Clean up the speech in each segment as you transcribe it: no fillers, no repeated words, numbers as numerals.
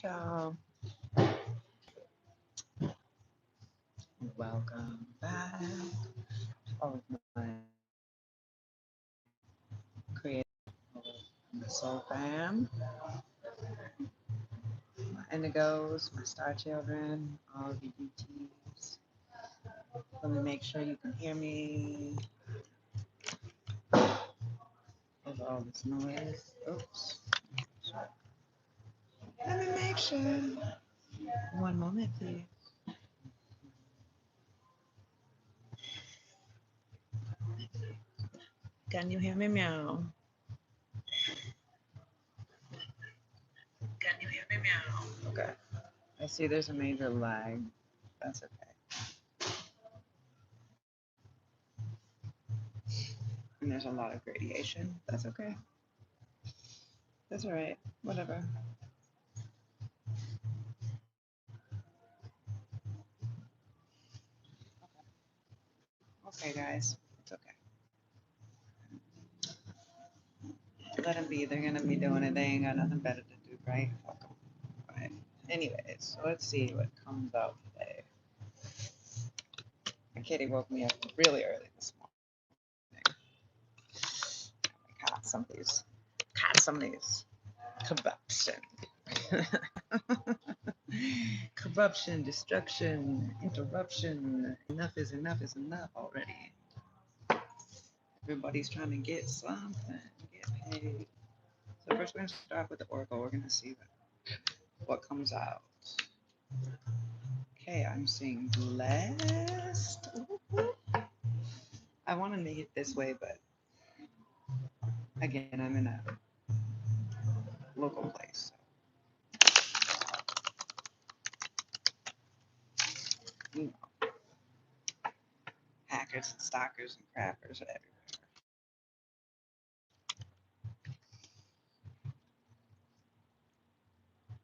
Ciao. Welcome back. All of my creative the soul fam, my indigos, my star children, all of you BTs. Let me make sure you can hear me over all this noise. Oops. Let me make sure. One moment, please. Can you hear me meow? Can you hear me meow? Okay. I see there's a major lag. That's okay. And there's a lot of gradation. That's okay. That's all right. Whatever. Okay, guys. It's okay. Let them be. They're gonna be doing it. They ain't got nothing better to do, right? Fuck 'em. Right. Anyways, so let's see what comes out today. My kitty woke me up really early this morning. Caught some of these corruption. Corruption, destruction, interruption. Enough is enough already. Everybody's trying to get something, get paid. So first we're gonna start with the oracle. We're gonna see what comes out. Okay, I'm seeing blessed. I want to make it this way, but again, I'm in a local place. So, you know, hackers and stalkers and crappers are everywhere.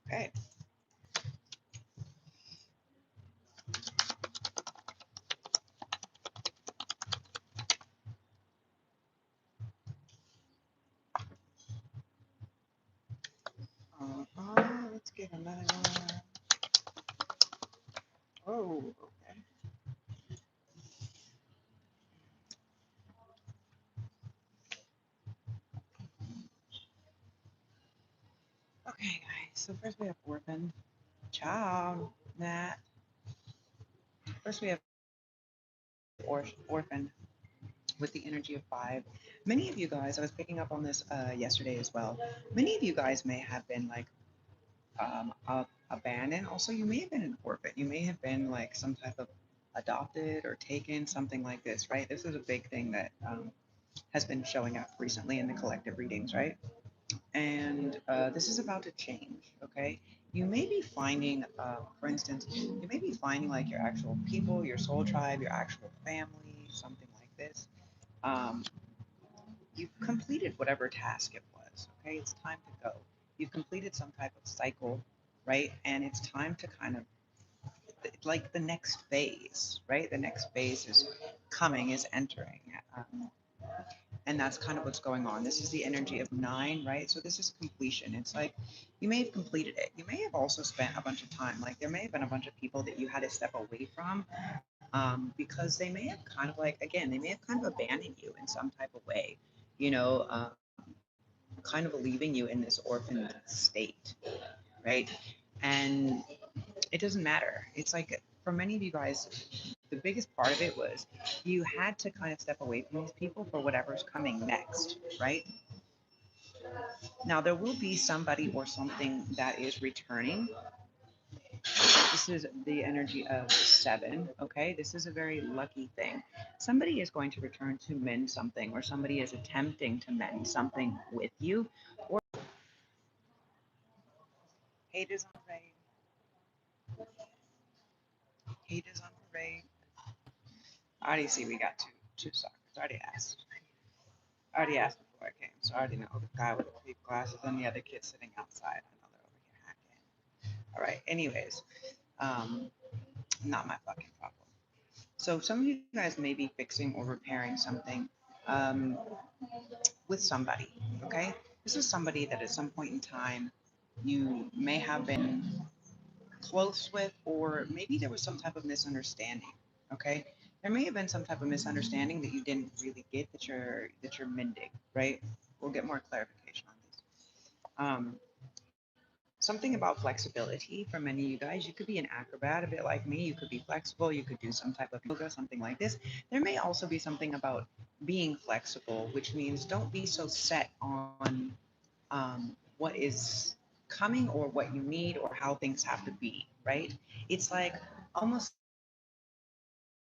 Okay. Let's get another one. Oh, okay. Okay, guys. So first we have orphaned. Ciao, Nat. First we have orphaned with the energy of 5. Many of you guys, I was picking up on this yesterday as well. Many of you guys may have been like abandoned. Also, you may have been an orphan. You may have been like some type of adopted or taken, something like this, right? This is a big thing that has been showing up recently in the collective readings, right? And this is about to change, okay? You may be finding, for instance, you may be finding like your actual people, your soul tribe, your actual family, something like this. Um, you've completed whatever task it was, okay? It's time to go. You've completed some type of cycle, right? And it's time to kind of like the next phase, right? The next phase is coming, is entering. And that's kind of what's going on. This is the energy of 9, right? So this is completion. It's like you may have completed it. You may have also spent a bunch of time. Like there may have been a bunch of people that you had to step away from because they may have kind of like, again, they may have kind of abandoned you in some type of way, you know, kind of leaving you in this orphan state, right? And it doesn't matter. It's like for many of you guys, the biggest part of it was you had to kind of step away from these people for whatever's coming next, right? Now, there will be somebody or something that is returning. This is the energy of 7, okay? This is a very lucky thing. Somebody is going to return to mend something, or somebody is attempting to mend something with you. Or hate is on parade. Hate is on parade. I already see we got two suckers. I already asked before I came, so I already know the guy with the cheap glasses and the other kid sitting outside. I know they're over here hacking. All right. Anyways, um, not my fucking problem. So some of you guys may be fixing or repairing something um, with somebody. Okay, this is somebody that at some point in time you may have been close with, or maybe there was some type of misunderstanding. Okay, there may have been some type of misunderstanding that you didn't really get, that you're mending, right? We'll get more clarification on this. Something about flexibility for many of you guys. You could be an acrobat, a bit like me. You could be flexible. You could do some type of yoga, something like this. There may also be something about being flexible, which means don't be so set on what is coming or what you need or how things have to be, right? It's like almost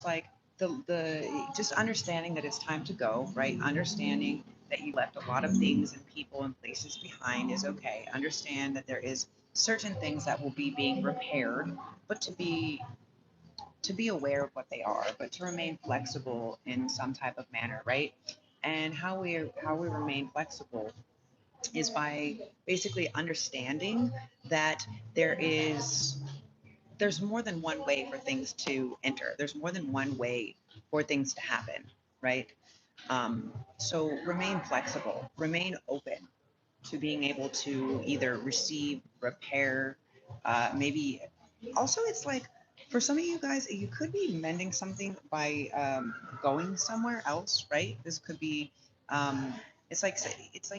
like the just understanding that it's time to go, right? Understanding that you left a lot of things and people and places behind is okay. Understand that there is certain things that will be being repaired, but to be aware of what they are, but to remain flexible in some type of manner, right? And how we remain flexible is by basically understanding that there's more than one way for things to enter. There's more than one way for things to happen, right? So remain flexible, remain open to being able to either receive, repair, maybe. Also, it's like for some of you guys, you could be mending something by going somewhere else, right? This could be. Um, it's like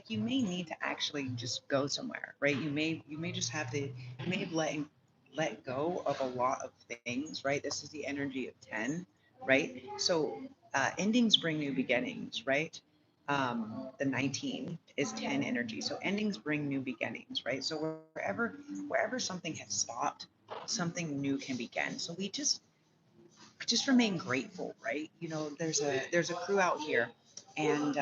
you may need to actually just go somewhere, right? You may just have to. You may have let go of a lot of things, right? This is the energy of 10, right? So endings bring new beginnings, right? The 19 is 10 energy. So endings bring new beginnings, right? So wherever something has stopped, something new can begin. So we just remain grateful, right? There's a crew out here, and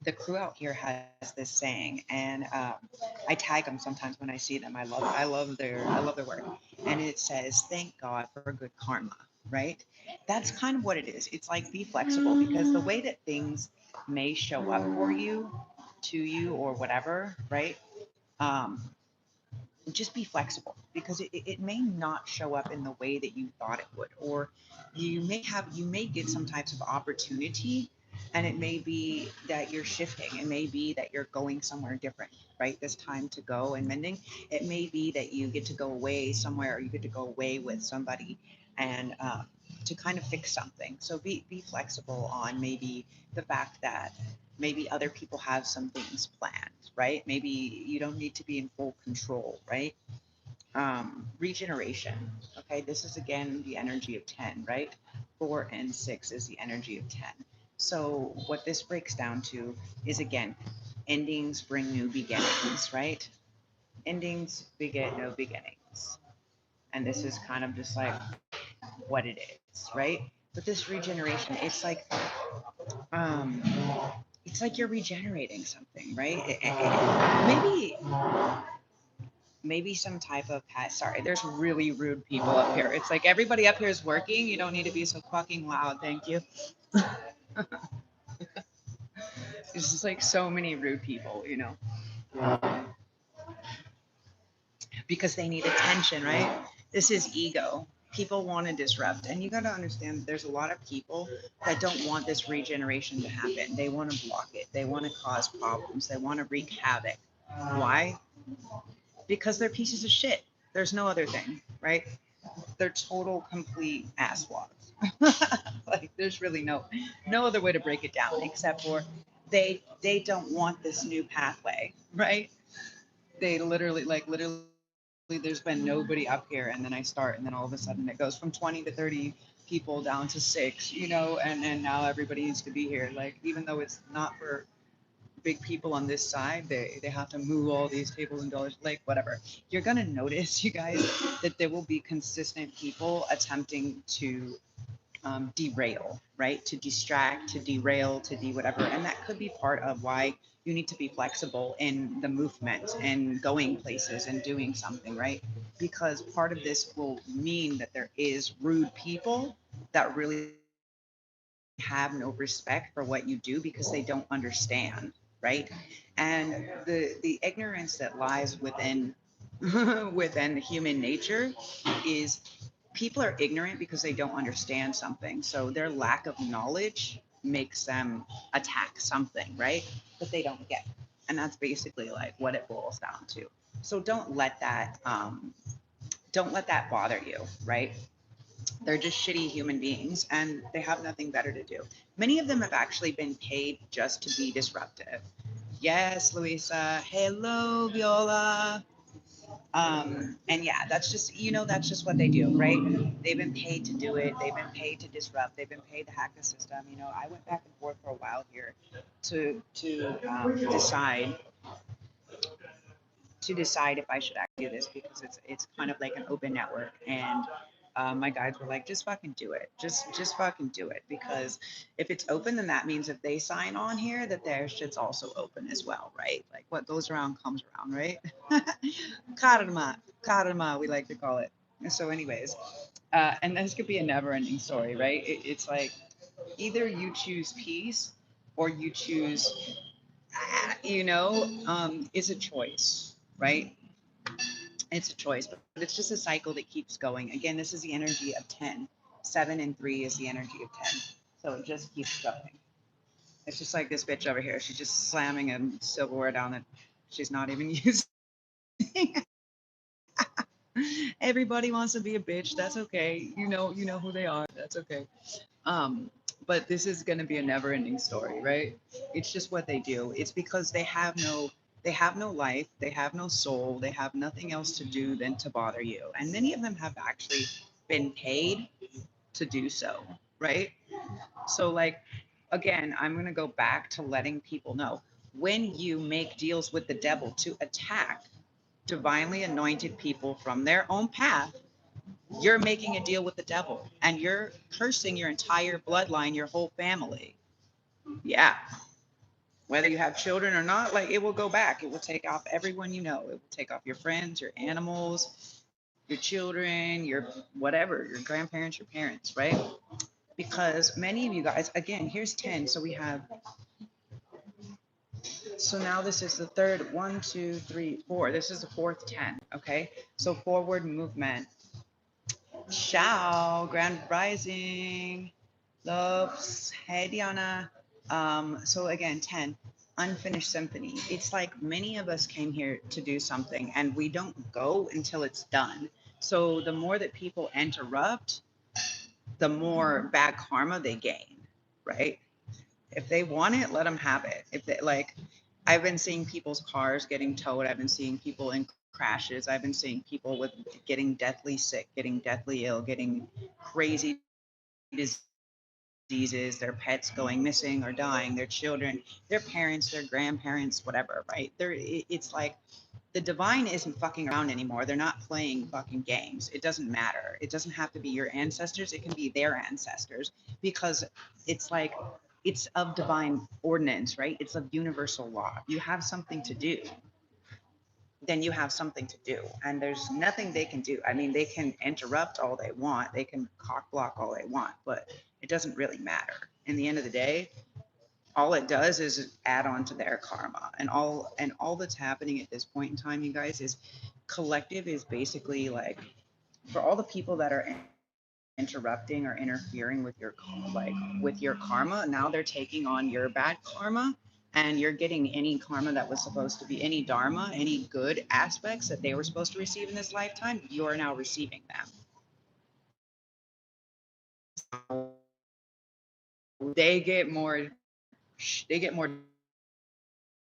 the crew out here has this saying, and I tag them sometimes when I see them. I love their work, and it says, "Thank God for good karma." Right? That's kind of what it is. It's like be flexible because the way that things may show up for you, to you, or whatever, right? Um, just be flexible because it may not show up in the way that you thought it would, or you may get some types of opportunity, and it may be that you're shifting, it may be that you're going somewhere different, right? This time to go and mending, it may be that you get to go away somewhere, or you get to go away with somebody, and to kind of fix something. So be flexible on maybe the fact that maybe other people have some things planned, right? Maybe you don't need to be in full control, right? Regeneration. Okay, this is again the energy of 10, right? 4 and 6 is the energy of 10. So what this breaks down to is again, endings bring new beginnings, right? Endings beget no beginnings. And this is kind of just like what it is, right? But this regeneration, um, it's like you're regenerating something, right? Maybe some type of pet. Sorry, there's really rude people up here. It's like everybody up here is working. You don't need to be so fucking loud. Thank you. There's just like so many rude people, because they need attention, right? This is ego. People want to disrupt. And you got to understand there's a lot of people that don't want this regeneration to happen. They want to block it, they want to cause problems, they want to wreak havoc. Why? Because they're pieces of shit. There's no other thing, right? They're total complete asswads. Like there's really no other way to break it down except for they don't want this new pathway, right? They literally there's been nobody up here, and then I start, and then all of a sudden it goes from 20 to 30 people down to 6, and now everybody needs to be here, like even though it's not for big people on this side, they have to move all these tables and dollars, like whatever. You're gonna notice, you guys, that there will be consistent people attempting to derail, right? To distract, to derail, to do whatever. And that could be part of why you need to be flexible in the movement and going places and doing something, right? Because part of this will mean that there is rude people that really have no respect for what you do because they don't understand, right? And the ignorance that lies within within human nature is people are ignorant because they don't understand something. So their lack of knowledge makes them attack something, right? That they don't get. And that's basically like what it boils down to. So don't let that bother you, right? They're just shitty human beings and they have nothing better to do. Many of them have actually been paid just to be disruptive. Yes, Luisa. Hello, Viola. And yeah, that's just, that's just what they do, right? They've been paid to do it. They've been paid to disrupt. They've been paid to hack the system. I went back and forth for a while here to decide if I should actually do this because it's kind of like an open network. And my guides were like, just fucking do it. Just fucking do it, because if it's open, then that means if they sign on here, that their shit's also open as well, right? Like what goes around comes around, right? Karma, we like to call it. So, anyways, and this could be a never-ending story, right? It's like either you choose peace or you choose, it's a choice, right? It's a choice, but it's just a cycle that keeps going. Again, this is the energy of 10. 7 and 3 is the energy of 10. So it just keeps going. It's just like this bitch over here. She's just slamming a silverware down that she's not even using. Everybody wants to be a bitch. That's okay. You know who they are. That's okay. Um, but this is going to be a never-ending story, right? It's just what they do. It's because they have no life, they have no soul, they have nothing else to do than to bother you. And many of them have actually been paid to do so, right? So like again, I'm going to go back to letting people know, when you make deals with the devil to attack divinely anointed people from their own path, you're making a deal with the devil and you're cursing your entire bloodline, your whole family. Yeah. Whether you have children or not, like it will go back. It will take off everyone you know. It will take off your friends, your animals, your children, your whatever, your grandparents, your parents, right? Because many of you guys, again, here's 10. So now this is the third, 1, 2, 3, 4. This is the fourth 10. Okay. So forward movement. Ciao, Grand Rising, loves. Hey, Diana. So again, 10, unfinished symphony. It's like many of us came here to do something and we don't go until it's done. So the more that people interrupt, the more bad karma they gain, right? If they want it, let them have it. If they like, I've been seeing people's cars getting towed. I've been seeing people in crashes. I've been seeing people with getting deathly sick, getting deathly ill, getting crazy diseases, their pets going missing or dying, their children, their parents, their grandparents, whatever, right? It's like the divine isn't fucking around anymore. They're not playing fucking games. It doesn't matter. It doesn't have to be your ancestors. It can be their ancestors, because it's like it's of divine ordinance, right? It's of universal law. You have something to do, then you have something to do. And there's nothing they can do. I mean, they can interrupt all they want. They can cock block all they want, but it doesn't really matter. In the end of the day, all it does is add on to their karma. And all that's happening at this point in time, you guys, is collective is basically like, for all the people that are interrupting or interfering with your karma, now they're taking on your bad karma, and you're getting any karma that was supposed to be, any dharma, any good aspects that they were supposed to receive in this lifetime, you are now receiving them. They get more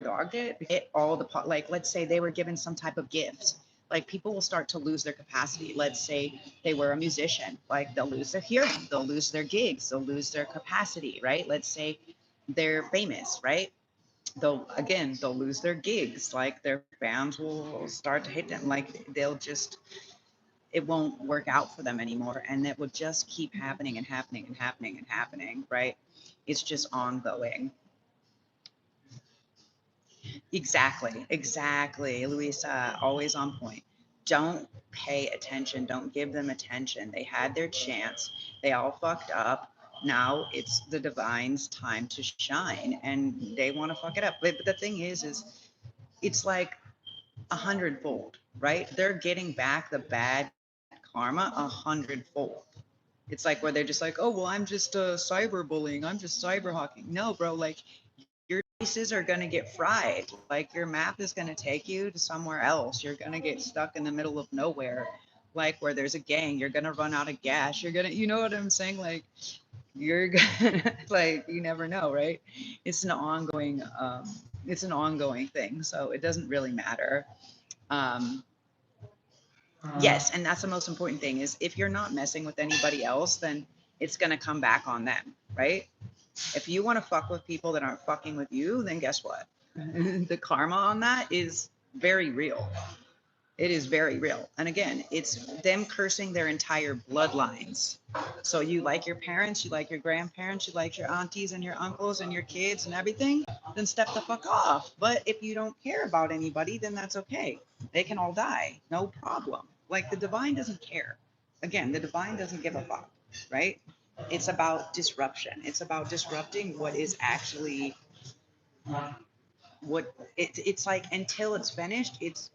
dogged it all the like, let's say they were given some type of gift. Like, people will start to lose their capacity. Let's say they were a musician, like they'll lose their hearing, they'll lose their gigs, they'll lose their capacity, right? Let's say they're famous, right? They'll lose their gigs, like their fans will start to hate them, like it won't work out for them anymore, and that will just keep happening and happening and happening and happening, right? It's just ongoing. Exactly, Luisa, always on point. Don't pay attention. Don't give them attention. They had their chance. They all fucked up. Now it's the divine's time to shine, and they want to fuck it up. But the thing is it's like 100-fold, right? They're getting back the bad karma 100-fold. It's like where they're just like, oh well, I'm just cyberbullying. I'm just cyber hawking. No, bro, like you're places are going to get fried. Like your map is going to take you to somewhere else. You're going to get stuck in the middle of nowhere, like where there's a gang. You're going to run out of gas. You're going to, you know what I'm saying? Like you're gonna, like, you never know, right? It's an ongoing thing. So it doesn't really matter. Um, yes. And that's the most important thing is if you're not messing with anybody else, then it's going to come back on them, right? If you want to fuck with people that aren't fucking with you, then guess what? The karma on that is very real. It is very real. And again, it's them cursing their entire bloodlines. So you like your parents, you like your grandparents, you like your aunties and your uncles and your kids and everything, then step the fuck off. But if you don't care about anybody, then that's okay. They can all die. No problem. Like the divine doesn't care. Again, the divine doesn't give a fuck, right? It's about disruption. It's about disrupting what is actually it's like until it's finished, it's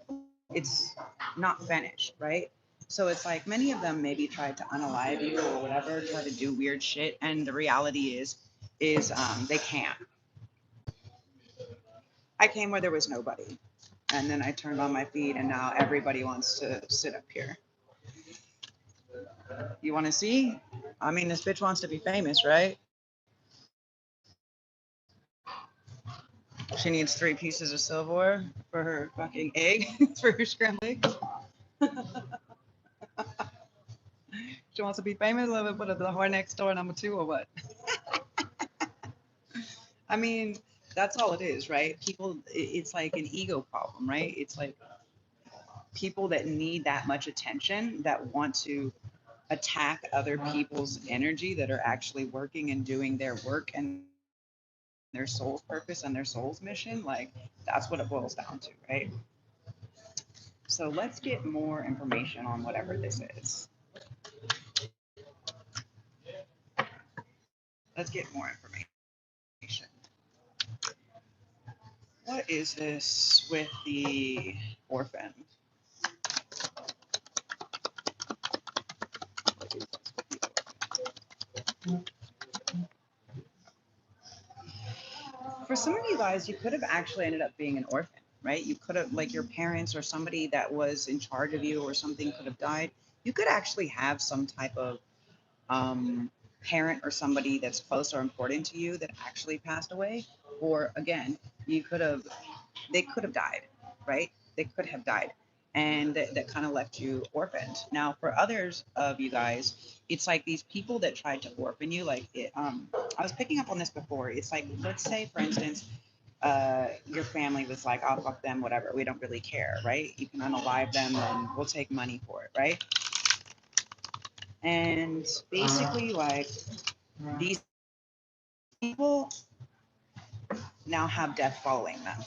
not finished, right? So it's like many of them maybe tried to unalive you or whatever, try to do weird shit, and the reality is they can't. I came where there was nobody, and then I turned on my feed, and now everybody wants to sit up here. You want to see? I mean, this bitch wants to be famous, right? She needs 3 pieces of silverware for her fucking egg, for her scrambled egg. She wants to be famous. Let me put the whore next door #2 or what? I mean, that's all it is, right? People, it's like an ego problem, right? It's like people that need that much attention that want to attack other people's energy that are actually working and doing their work and their soul's purpose and their soul's mission. Like, that's what it boils down to, right? So let's get more information on whatever this is. Let's get more information. What is this with the orphan? For some of you guys, you could have actually ended up being an orphan, right? You could have, like, your parents or somebody that was in charge of you or something could have died. You could actually have some type of parent or somebody that's close or important to you that actually passed away. Or again, they could have died, right? They could have died. And that kind of left you orphaned. Now, for others of you guys, it's like these people that tried to orphan you. Like, I was picking up on this before. It's like, let's say, for instance, your family was like, "Oh, fuck them, whatever. We don't really care, right? You can unalive them, and we'll take money for it, right?" And basically, like, these people now have death following them.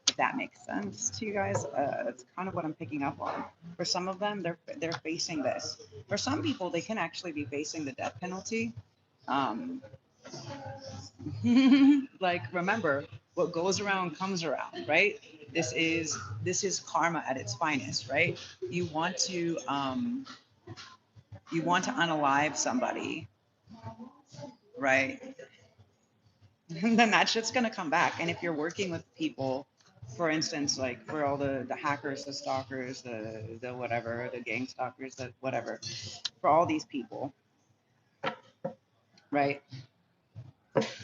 If that makes sense to you guys, that's kind of what I'm picking up on. For some of them, they're facing this. For some people, they can actually be facing the death penalty. Um, like, remember, what goes around comes around, right? This is karma at its finest, right? You want to unalive somebody, right? And then that shit's gonna come back. And if you're working with people, for instance, like for all the hackers, the stalkers, the whatever, the gang stalkers, the whatever, for all these people, right?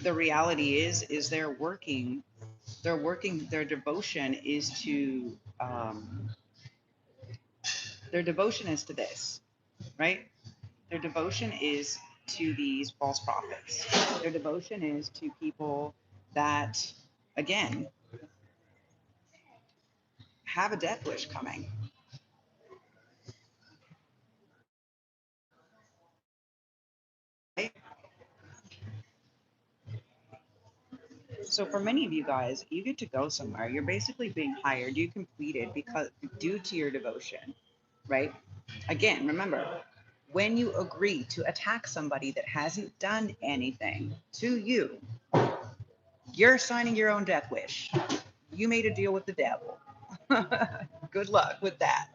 The reality is they're working. Their devotion is to their devotion is to this, right? Their devotion is to these false prophets. Their devotion is to people that, again, have a death wish coming. Right? So for many of you guys, you get to go somewhere. You're basically being hired. You completed because due to your devotion, right? Again, remember, when you agree to attack somebody that hasn't done anything to you, you're signing your own death wish. You made a deal with the devil. Good luck with that.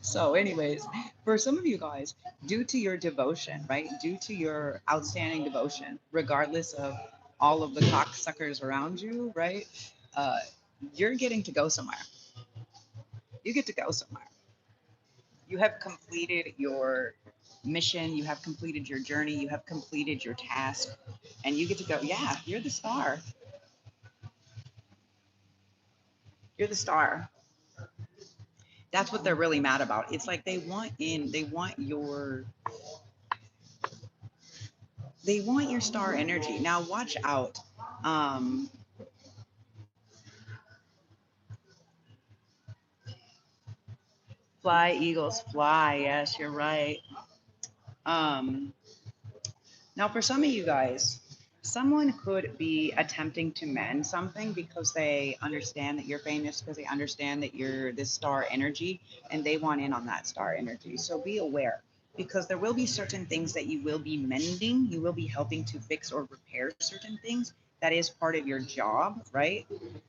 So, anyways, for some of you guys, due to your devotion, right? Due to your outstanding devotion, regardless of all of the cocksuckers around you, right? Uh, you're getting to go somewhere. You get to go somewhere. You have completed your mission. You have completed your journey. You have completed your task, and you get to go. Yeah, you're the star. You're the star. That's what they're really mad about. It's like they want your star energy. Now watch out. Um, Fly, eagles, fly. Yes, you're right. Um, Now, for some of you guys, someone could be attempting to mend something because they understand that you're famous, because they understand that you're this star energy, and they want in on that star energy. So be aware, because there will be certain things that you will be mending. You will be helping to fix or repair certain things. That is part of your job, right?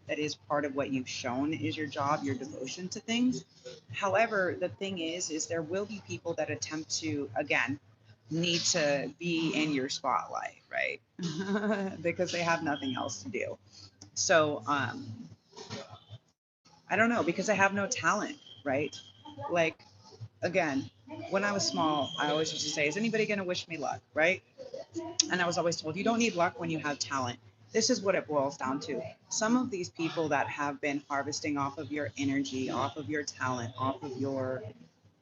That is part of what you've shown is your job, your devotion to things. However, the thing is there will be people that attempt to, again, need to be in your spotlight, right? Because they have nothing else to do. So, I don't know, because I have no talent, right? Like, again, when I was small, I always used to say, is anybody going to wish me luck, right? And I was always told, you don't need luck when you have talent. This is what it boils down to. Some of these people that have been harvesting off of your energy, off of your talent, off of your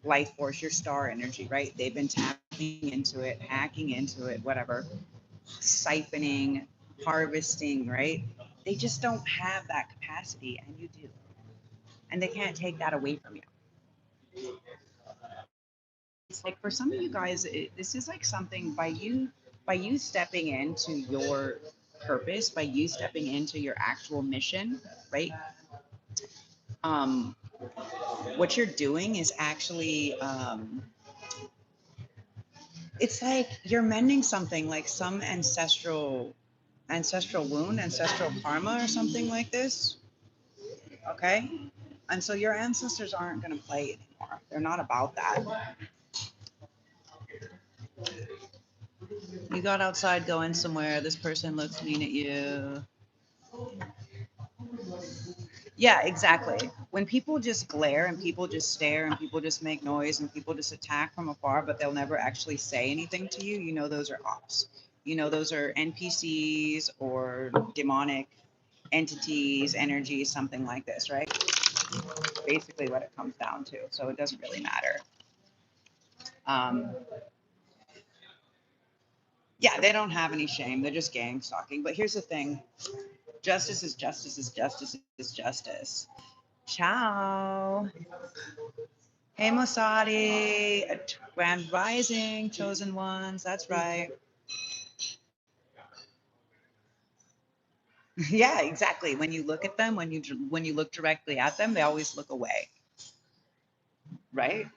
life force, your star energy, right? They've been tapping into it, hacking into it, whatever, siphoning, harvesting, right? They just don't have that capacity, and you do. And they can't take that away from you. It's like for some of you guys, this is like something by you stepping into your purpose, by you stepping into your actual mission, right? Um, what you're doing is actually it's like you're mending something, like some ancestral wound, ancestral karma, or something like this. Okay. And so your ancestors aren't going to play anymore. They're not about that. You got outside going somewhere. This person looks mean at you. Yeah, exactly. When people just glare and people just stare and people just make noise and people just attack from afar, but they'll never actually say anything to you, you know those are ops. You know those are NPCs or demonic entities, energies, something like this, right? Basically what it comes down to. So it doesn't really matter. Um, yeah, they don't have any shame. They're just gang stalking. But here's the thing: justice is justice is justice is justice. Ciao. Hey, Mosadi, Grand Rising, chosen ones. That's right. Yeah, exactly. When you look at them, when you look directly at them, they always look away, right?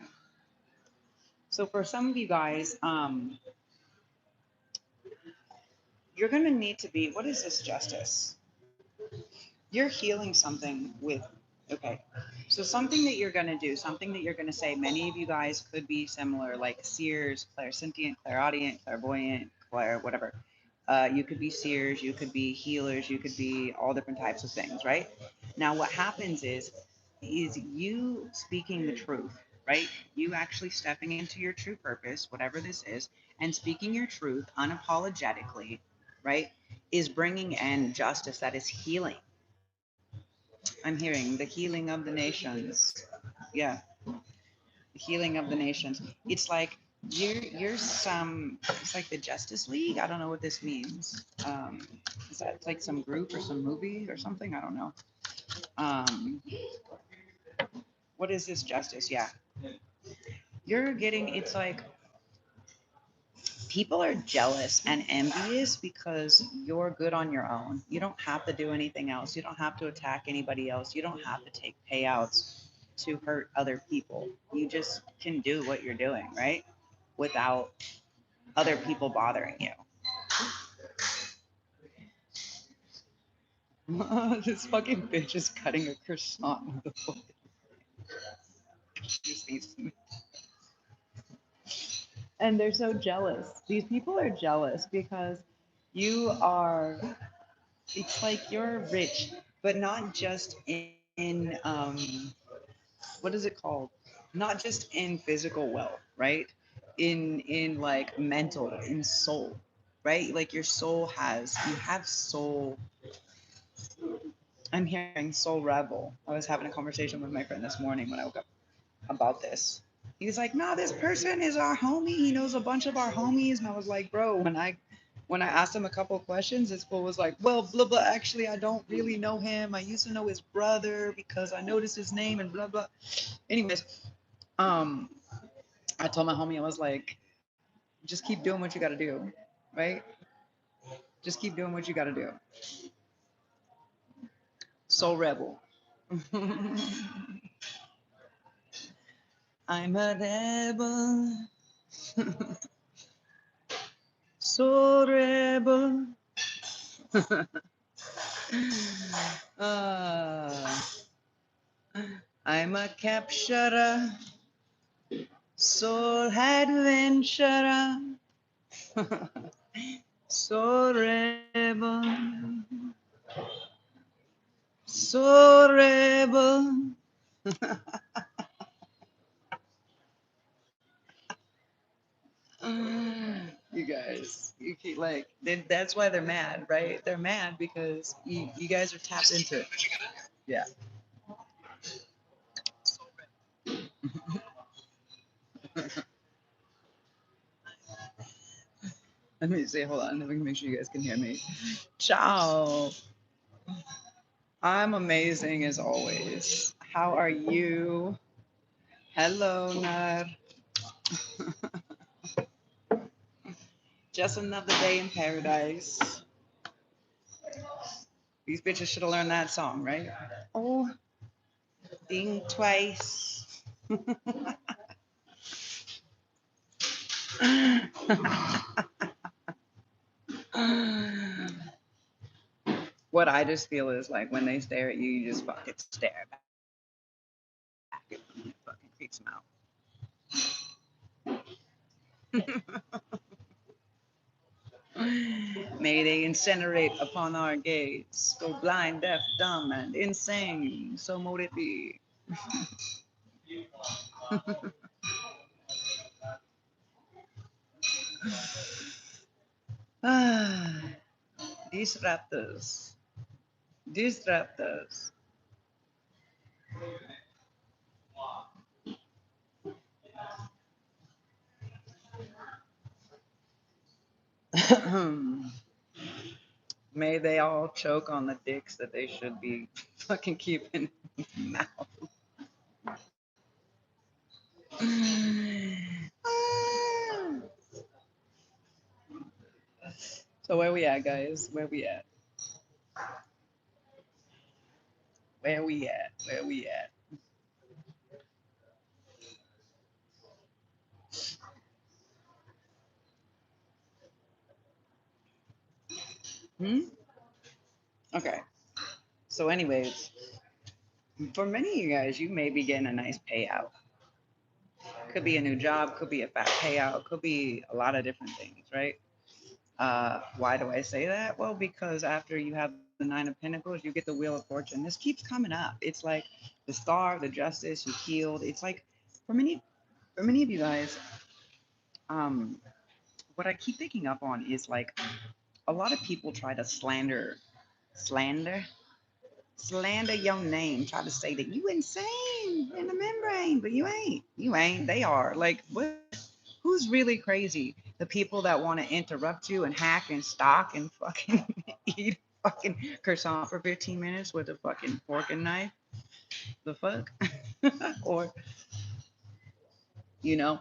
So for some of you guys, you're gonna need to be. What is this justice? You're healing something with. Okay, so something that you're gonna do, something that you're gonna say. Many of you guys could be similar, like seers, clairsentient, clairaudient, clairvoyant, clair, whatever. You could be seers, you could be healers, you could be all different types of things, right? Now, what happens is you speaking the truth, right? You actually stepping into your true purpose, whatever this is, and speaking your truth unapologetically, right? Is bringing in justice that is healing. I'm hearing the healing of the nations. Yeah, the healing of the nations. It's like it's like the Justice League. I don't know what this means. Is that like some group or some movie or something? I don't know. Um, what is this justice? Yeah, you're getting. It's like people are jealous and envious because you're good on your own. You don't have to do anything else. You don't have to attack anybody else. You don't have to take payouts to hurt other people. You just can do what you're doing, right? Without other people bothering you. This fucking bitch is cutting a croissant with a fork. Just needs to- And they're so jealous. These people are jealous because you are, it's like you're rich, but not just in, what is it called? Not just in physical wealth, right? In like mental, in soul, right? Like your soul has, you have soul. I'm hearing soul rebel. I was having a conversation with my friend this morning when I woke up about this. He's like, "No, this person is our homie. He knows a bunch of our homies." And I was like, "Bro, when I asked him a couple of questions, this fool was like, well, blah blah. Actually, I don't really know him. I used to know his brother because I noticed his name and blah blah." Anyways, um, I told my homie, I was like, "Just keep doing what you got to do, right? Just keep doing what you got to do." Soul rebel. I'm a rebel. Soul rebel. uh, I'm a capturer, soul adventurer, soul rebel, soul rebel. You guys, you keep like that's why they're mad, right? They're mad because you guys are tapped into it. Yeah. Let me see. Hold on. Let me make sure you guys can hear me. Ciao. I'm amazing as always. How are you? Hello, Nar. Just another day in paradise. These bitches should have learned that song, right? Oh, think twice. What I just feel is like when they stare at you, you just fucking stare back at them and it fucking creeps them out. May they incinerate upon our gaze, go blind, deaf, dumb, and insane. So mote it be. Ah, these raptors. These raptors. May they all choke on the dicks that they should be fucking keeping in their mouth. So where we at, guys? Where we at? Where we at? Where we at? Hmm? Okay. So, anyways, for many of you guys, you may be getting a nice payout. Could be a new job, could be a fat payout, could be a lot of different things, right? Why do I say that? Well, because after you have the Nine of Pentacles, you get the Wheel of Fortune. This keeps coming up. It's like the Star, the Justice, you healed. It's like for many of you guys, um, what I keep picking up on is like a lot of people try to slander, slander your name, try to say that you insane in the membrane, but you ain't. You ain't. They are. Like, what? Who's really crazy? The people that want to interrupt you and hack and stalk and fucking eat fucking croissant for 15 minutes with a fucking fork and knife? The fuck? Or, you know,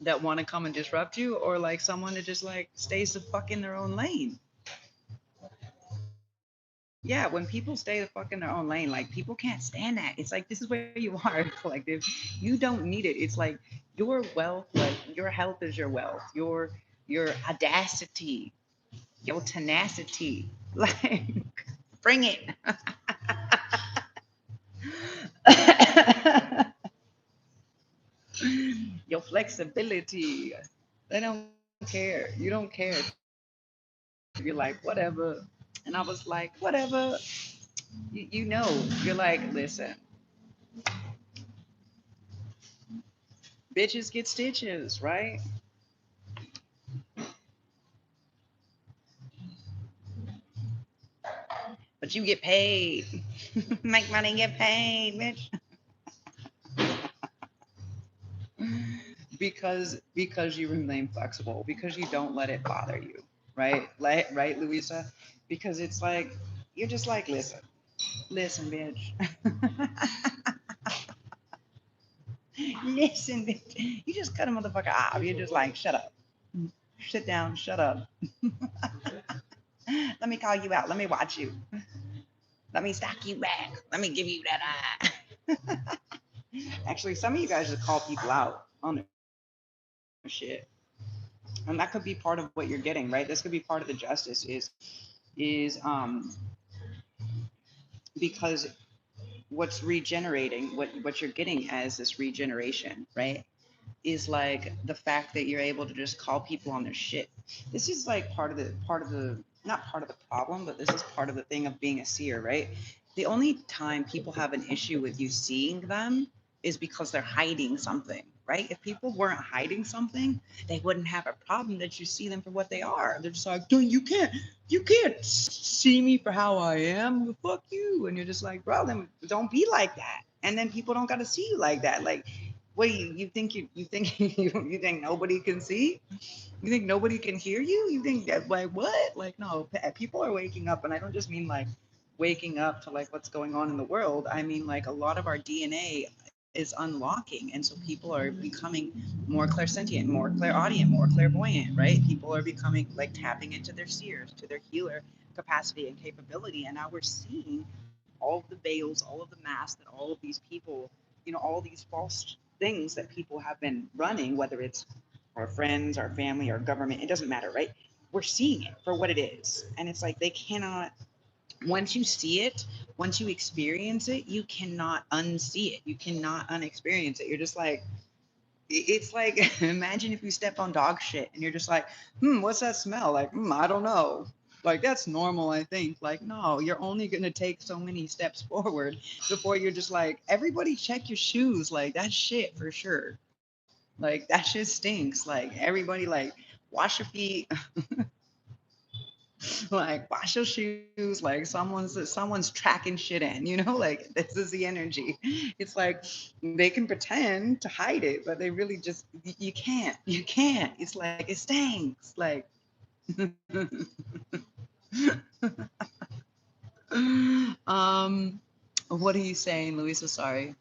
that want to come and disrupt you, or like someone that just like stays the fuck in their own lane. Yeah, when people stay the fuck in their own lane, like people can't stand that. It's like this is where you are, collective. You don't need it. It's like your wealth, like your health is your wealth. Your audacity, your tenacity. Like bring it. Your flexibility. They don't care. You don't care. You're like, whatever. And I was like, whatever. You know, you're like, listen, bitches get stitches, right? But you get paid. Make money, get paid, bitch. Because you remain flexible, because you don't let it bother you, right? Right, Louisa? Because it's like you're just like, listen, bitch. Listen, bitch. You just cut a motherfucker off. You're just like, shut up. Sit down, shut up. Let me call you out. Let me watch you. Let me stack you back. Let me give you that eye. Actually, some of you guys just call people out on their shit. And that could be part of what you're getting, right? This could be part of the justice is because what's regenerating, what you're getting as this regeneration, right? Is like the fact that you're able to just call people on their shit. This is like part of the not part of the problem, but this is part of the thing of being a seer, right? The only time people have an issue with you seeing them is because they're hiding something, right? If people weren't hiding something, they wouldn't have a problem that you see them for what they are. They're just like, dude, you can't see me for how I am. Fuck you. And you're just like, bro, then don't be like that. And then people don't got to see you like that. Like, what you think you think you think nobody can see? You think nobody can hear you? You think that like what? Like no, people are waking up, and I don't just mean like waking up to like what's going on in the world. I mean like a lot of our DNA is unlocking, and so people are becoming more clairsentient, more clairaudient, more clairvoyant, right? People are becoming like tapping into their seers, to their healer capacity and capability, and now we're seeing all of the veils, all of the masks that all of these people, all these false things that people have been running, whether it's our friends, our family, our government, it doesn't matter, right? We're seeing it for what it is. And it's like they cannot, once you see it, once you experience it, you cannot unsee it. You cannot unexperience it. You're just like, it's like, imagine if you step on dog shit and you're just like, what's that smell? Like, I don't know. Like, that's normal, I think. Like, no, you're only going to take so many steps forward before you're just like, everybody check your shoes. Like, that's shit for sure. Like, that shit stinks. Like, everybody, like, wash your feet. Like, wash your shoes. Like, someone's tracking shit in. Like, this is the energy. It's like they can pretend to hide it, but they really just you can't. You can't. It's like it stinks. Like um what are you saying, Louisa? Sorry.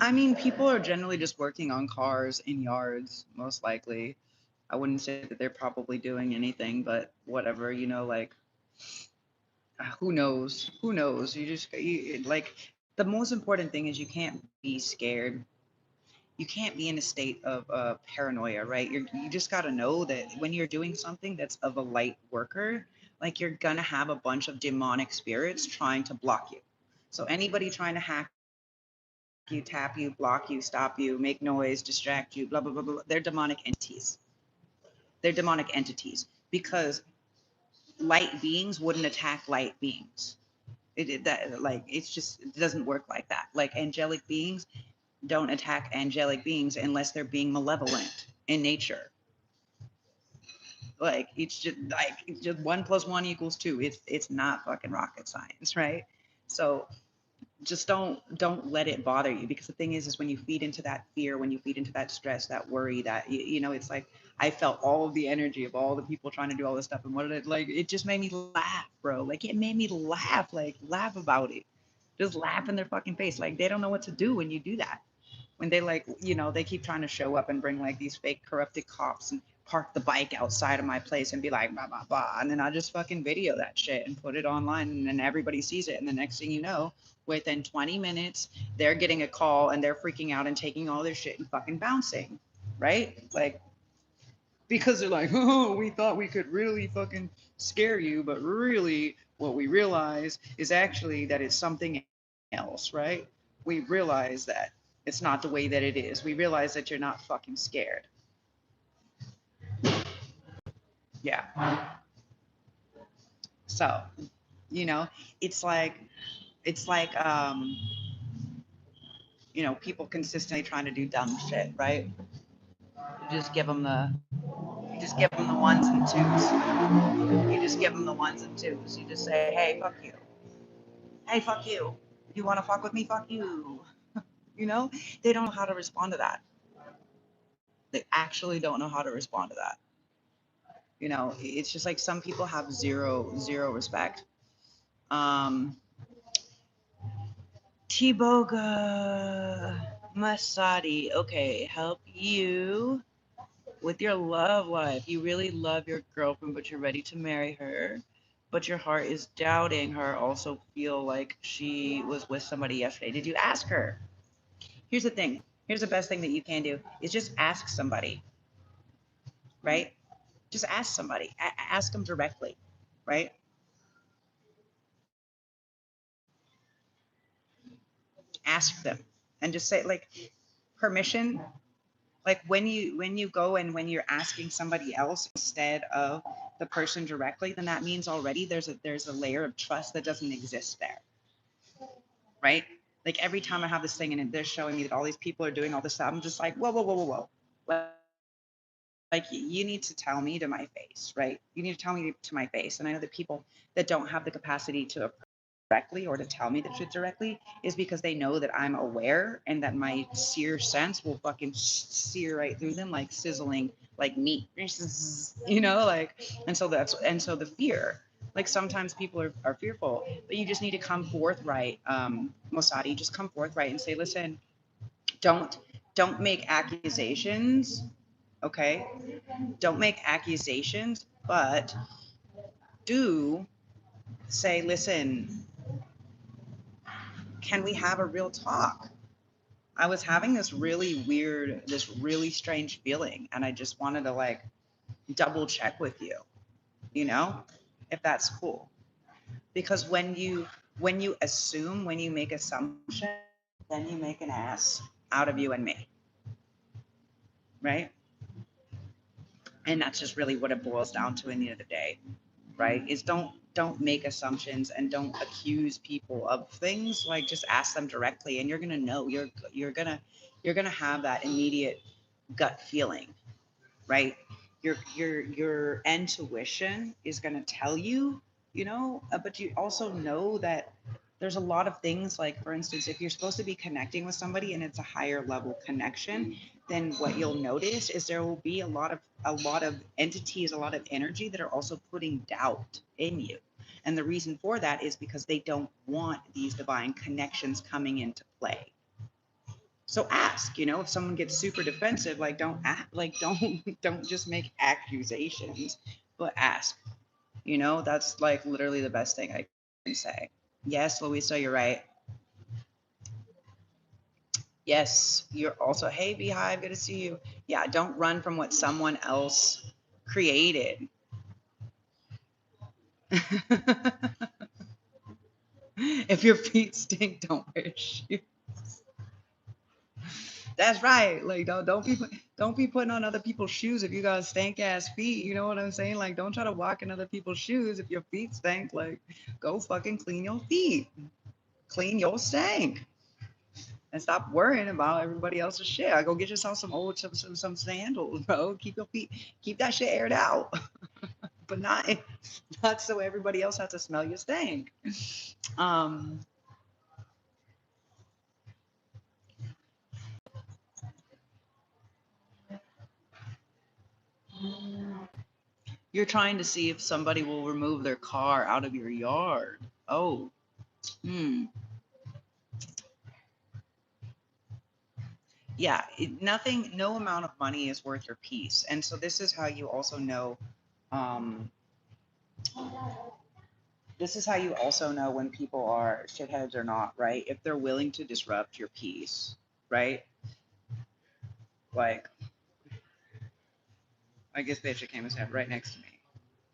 I mean, people are generally just working on cars in yards, most likely. I wouldn't say that they're probably doing anything, but whatever, like who knows? Who knows? Like the most important thing is you can't be scared. You can't be in a state of paranoia, right? You just got to know that when you're doing something that's of a light worker, like you're gonna have a bunch of demonic spirits trying to block you. So anybody trying to hack you, tap you, block you, stop you, make noise, distract you, blah blah blah blah. They're demonic entities because light beings wouldn't attack light beings. That like it's just it doesn't work like that. Like angelic beings don't attack angelic beings unless they're being malevolent in nature. Like it's just 1 + 1 = 2. It's not fucking rocket science, right? So just don't let it bother you, because the thing is when you feed into that fear, when you feed into that stress, that worry, that it's like I felt all of the energy of all the people trying to do all this stuff, and what did it like it just made me laugh, bro. Like it made me laugh, like laugh about it, just laugh in their fucking face. Like they don't know what to do when you do that, when they like they keep trying to show up and bring like these fake corrupted cops and park the bike outside of my place and be like blah blah blah, and then I just fucking video that shit and put it online, and then everybody sees it, and the next thing you know, within 20 minutes they're getting a call and they're freaking out and taking all their shit and fucking bouncing, right? Like because they're like, oh, we thought we could really fucking scare you, but really What we realize is actually that it's something else, right? We realize that it's not the way that it is. We realize that you're not fucking scared. Yeah. So, you know, it's like, it's like, you know, people consistently trying to do dumb shit, right? You just give them the, you just give them the ones and twos. You just give them the ones and twos. You just say, hey, fuck you. Hey, fuck you. You want to fuck with me? Fuck you. You know, they don't know how to respond to that. They actually don't know how to respond to that. You know, it's just like some people have zero respect. Um, Tiboga Masadi. Okay, help you with your love life. You really love your girlfriend, but you're ready to marry her. But your heart is doubting her. Also, feel like she was with somebody yesterday. Did you ask her? Here's the thing. Here's the best thing that you can do is just ask somebody, right? Just ask somebody. Ask them directly, right? Ask them and just say like permission. Like when you go and when you're asking somebody else instead of the person directly, then that means already there's a layer of trust that doesn't exist there, right? Like every time I have this thing and they're showing me that all these people are doing all this stuff, I'm just like, whoa, whoa, whoa, whoa, whoa. Like you need to tell me to my face, right? You need to tell me to my face. And I know that people that don't have the capacity to approach directly or to tell me the truth directly is because they know that I'm aware and that my sear sense will fucking sear right through them like sizzling like meat, you know, like, and so the fear, like sometimes people are fearful, but you just need to come forthright, Mosadi, just come forthright and say, listen, don't don't make accusations, okay? Don't make accusations, but do say, listen, can we have a real talk? I was having this really weird, this really strange feeling, and I just wanted to like double check with you, you know, if that's cool. Because when you assume, when you make assumptions, then you make an ass out of you and me, right? And that's just really what it boils down to in the end of the day, right? Is don't make assumptions and don't accuse people of things. Like just ask them directly, and you're gonna know. You're gonna have that immediate gut feeling, right? Your intuition is gonna tell you, you know. But you also know that there's a lot of things. Like for instance, if you're supposed to be connecting with somebody and it's a higher level connection, then what you'll notice is there will be a lot of entities, a lot of energy that are also putting doubt in you. And the reason for that is because they don't want these divine connections coming into play. So ask, you know, if someone gets super defensive, like don't act, like don't just make accusations, but ask. You know, that's like literally the best thing I can say. Yes, Louisa, you're right. Yes, you're also, hey, Beehive, good to see you. Yeah, don't run from what someone else created. If your feet stink, don't wear shoes. That's right. Like don't be putting on other people's shoes if you got stank ass feet. You know what I'm saying? Like don't try to walk in other people's shoes if your feet stink. Like go fucking clean your feet. Clean your stank. And stop worrying about everybody else's shit. I go get yourself some old some sandals, bro. Keep that shit aired out. But not so everybody else has to smell your stank. Um you're trying to see if somebody will remove their car out of your yard. Oh, hmm. Yeah, nothing, no amount of money is worth your peace. And so this is how you also know, um, this is how you also know when people are shitheads or not, right? If they're willing to disrupt your peace, right? Like, I guess bitch, it came and sat right next to me.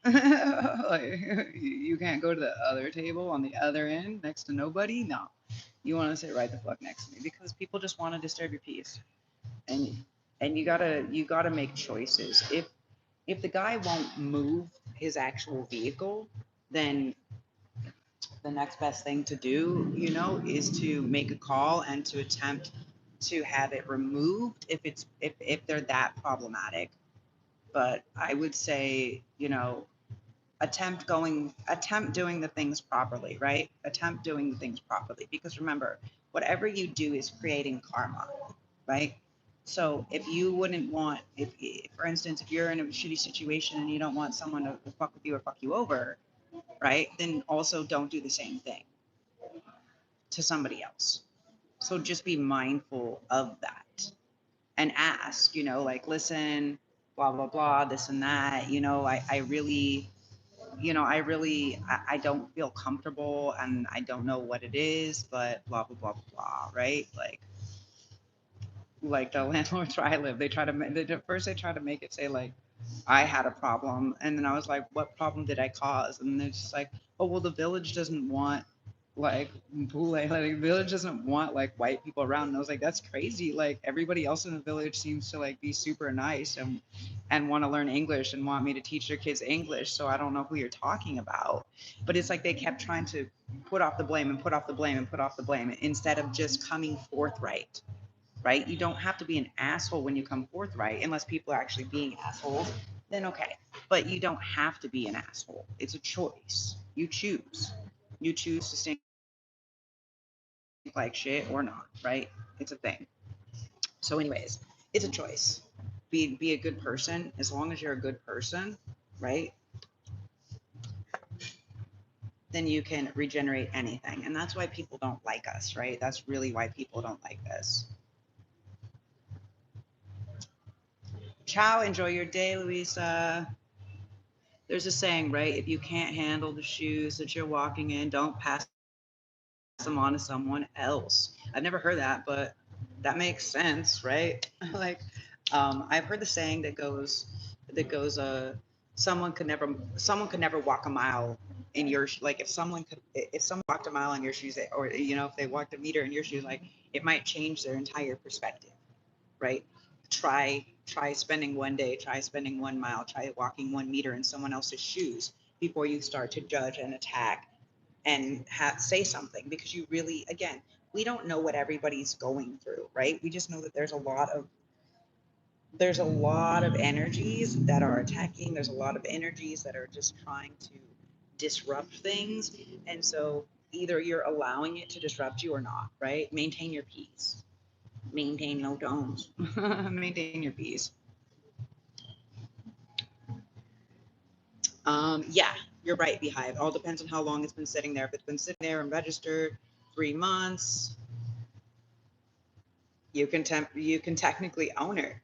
Like, you can't go to the other table on the other end next to nobody. No, you want to sit right the fuck next to me because people just want to disturb your peace, and you gotta make choices. If the guy won't move his actual vehicle, then the next best thing to do, is to make a call and to attempt to have it removed if they're that problematic. But I would say, attempt doing the things properly, right? Attempt doing the things properly because remember, whatever you do is creating karma, right? So if you wouldn't want, if for instance, if you're in a shitty situation and you don't want someone to fuck with you or fuck you over, right? Then also don't do the same thing to somebody else. So just be mindful of that and ask, like, listen, blah, blah, blah, this and that, I really, I don't feel comfortable and I don't know what it is, but blah, blah, blah, blah, blah, right? Like the landlords where I live, first they try to make it say like, I had a problem. And then I was like, what problem did I cause? And they're just like, oh, well, the village doesn't want like like the village doesn't want like white people around. And I was like, that's crazy. Like everybody else in the village seems to like be super nice and want to learn English and want me to teach their kids English. So I don't know who you're talking about. But it's like they kept trying to put off the blame and put off the blame and put off the blame instead of just coming forthright, right? You don't have to be an asshole when you come forthright unless people are actually being assholes. Then okay. But you don't have to be an asshole. It's a choice. You choose. You choose to stay like shit or not, right? It's a thing. So, anyways, it's a choice. Be a good person. As long as you're a good person, right? Then you can regenerate anything. And that's why people don't like us, right? That's really why people don't like this. Ciao, enjoy your day, Louisa. There's a saying, right? If you can't handle the shoes that you're walking in, don't pass them on to someone else. I've never heard that, but that makes sense, right? Like, I've heard the saying that goes, someone could never walk a mile in your like if someone walked a mile in your shoes, or if they walked a meter in your shoes, like it might change their entire perspective, right? Try spending one day, try spending 1 mile, try walking 1 meter in someone else's shoes before you start to judge and attack and say something, because you really, again, we don't know what everybody's going through, right? We just know that there's a lot of energies that are attacking. There's a lot of energies that are just trying to disrupt things. And so either you're allowing it to disrupt you or not, right? Maintain your peace. Maintain no domes. Maintain your peace. Yeah, you're right, Beehive. All depends on how long it's been sitting there. If it's been sitting there and registered 3 months, you can technically own it.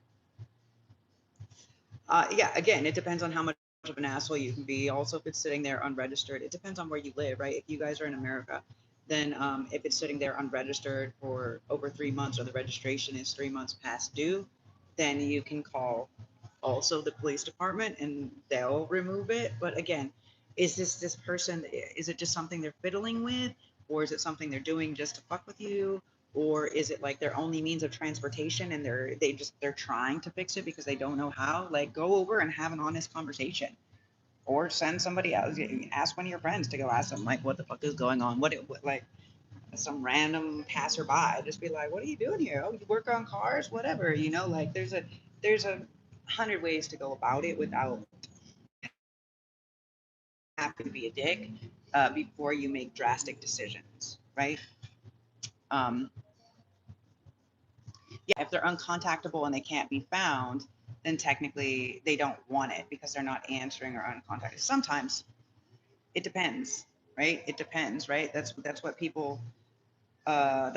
Yeah, again, it depends on how much of an asshole you can be. Also, if it's sitting there unregistered, it depends on where you live, right? If you guys are in America, then if it's sitting there unregistered for over 3 months, or the registration is 3 months past due, then you can call also the police department and they'll remove it. But again, is this person, is it just something they're fiddling with, or is it something they're doing just to fuck with you, or is it like their only means of transportation and they're trying to fix it because they don't know how? Like, go over and have an honest conversation, or send somebody else, ask one of your friends to go ask them like what the fuck is going on, what like some random passerby, just be like, what are you doing here? Oh, you work on cars, whatever, like there's a hundred ways to go about it without having to be a dick, before you make drastic decisions, right? um, yeah, if they're uncontactable and they can't be found, then technically they don't want it because they're not answering or uncontacted. Sometimes it depends, right? It depends, right? That's what people are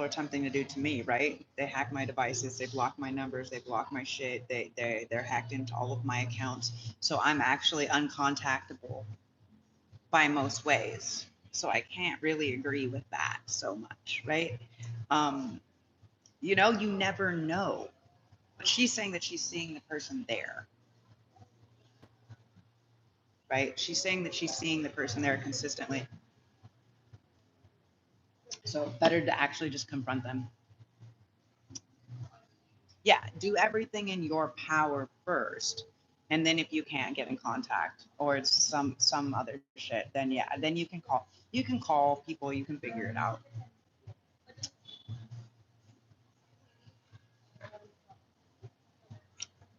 attempting to do to me, right? They hack my devices, they block my numbers, they block my shit, they're hacked into all of my accounts. So I'm actually uncontactable by most ways. So I can't really agree with that so much, right? Um, you never know. But she's saying that she's seeing the person there. right? She's saying that she's seeing the person there consistently. So better to actually just confront them. Yeah, do everything in your power first. And then if you can't get in contact or it's some other shit, then yeah, then you can call people, you can figure it out.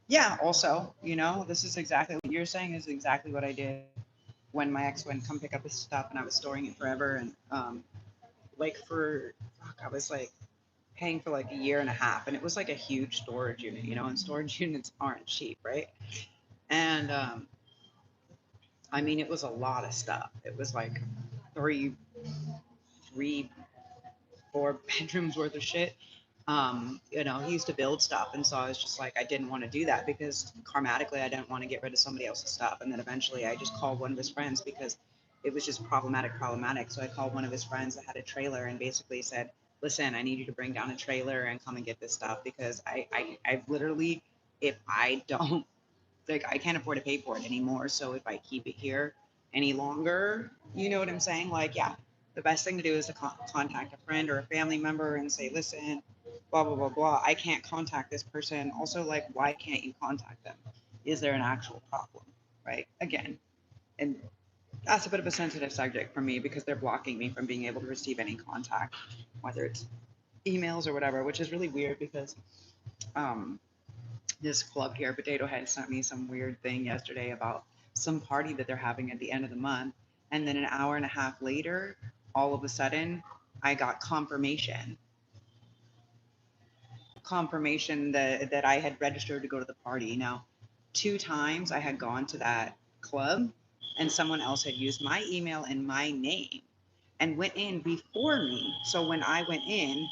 Yeah, also, this is exactly what you're saying is exactly what I did when my ex went come pick up his stuff and I was storing it forever and like for fuck, I was like paying for like a year and a half and it was like a huge storage unit, and storage units aren't cheap, right? And I mean it was a lot of stuff. It was like three, three, 4 bedrooms worth of shit. He used to build stuff, and so I was just like, I didn't want to do that because karmatically, I didn't want to get rid of somebody else's stuff. And then eventually, I just called one of his friends because it was just problematic. So I called one of his friends that had a trailer and basically said, "Listen, I need you to bring down a trailer and come and get this stuff because I literally, if I don't like, I can't afford to pay for it anymore. So if I keep it here any longer, you know what I'm saying? Like, yeah, the best thing to do is to contact a friend or a family member and say, listen, blah, blah, blah, blah. I can't contact this person. Also, like, why can't you contact them? Is there an actual problem? Right? Again, and that's a bit of a sensitive subject for me because they're blocking me from being able to receive any contact, whether it's emails or whatever, which is really weird because um, this club here, Potato Head, sent me some weird thing yesterday about some party that they're having at the end of the month. And then an hour and a half later, all of a sudden, I got confirmation that I had registered to go to the party. Now, 2 times I had gone to that club and someone else had used my email and my name and went in before me. So when I went in,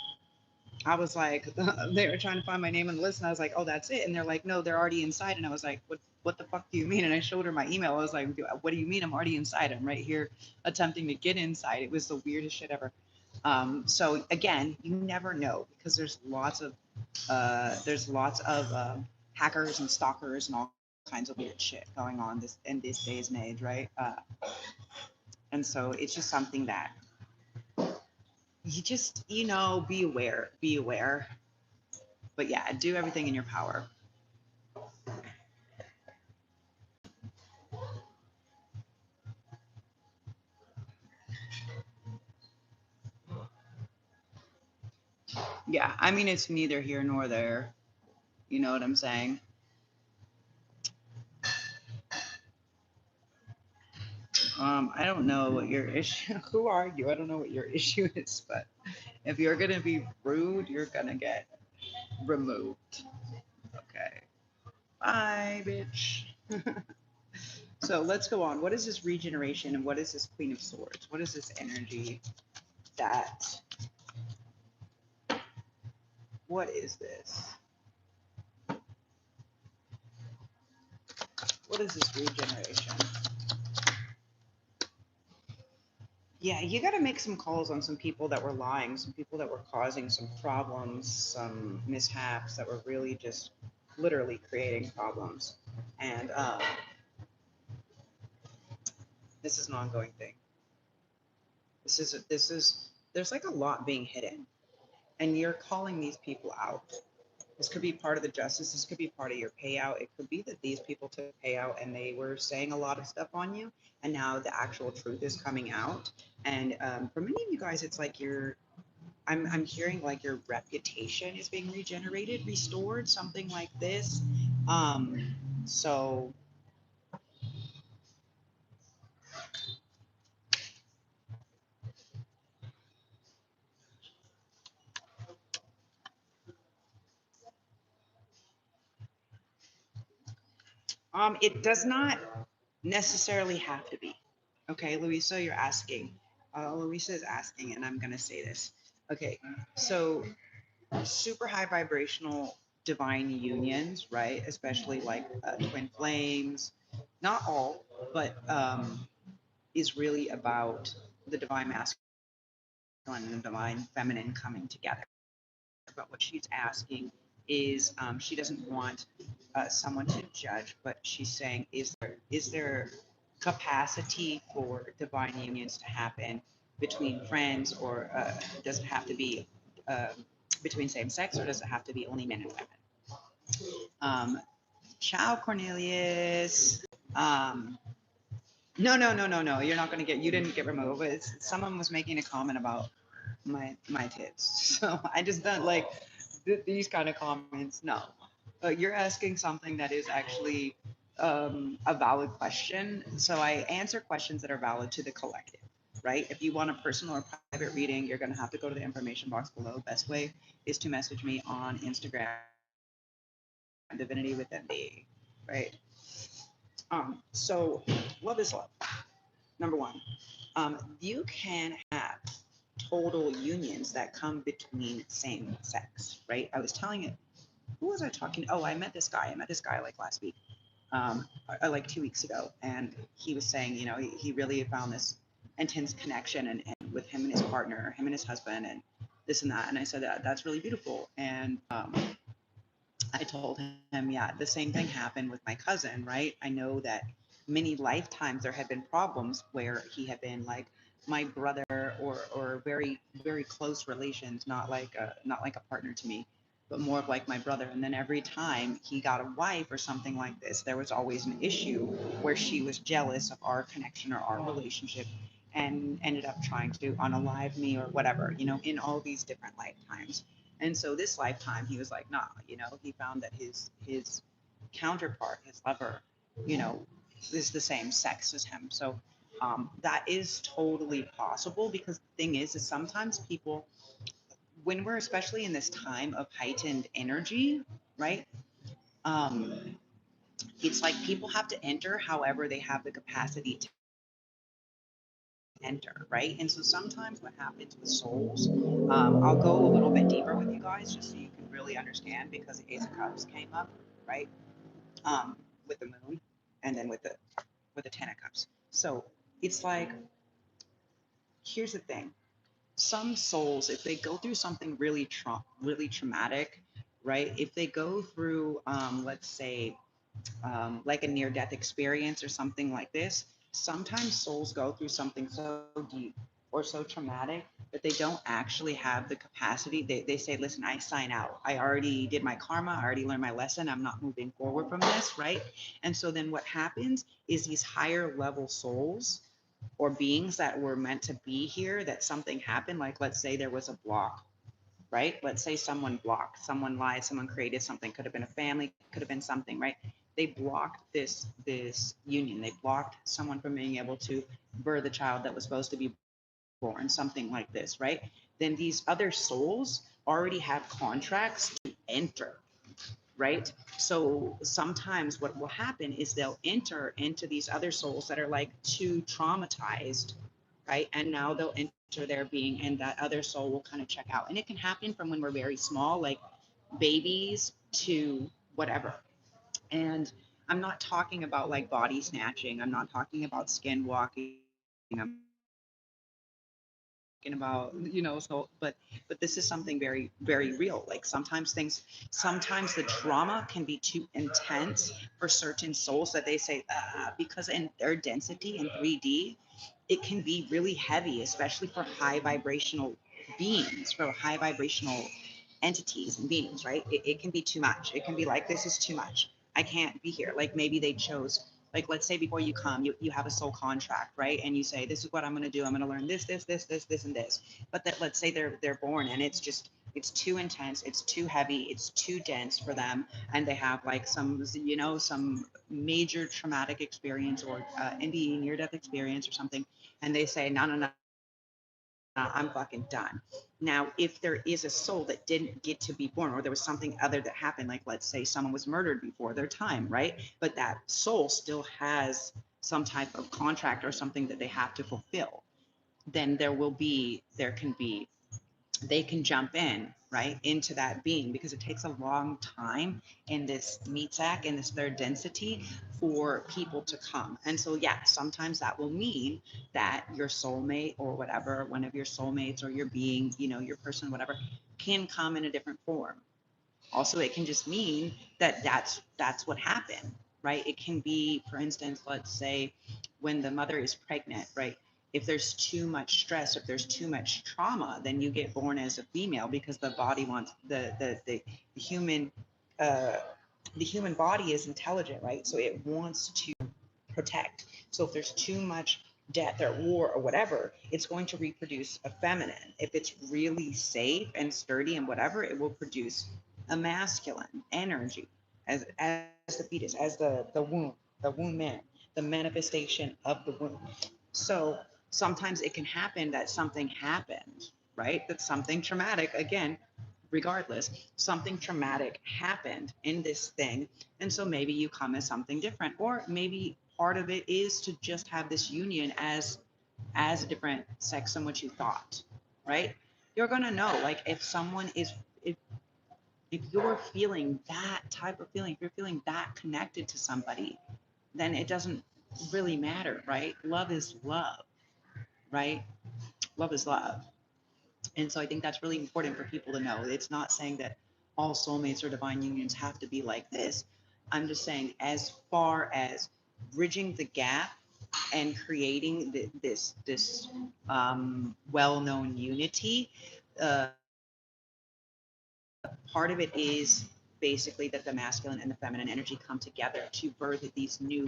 I was like, they were trying to find my name on the list, and I was like, oh, that's it. And they're like, no, they're already inside. And I was like, what the fuck do you mean? And I showed her my email. I was like, what do you mean I'm already inside? I'm right here attempting to get inside. It was the weirdest shit ever. So again, you never know because there's lots of hackers and stalkers and all kinds of weird shit going on this in this days and age, right? And so it's just something that you just be aware. But yeah, do everything in your power. Yeah, I mean, it's neither here nor there. You know what I'm saying? I don't know what your issue. Who are you? I don't know what your issue is, but if you're gonna be rude, you're gonna get removed. Okay. Bye, bitch. So let's go on. What is this regeneration and what is this Queen of Swords? What is this energy that? What is this? What is this regeneration? Yeah, you got to make some calls on some people that were lying, some people that were causing some problems, some mishaps that were really just literally creating problems. And this is an ongoing thing. There's like a lot being hidden, and you're calling these people out. This could be part of the justice. This could be part of your payout. It could be that these people took payout and they were saying a lot of stuff on you, and now the actual truth is coming out. And for many of you guys, it's like I'm hearing like your reputation is being regenerated, restored, something like this. So it does not necessarily have to be. Okay, Louisa, you're asking. Louisa is asking, and I'm gonna say this. Okay, so super high vibrational divine unions, right? Especially like twin flames, not all, but is really about the divine masculine and the divine feminine coming together. But what she's asking is she doesn't want someone to judge, but she's saying, is there capacity for divine unions to happen between friends, or does it have to be uh, between same sex, or does it have to be only men and women? Ciao, Cornelius. Um, no, no, no, no, no. You're not going to get. You didn't get removed. But someone was making a comment about my tits, so I just don't like these kind of comments. No, you're asking something that is actually a valid question. So I answer questions that are valid to the collective, right? If you want a personal or private reading, you're going to have to go to the information box below. Best way is to message me on Instagram, DivinityWithinThee, right? So love is love. Number one, you can have total unions that come between same sex, right? I was telling it. Who was I talking to? Oh, I met this guy. I met this guy like last week, like 2 weeks ago, and he was saying, he really found this intense connection, and with him and his partner, him and his husband, and this and that. And I said that's really beautiful. And I told him, yeah, the same thing happened with my cousin, right? I know that many lifetimes there had been problems where he had been like my brother, or very very close relations, not like a partner to me, but more of like my brother. And then every time he got a wife or something like this, there was always an issue where she was jealous of our connection or our relationship, and ended up trying to unalive me or whatever, in all these different lifetimes. And so this lifetime, he was like, nah, he found that his counterpart, his lover, you know, is the same sex as him. So that is totally possible, because the thing is sometimes people, when we're especially in this time of heightened energy, right? Um, it's like people have to enter however they have the capacity to enter, right? And so sometimes what happens with souls, I'll go a little bit deeper with you guys just so you can really understand, because the Ace of Cups came up, right? With the moon, and then with the Ten of Cups. So it's like, here's the thing. Some souls, if they go through something really traumatic, right? If they go through, let's say, like a near-death experience or something like this, sometimes souls go through something so deep or so traumatic that they don't actually have the capacity. They say, listen, I sign out. I already did my karma. I already learned my lesson. I'm not moving forward from this, right? And so then what happens is these higher level souls or beings that were meant to be here, that something happened, like let's say there was a block, right? Let's say someone blocked, someone lied, someone created something, could have been a family, could have been something, right? They blocked this union. They blocked someone from being able to birth a child that was supposed to be born, something like this, right? Then these other souls already have contracts to enter, right? So sometimes what will happen is they'll enter into these other souls that are like too traumatized, right? And now they'll enter their being, and that other soul will kind of check out. And it can happen from when we're very small, like babies, to whatever. And I'm not talking about like body snatching. I'm not talking about skin walking. I'm talking about, so, but this is something very, very real. Like sometimes the trauma can be too intense for certain souls, that they say, because in their density in 3D, it can be really heavy, especially for high vibrational beings, for high vibrational entities and beings, right? It can be too much. It can be like, this is too much. I can't be here. Like maybe they chose, like, let's say before you come, you have a soul contract, right? And you say, this is what I'm going to do. I'm going to learn this, and this. But that, let's say they're born, and it's too intense, it's too heavy, it's too dense for them, and they have like some major traumatic experience, or NDE, near death experience or something, and they say, no, no, no, I'm fucking done. Now, if there is a soul that didn't get to be born, or there was something other that happened, like let's say someone was murdered before their time, right? But that soul still has some type of contract or something that they have to fulfill, then there can be, they can jump in, right, into that being, because it takes a long time in this meat sack, in this third density, for people to come. And so, yeah, sometimes that will mean that your soulmate or whatever, one of your soulmates or your being, your person, whatever, can come in a different form. Also, it can just mean that that's what happened, right? It can be, for instance, let's say when the mother is pregnant, right? If there's too much stress, if there's too much trauma, then you get born as a female because the body wants the human uh, the human body is intelligent, right? So it wants to protect. So if there's too much death or war or whatever, it's going to reproduce a feminine. If it's really safe and sturdy and whatever, it will produce a masculine energy as the fetus, as the womb man, the manifestation of the womb. So sometimes it can happen that something happened, right? That something traumatic, again, regardless, something traumatic happened in this thing. And so maybe you come as something different, or maybe part of it is to just have this union as a different sex than what you thought, right? You're gonna know, like, if someone is if you're feeling that type of feeling, if you're feeling that connected to somebody, then it doesn't really matter, right? Love is love, right? Love is love. And so I think that's really important for people to know. It's not saying that all soulmates or divine unions have to be like this. I'm just saying, as far as bridging the gap and creating this well-known unity, uh, part of it is basically that the masculine and the feminine energy come together to birth these new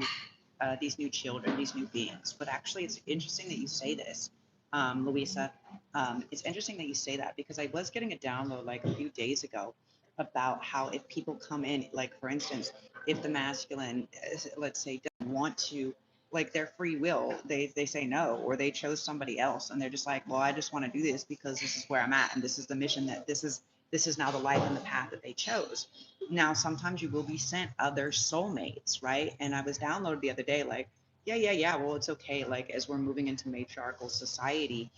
children, these new beings. But actually, it's interesting that you say this, Louisa. It's interesting that you say that because I was getting a download like a few days ago about how if people come in, like for instance, if the masculine, let's say, doesn't want to, like their free will, they say no, or they chose somebody else, and they're just like, well, I just want to do this because this is where I'm at, and this is the mission that this is now the life and the path that they chose. Now, sometimes you will be sent other soulmates, right? And I was downloaded the other day, like, yeah. Well, it's okay. Like, as we're moving into matriarchal society,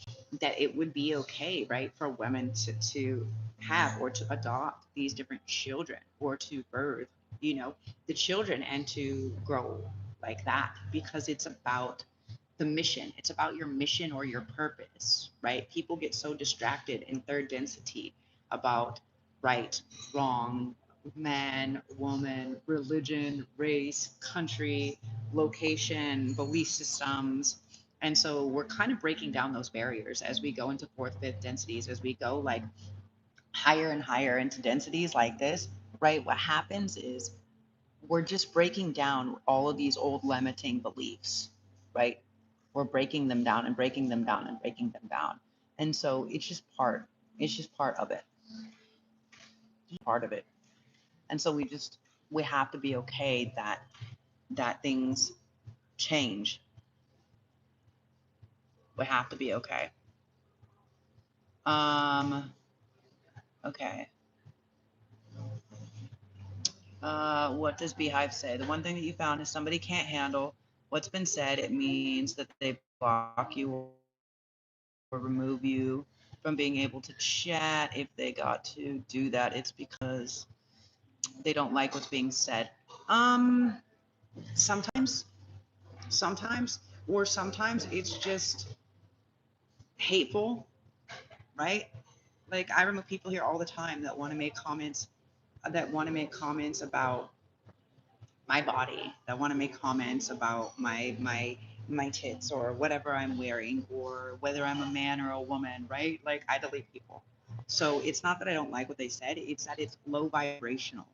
that it would be okay, right, for women to have or to adopt these different children or to birth, the children and to grow like that because it's about the mission. It's about your mission or your purpose, right? People get so distracted in third density about right, wrong, man, woman, religion, race, country, location, belief systems. And so we're kind of breaking down those barriers as we go into fourth, fifth densities, as we go like higher and higher into densities like this, right? What happens is we're just breaking down all of these old limiting beliefs, right? We're breaking them down and breaking them down and breaking them down. And so it's just part of it, part of it. And so we have to be okay that things change. We have to be okay. Okay. What does Beehive say? The one thing that you found is somebody can't handle what's been said. It means that they block you or remove you from being able to chat. If they got to do that, it's because they don't like what's being said. Um, sometimes, sometimes, or sometimes it's just hateful, right? Like I remember people here all the time that want to make comments about my body, that want to make comments about my tits or whatever I'm wearing or whether I'm a man or a woman, right? Like I delete people. So it's not that I don't like what they said, it's that it's low vibrational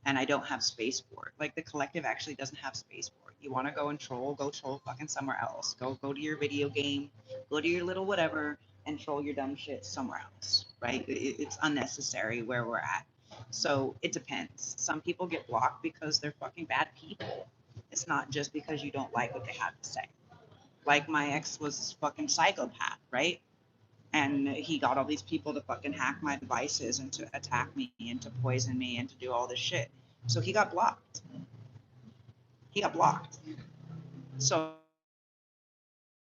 and I don't have space for it. Like the collective actually doesn't have space for it. You want to go and troll, go troll fucking somewhere else. Go to your video game, go to your little whatever and troll your dumb shit somewhere else, right? It's unnecessary where we're at. So it depends. Some people get blocked because they're fucking bad people. It's not just because you don't like what they have to say. Like my ex was fucking psychopath, right? And he got all these people to fucking hack my devices and to attack me and to poison me and to do all this shit. So he got blocked. He got blocked. So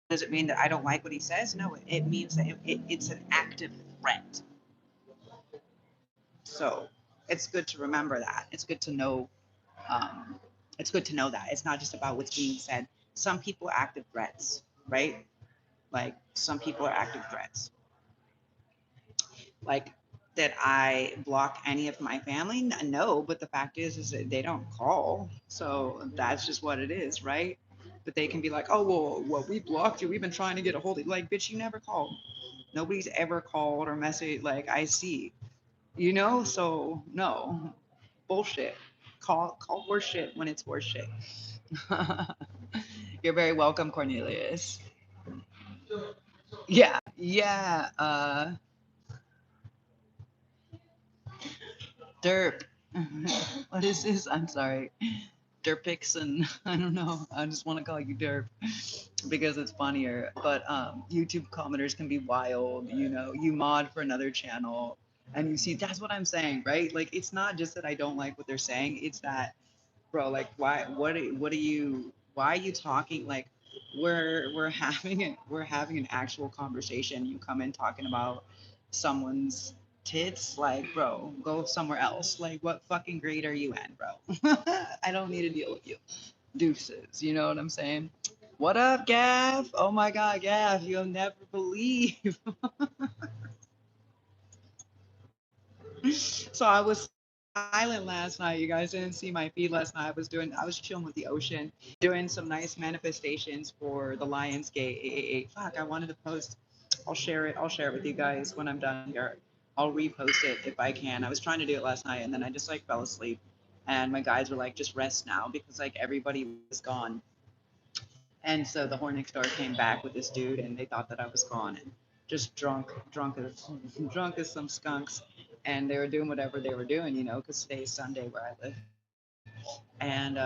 does it mean that I don't like what he says? No, it means that it's an active threat. So it's good to remember that. It's good to know. Um, it's good to know that it's not just about what's being said. Some people are active threats, right? Like some people are active threats. Like that I block any of my family? No, but the fact is that they don't call. So that's just what it is, right? But they can be like, oh, well, we blocked you. We've been trying to get a hold of you. Like, bitch, you never called. Nobody's ever called or messaged. Like, I see, you know? So, no, bullshit. Call horse shit when it's horse shit. You're very welcome, Cornelius. Yeah, yeah. Derp. What is this? I'm sorry. Derpix and I don't know. I just want to call you Derp because it's funnier. But YouTube commenters can be wild. You know, you mod for another channel and you see that's what I'm saying, right? Like it's not just that I don't like what they're saying. It's that, bro, like why? What are you? Why are you talking like? We're having an actual conversation. You come in talking about someone's tits, like, bro, go somewhere else. Like, what fucking grade are you in, bro? I don't need to deal with you. Deuces, you know what I'm saying? What up, Gav? Oh my God, Gav, you'll never believe. So I was silent last night. You guys didn't see my feed last night. I was chilling with the ocean, doing some nice manifestations for the Lionsgate 888. Fuck, I wanted to post. I'll share it. I'll share it with you guys when I'm done here. I'll repost it if I can. I was trying to do it last night and then I just like fell asleep. And my guys were like, just rest now because like everybody was gone. And so the Hornet Star came back with this dude, and they thought that I was gone, and just drunk as some skunks, and they were doing whatever they were doing, you know, because today's Sunday where I live. And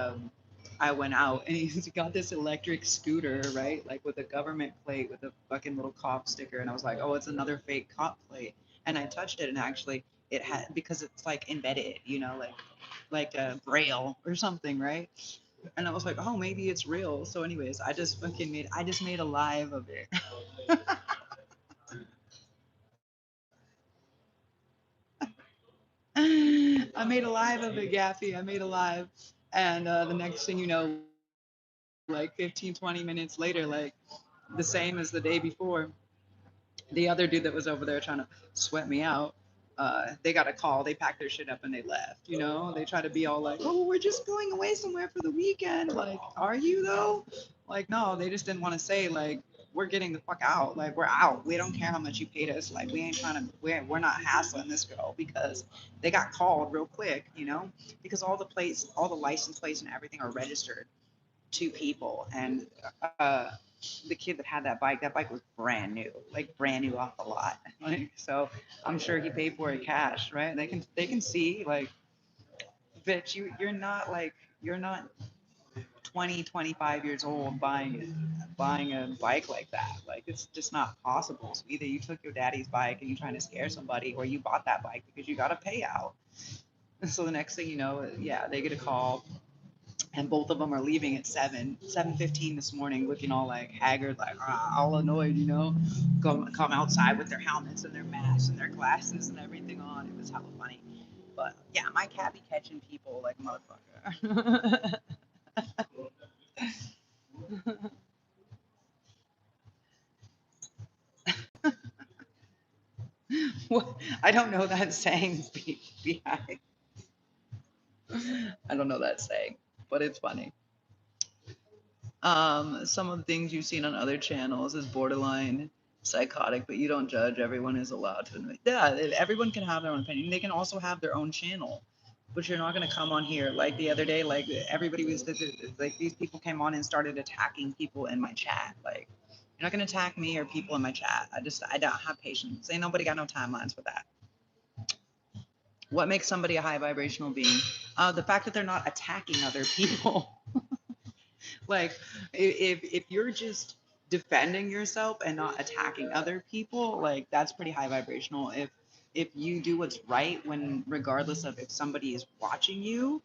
I went out, and he's got this electric scooter, right, like with a government plate with a fucking little cop sticker, and I was like, oh, it's another fake cop plate, and I touched it, and actually it had because it's like embedded, you know, like a braille or something, right? And I was like, oh, maybe it's real. So, anyways, I just made a live of it. I made a live of it, Gaffy. I made a live. And the next thing you know, like 15, 20 minutes later, like the same as the day before, the other dude that was over there trying to sweat me out, they got a call. They packed their shit up and they left. You know, they try to be all like, "Oh, we're just going away somewhere for the weekend." Like, are you though? Like, no, they just didn't want to say like we're getting the fuck out. Like, we're out. We don't care how much you paid us. Like, we ain't trying to. We're not hassling this girl because they got called real quick. You know, because all the plates, all the license plates and everything are registered to people and. Uh, the kid that bike was brand new, like brand new off the lot. Like, so I'm sure he paid for it cash, right? They can see like, bitch, you're not 20, 25 years old buying a bike like that. Like it's just not possible. So either you took your daddy's bike and you're trying to scare somebody, or you bought that bike because you got a payout. So the next thing you know, yeah, they get a call and both of them are leaving at 7:15 this morning, looking all like haggard, like all annoyed, you know. Come outside with their helmets and their masks and their glasses and everything on. It was hella funny. But yeah, my cat be catching people like a motherfucker. What? I don't know that saying behind. I don't know that saying, but it's funny. Some of the things you've seen on other channels is borderline psychotic, but you don't judge. Everyone is allowed to admit. Yeah, everyone can have their own opinion. They can also have their own channel, but you're not going to come on here like the other day. Like everybody was like these people came on and started attacking people in my chat. Like you're not going to attack me or people in my chat. I don't have patience. Ain't nobody got no timelines for that. What makes somebody a high vibrational being? The fact that they're not attacking other people. Like if you're just defending yourself and not attacking other people, like that's pretty high vibrational. If you do what's right when regardless of if somebody is watching you,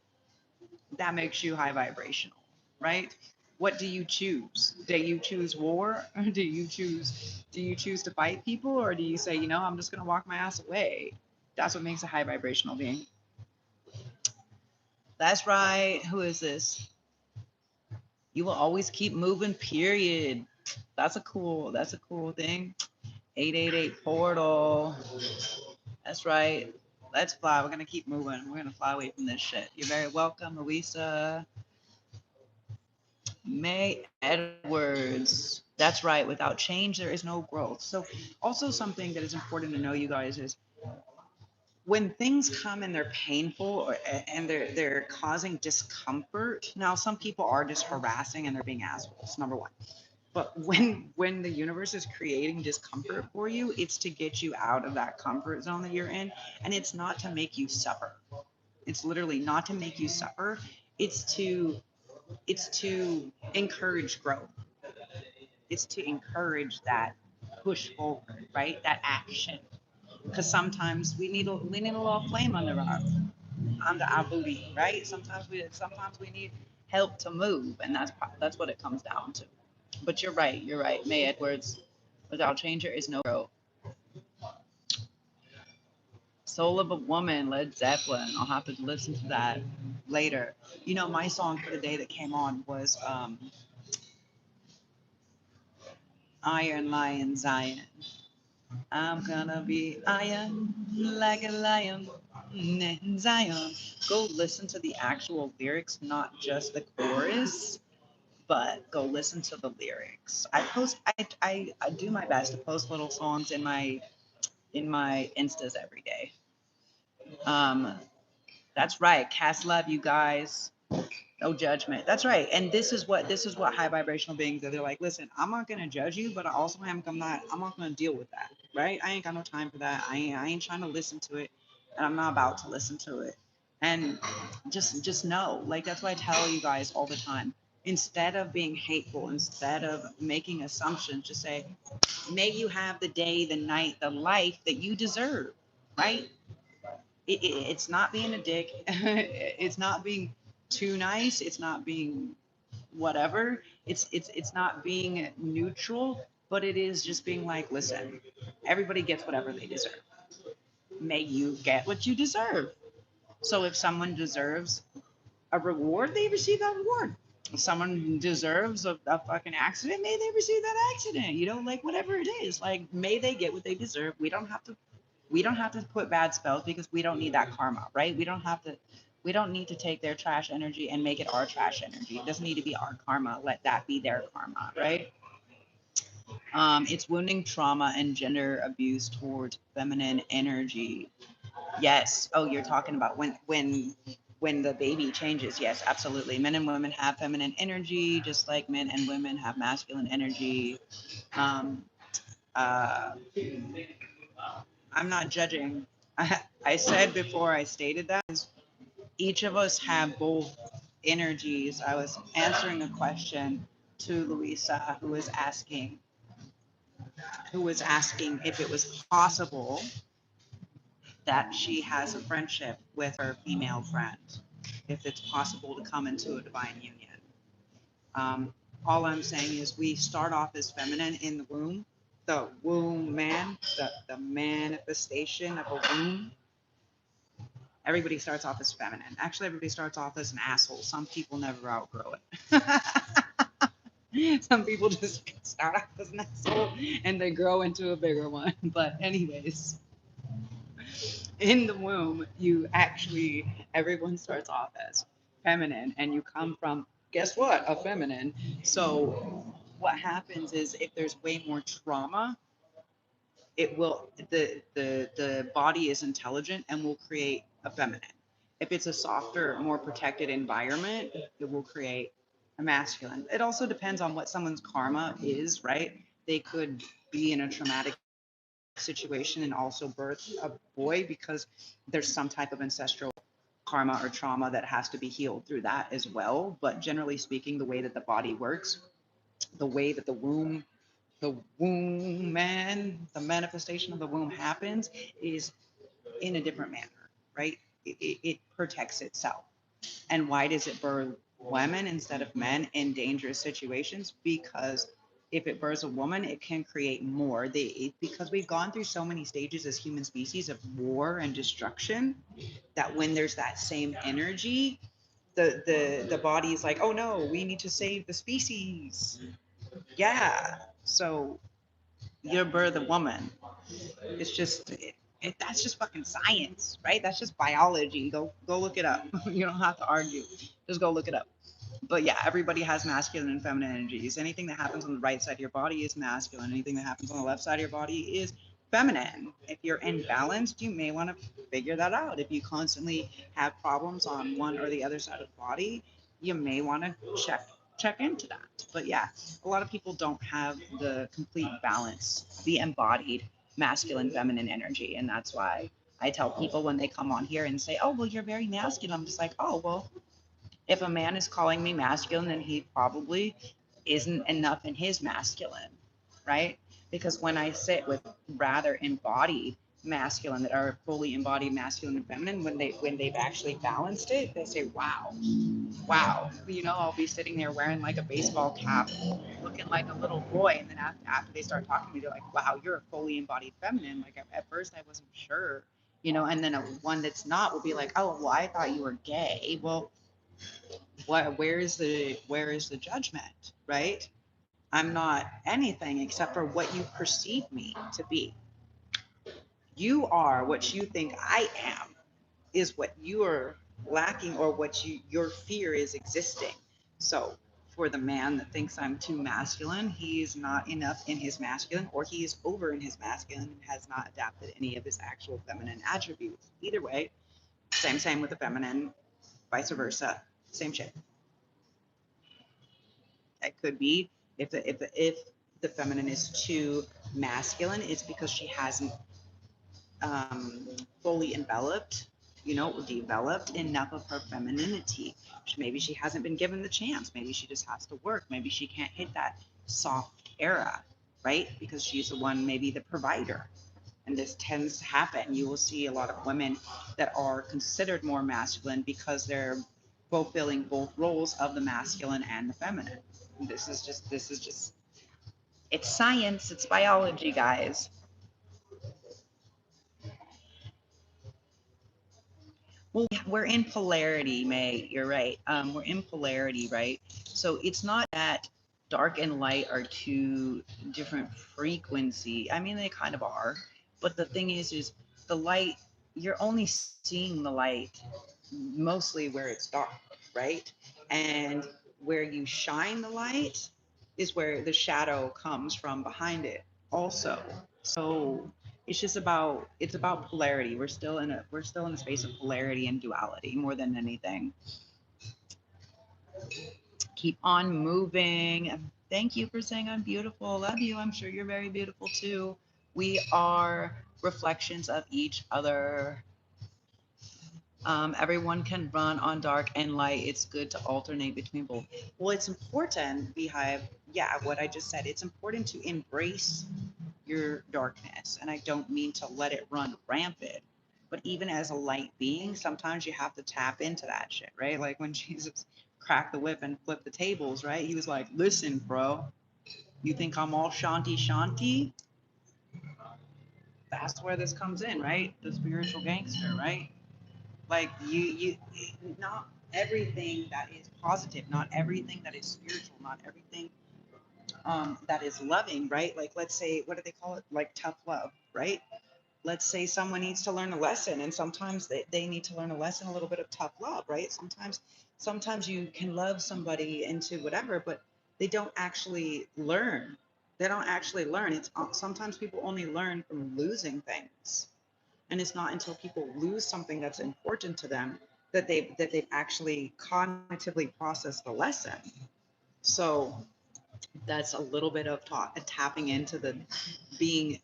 that makes you high vibrational, right? What do you choose? Do you choose war? Or do you choose to fight people, or do you say, I'm just gonna walk my ass away? That's what makes a high vibrational being. That's right. Who is this? You will always keep moving, period. That's a cool thing. 888 portal. That's right. Let's fly. We're gonna keep moving. We're gonna fly away from this shit. You're very welcome, Louisa. May Edwards. That's right. Without change, there is no growth. So, also something that is important to know, you guys, is when things come and they're painful and they're causing discomfort. Now, some people are just harassing and they're being assholes. Number one. But when the universe is creating discomfort for you, it's to get you out of that comfort zone that you're in, and it's not to make you suffer. It's literally not to make you suffer. It's to encourage growth. It's to encourage that push forward, right? That action. Because sometimes we need a little flame under our booty, right? Sometimes we need help to move, and that's what it comes down to. But you're right. You're right. May Edwards, without change there is no growth. Soul of a Woman, Led Zeppelin. I'll have to listen to that later. You know, my song for the day that came on was Iron Lion Zion. I'm gonna be iron like a lion in Zion. Go listen to the actual lyrics, not just the chorus, but go listen to the lyrics. I do my best to post little songs in my instas every day. Um, that's right. Cast love, you guys. No judgment. That's right. And this is what high vibrational beings are. They're like, listen, I'm not gonna judge you, but I also I'm not gonna deal with that. Right? I ain't got no time for that. I ain't trying to listen to it, and I'm not about to listen to it. And just know, like that's why I tell you guys all the time. Instead of being hateful, instead of making assumptions, just say, may you have the day, the night, the life that you deserve. Right? It's not being a dick. It's not being too nice. It's not being whatever. It's not being neutral, but it is just being like, listen, everybody gets whatever they deserve. May you get what you deserve. So if someone deserves a reward, they receive that reward. If someone deserves a fucking accident, may they receive that accident. You know, like whatever it is, like may they get what they deserve. We don't have to put bad spells because we don't need that karma, right? We don't need to take their trash energy and make it our trash energy. It doesn't need to be our karma. Let that be their karma, right? It's wounding trauma and gender abuse towards feminine energy. Yes. Oh, you're talking about when the baby changes. Yes, absolutely. Men and women have feminine energy, just like men and women have masculine energy. Um, uh, I'm not judging. I said before I stated that each of us have both energies. I was answering a question to Louisa who was asking if it was possible that she has a friendship with her female friend, if it's possible to come into a divine union. Um, all I'm saying is we start off as feminine in the womb, the womb man, the manifestation of a womb. Everybody starts off as feminine. Actually, everybody starts off as an asshole. Some people never outgrow it. Some people just start off as an asshole and they grow into a bigger one. But anyways, in the womb, everyone starts off as feminine and you come from, guess what? A feminine. So what happens is if there's way more trauma, the body is intelligent and will create a feminine. If it's a softer, more protected environment, it will create a masculine. It also depends on what someone's karma is, right? They could be in a traumatic situation and also birth a boy because there's some type of ancestral karma or trauma that has to be healed through that as well. But generally speaking, the way that the body works, the way that the womb man, the manifestation of the womb happens is in a different manner, right? It protects itself. And why does it birth women instead of men in dangerous situations? Because if it births a woman, it can create more. Because we've gone through so many stages as human species of war and destruction that when there's that same energy, the body is like, oh no, we need to save the species. Yeah. So you birth a woman. It's just that's just fucking science, right? That's just biology. Go look it up. You don't have to argue. Just go look it up. But yeah, everybody has masculine and feminine energies. Anything that happens on the right side of your body is masculine. Anything that happens on the left side of your body is feminine. If you're imbalanced, you may want to figure that out. If you constantly have problems on one or the other side of the body, you may want to check into that. But yeah, a lot of people don't have the complete balance, the embodied masculine feminine energy, and that's why I tell people when they come on here and say, "Oh, well, you're very masculine." I'm just like, "Oh, well, if a man is calling me masculine, then he probably isn't enough in his masculine, right?" Because when I sit with rather embodied masculine that are fully embodied masculine and feminine, when they've actually balanced it, they say, "Wow, wow." You know, I'll be sitting there wearing like a baseball cap, looking like a little boy, and then after they start talking to me, they're like, "Wow, you're a fully embodied feminine." Like at first, I wasn't sure, you know, and then one that's not will be like, "Oh, well, I thought you were gay." Well, where is the judgment, right? I'm not anything except for what you perceive me to be. You are what you think I am, is what you are lacking, or what your fear is existing. So for the man that thinks I'm too masculine, he is not enough in his masculine, or he is over in his masculine and has not adapted any of his actual feminine attributes. Either way, same with the feminine, vice versa, same shit. It could be if the feminine is too masculine, it's because she hasn't fully enveloped, you know, developed enough of her femininity. Maybe she hasn't been given the chance. Maybe she just has to work. Maybe she can't hit that soft era, right? Because she's the one, maybe the provider. And this tends to happen. You will see a lot of women that are considered more masculine because they're fulfilling both roles of the masculine and the feminine. This is just it's science, it's biology, guys. Well, we're in polarity, May. You're right. We're in polarity, right? So it's not that dark and light are two different frequency. I mean, they kind of are, but the thing is the light. You're only seeing the light mostly where it's dark, right? And where you shine the light is where the shadow comes from behind it, also. So it's about polarity. We're still in a space of polarity and duality more than anything. Keep on moving. Thank you for saying I'm beautiful. Love you. I'm sure you're very beautiful too. We are reflections of each other. Everyone can run on dark and light. It's good to alternate between both. Well, it's important, Beehive. Yeah, what I just said. It's important to embrace your darkness. And I don't mean to let it run rampant, but even as a light being, sometimes you have to tap into that shit, right? Like when Jesus cracked the whip and flipped the tables, right? He was like, "Listen, bro, you think I'm all shanty shanty?" That's where this comes in, right? The spiritual gangster, right? Like you not everything that is positive, not everything that is spiritual, not everything that is loving, right? Like let's say, what do they call it? Like tough love, right? Let's say someone needs to learn a lesson, and sometimes they need to learn a lesson, a little bit of tough love, right? Sometimes you can love somebody into whatever, but they don't actually learn. They don't actually learn. It's sometimes people only learn from losing things, and it's not until people lose something that's important to them that they've actually cognitively processed the lesson. So that's a little bit of tapping into the being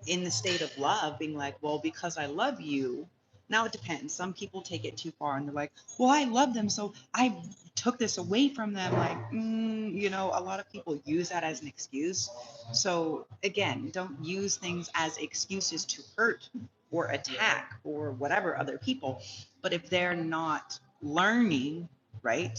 in the state of love, being like, well, because I love you. Now it depends. Some people take it too far and they're like, well, I love them, so I took this away from them. Like, you know, a lot of people use that as an excuse. So again, don't use things as excuses to hurt or attack or whatever other people. But if they're not learning, right?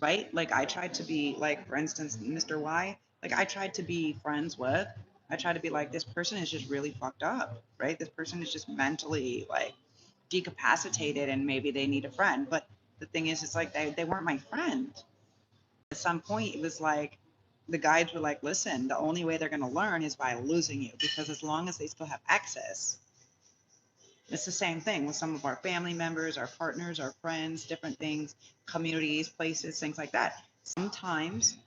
Right? Like I tried to be like, for instance, Mr. Y, like I tried to be friends with. I tried to be like, this person is just really fucked up, right? This person is just mentally like decapacitated and maybe they need a friend. But the thing is, it's like they weren't my friend. At some point, it was like the guides were like, listen, the only way they're going to learn is by losing you, because as long as they still have access, It's the same thing with some of our family members, our partners, our friends, different things, communities, places, things like that. Sometimes,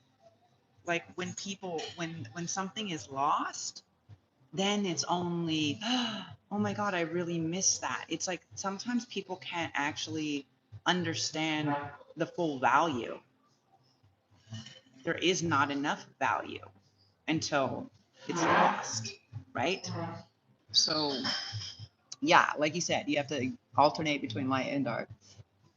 like when people, when something is lost, then it's only, oh my God, I really miss that. It's like sometimes people can't actually understand the full value. There is not enough value until it's lost, right? So yeah, like you said, you have to alternate between light and dark.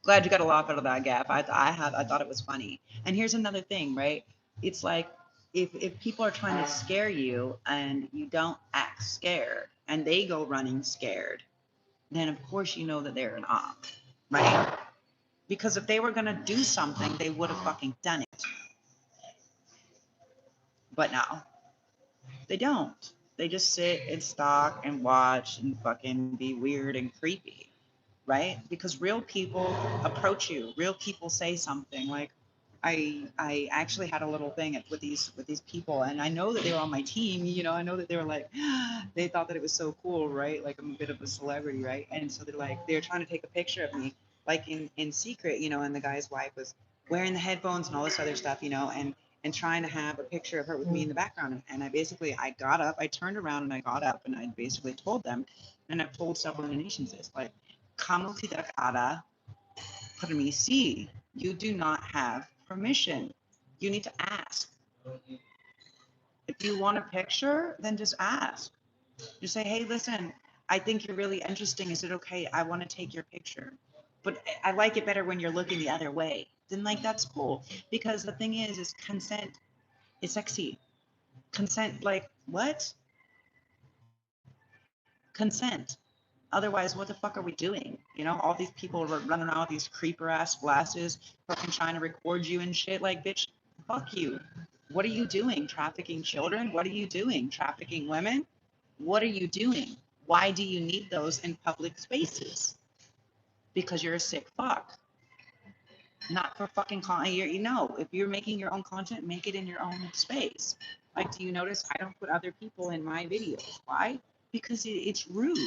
Glad you got a laugh out of that, Gap. I thought it was funny. And here's another thing, right? It's like if people are trying to scare you and you don't act scared and they go running scared, then of course you know that they're an op, right? Because if they were gonna do something, they would have fucking done it. But no, they don't. They just sit and stalk and watch and fucking be weird and creepy, right? Because real people approach you. Real people say something like, I actually had a little thing with these people, and I know that they were on my team. You know, I know that they were like, they thought that it was so cool, right? Like I'm a bit of a celebrity, right? And so they're trying to take a picture of me, like in secret, you know. And the guy's wife was wearing the headphones and all this other stuff, you know, and trying to have a picture of her with me in the background. And I got up, I turned around and I got up and I basically told them, and I've told several Indonesians this, like, kamu tidak ada permisi. You do not have permission. You need to ask. If you want a picture, then just ask. Just say, hey, listen, I think you're really interesting. Is it okay? I want to take your picture. But I like it better when you're looking the other way. Then like that's cool. Because the thing is consent is sexy. Consent, like what? Consent. Otherwise, what the fuck are we doing? You know, all these people are running around with these creeper ass glasses, fucking trying to record you and shit. Like, bitch, fuck you. What are you doing? Trafficking children? What are you doing? Trafficking women? What are you doing? Why do you need those in public spaces? Because you're a sick fuck. Not for fucking content. You know, if you're making your own content, make it in your own space. Like, do you notice I don't put other people in my videos? Why? Because it's rude.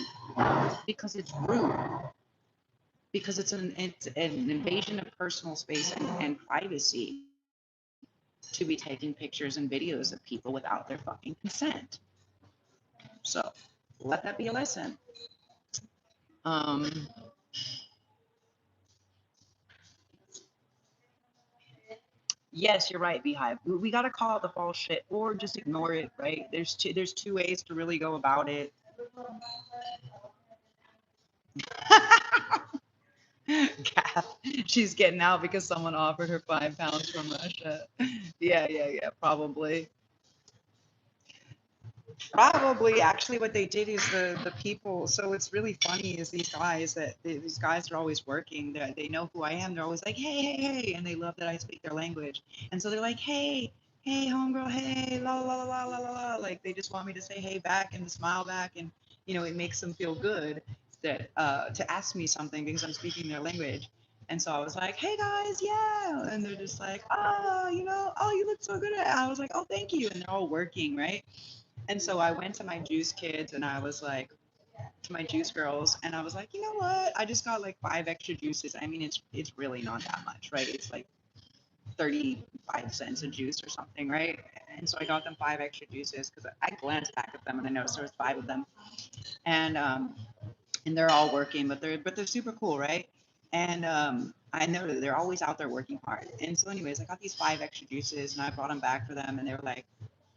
Because it's rude. Because it's an invasion of personal space and privacy to be taking pictures and videos of people without their fucking consent. So let that be a lesson. Um, yes, you're right, Beehive. We got to call it the false shit or just ignore it, right? There's two ways to really go about it. Kath, she's getting out because someone offered her £5 from Russia. Yeah, probably. Probably, actually, what they did is the people. So it's really funny is these guys are always working. They know who I am. They're always like, hey, and they love that I speak their language. And so they're like, hey, homegirl, hey, la la la la la la. Like they just want me to say hey back and to smile back, and you know it makes them feel good that to ask me something because I'm speaking their language. And so I was like, hey guys, yeah, and they're just like, oh, you know, oh, you look so good at it. I was like, oh, thank you, and they're all working, right? And so I went to my juice kids and I was like, to my juice girls, and I was like, you know what? I just got like 5 extra juices. I mean, it's really not that much, right? It's like 35 cents a juice or something, right? And so I got them 5 extra juices because I glanced back at them and I noticed there was 5 of them, and they're all working, but they're super cool, right? And I know that they're always out there working hard. And so, anyways, I got these 5 extra juices and I brought them back for them, and they were like,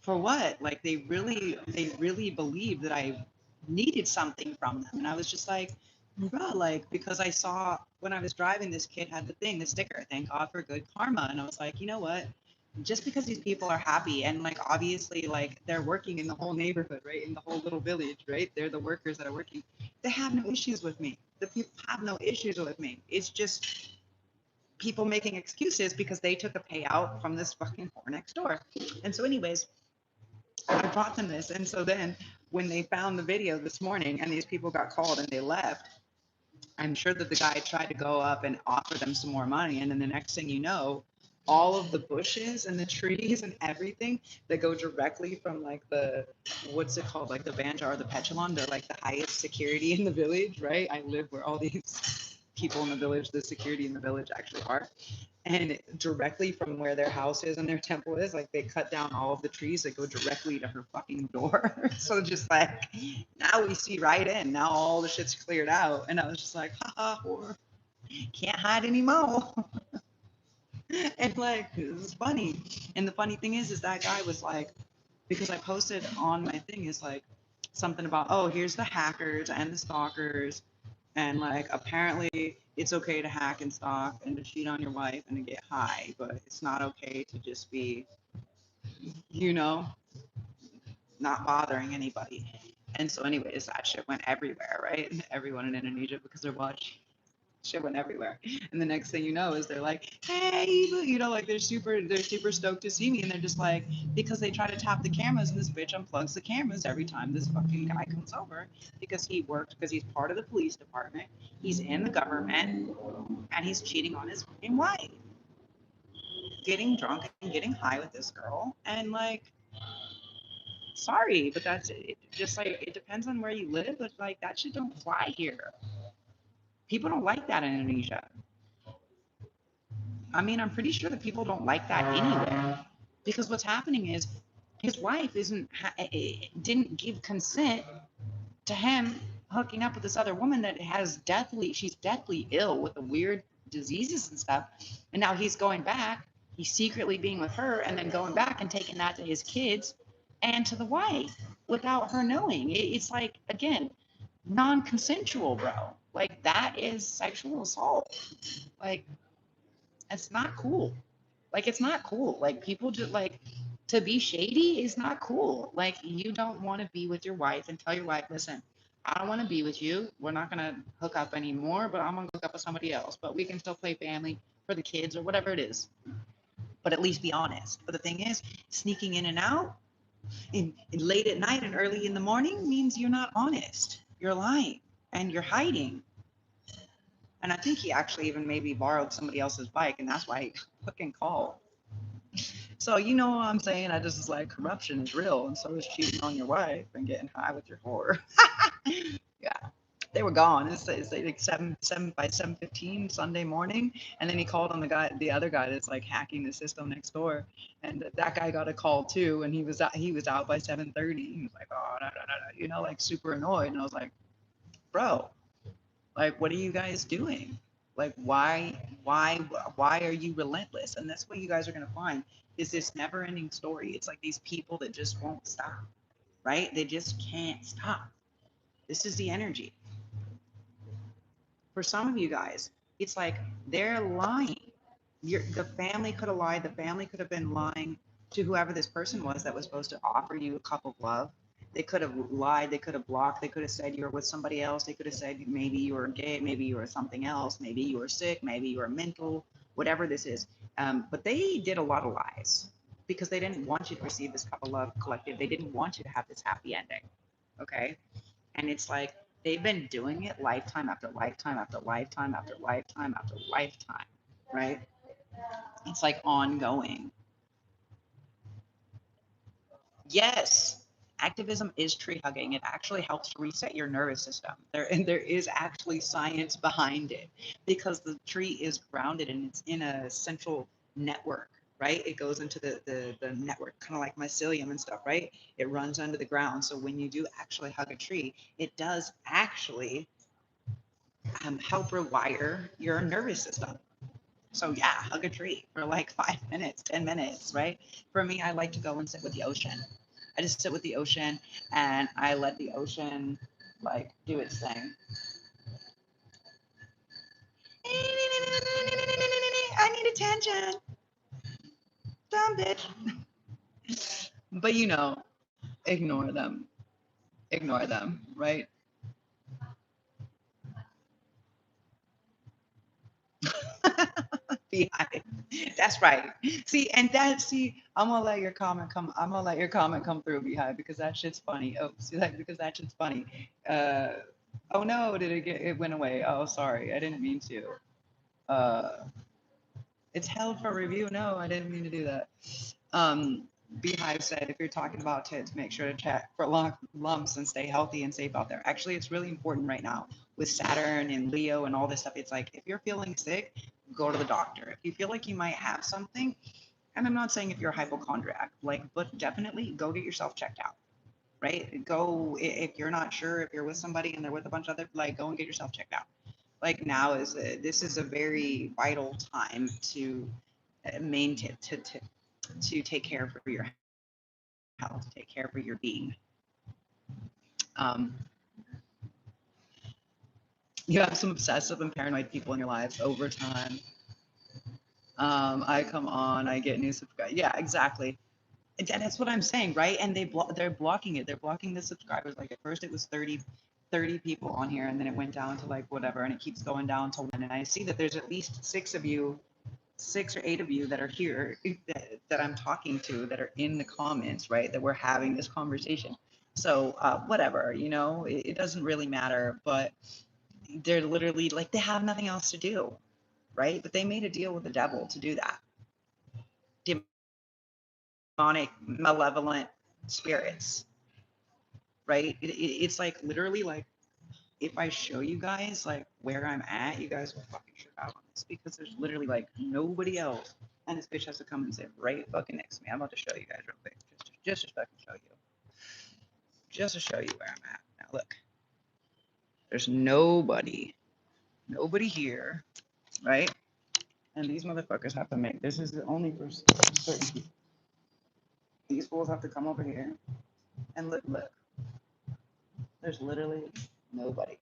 for what? Like they really believed that I needed something from them. And I was just like, bro, like because I saw when I was driving, this kid had the sticker, thank God for good karma. And I was like, you know what? Just because these people are happy and like obviously like they're working in the whole neighborhood, right? In the whole little village, right? They're the workers that are working. They have no issues with me. The people have no issues with me. It's just people making excuses because they took a payout from this fucking whore next door. And so, anyways, I brought them this. And so then when they found the video this morning and these people got called and they left, I'm sure that the guy tried to go up and offer them some more money. And then the next thing you know, all of the bushes and the trees and everything that go directly from like the, what's it called, like the Vanjar or the Petalon, they're like the highest security in the village, right? I live where all these people in the village, the security in the village actually are. And directly from where their house is and their temple is, like they cut down all of the trees that go directly to her fucking door. So just like now we see right in. Now all the shit's cleared out. And I was just like, haha, whore. Can't hide anymore. And like it's funny. And the funny thing is that guy was like, because I posted on my thing is like something about, oh, here's the hackers and the stalkers, and like apparently it's okay to hack and stalk and to cheat on your wife and to get high, but it's not okay to just be, you know, not bothering anybody. And so, anyways, that shit went everywhere, right? Everyone in Indonesia because they're watching. Shit went everywhere. And the next thing you know is they're like, hey, you know, like they're super stoked to see me. And they're just like, because they try to tap the cameras and this bitch unplugs the cameras every time this fucking guy comes over because he works, because he's part of the police department. He's in the government and he's cheating on his fucking wife, getting drunk and getting high with this girl. And like, sorry, but that's it. Just like, it depends on where you live, but like that shit don't fly here. People don't like that in Indonesia. I mean, I'm pretty sure that people don't like that anyway, because what's happening is his wife didn't give consent to him hooking up with this other woman that she's deathly ill with the weird diseases and stuff. And now he's going back, he's secretly being with her and then going back and taking that to his kids and to the wife without her knowing. It's like, again, non-consensual, bro. Like that is sexual assault. Like, it's not cool. Like, it's not cool. Like, people just like, to be shady is not cool. Like, you don't want to be with your wife and tell your wife, listen, I don't want to be with you. We're not going to hook up anymore, but I'm going to hook up with somebody else. But we can still play family for the kids or whatever it is. But at least be honest. But the thing is, sneaking in and out in late at night and early in the morning means you're not honest. You're lying and you're hiding. And I think he actually even maybe borrowed somebody else's bike, and that's why he fucking called. So you know what I'm saying? I just was like, corruption is real, and so is cheating on your wife and getting high with your whore. Yeah, they were gone. It's like 7:15 Sunday morning, and then he called on the other guy that's like hacking the system next door, and that guy got a call too, and he was out by 7:30. He was like, oh, no, no, no, no, you know, like super annoyed, and I was like, bro, like, what are you guys doing? Like, why are you relentless? And that's what you guys are gonna find is this never-ending story. It's like these people that just won't stop, right? They just can't stop. This is the energy. For some of you guys, it's like they're lying. The family could have lied. The family could have been lying to whoever this person was that was supposed to offer you a cup of love. They could have lied. They could have blocked. They could have said you were with somebody else. They could have said maybe you were gay. Maybe you were something else. Maybe you were sick. Maybe you were mental, whatever this is. But they did a lot of lies because they didn't want you to receive this cup of love collective. They didn't want you to have this happy ending. Okay. And it's like they've been doing it lifetime after lifetime after lifetime after lifetime after lifetime, right? It's like ongoing. Yes, activism is tree hugging. It actually helps reset your nervous system. And there is actually science behind it because the tree is grounded and it's in a central network, right? It goes into the network, kind of like mycelium and stuff, right? It runs under the ground. So when you do actually hug a tree, it does actually help rewire your nervous system. So yeah, hug a tree for like 5 minutes, 10 minutes, right? For me, I like to go and sit with the ocean. I just sit with the ocean and I let the ocean like do its thing. I need attention. Dumb bitch. But you know, ignore them. Ignore them, right? Behind. That's right. I'm gonna let your comment come. I'm gonna let your comment come through, Behind, because that shit's funny. Oh, see, like because that shit's funny. Uh, oh no, it went away? Oh, sorry, I didn't mean to. Uh, It's held for review. No, I didn't mean to do that. Um, Beehive said, if you're talking about tits, make sure to check for lumps and stay healthy and safe out there. Actually, it's really important right now with Saturn and Leo and all this stuff. It's like, if you're feeling sick, go to the doctor. If you feel like you might have something, and I'm not saying if you're a hypochondriac, like, but definitely go get yourself checked out, right? Go, if you're not sure, if you're with somebody and they're with a bunch of other, like, go and get yourself checked out. Like now this is a very vital time to maintain, to take care for your health, take care for your being. Um, you have some obsessive and paranoid people in your lives over time. I come on, I get new subscribers. Yeah, exactly. And that's what I'm saying, right? And they're blocking it. They're blocking the subscribers. Like at first it was 30 people on here, and then it went down to like whatever, and it keeps going down to 1. And I see that there's at least 6 or 8 of you that are here that I'm talking to, that are in the comments, right? That we're having this conversation. So whatever, it doesn't really matter. But they're literally like, they have nothing else to do, right? But they made a deal with the devil to do that. Demonic, malevolent spirits, right? It's like literally like, if I show you guys like where I'm at, you guys will fucking trip out on this, because there's literally like nobody else, and this bitch has to come and sit right fucking next to me. I'm about to show you guys real quick, just to fucking show you, just to show you where I'm at. Now look, there's nobody here, right? And these motherfuckers have to make, this is only for certain people. These fools have to come over here and look. There's literally nobody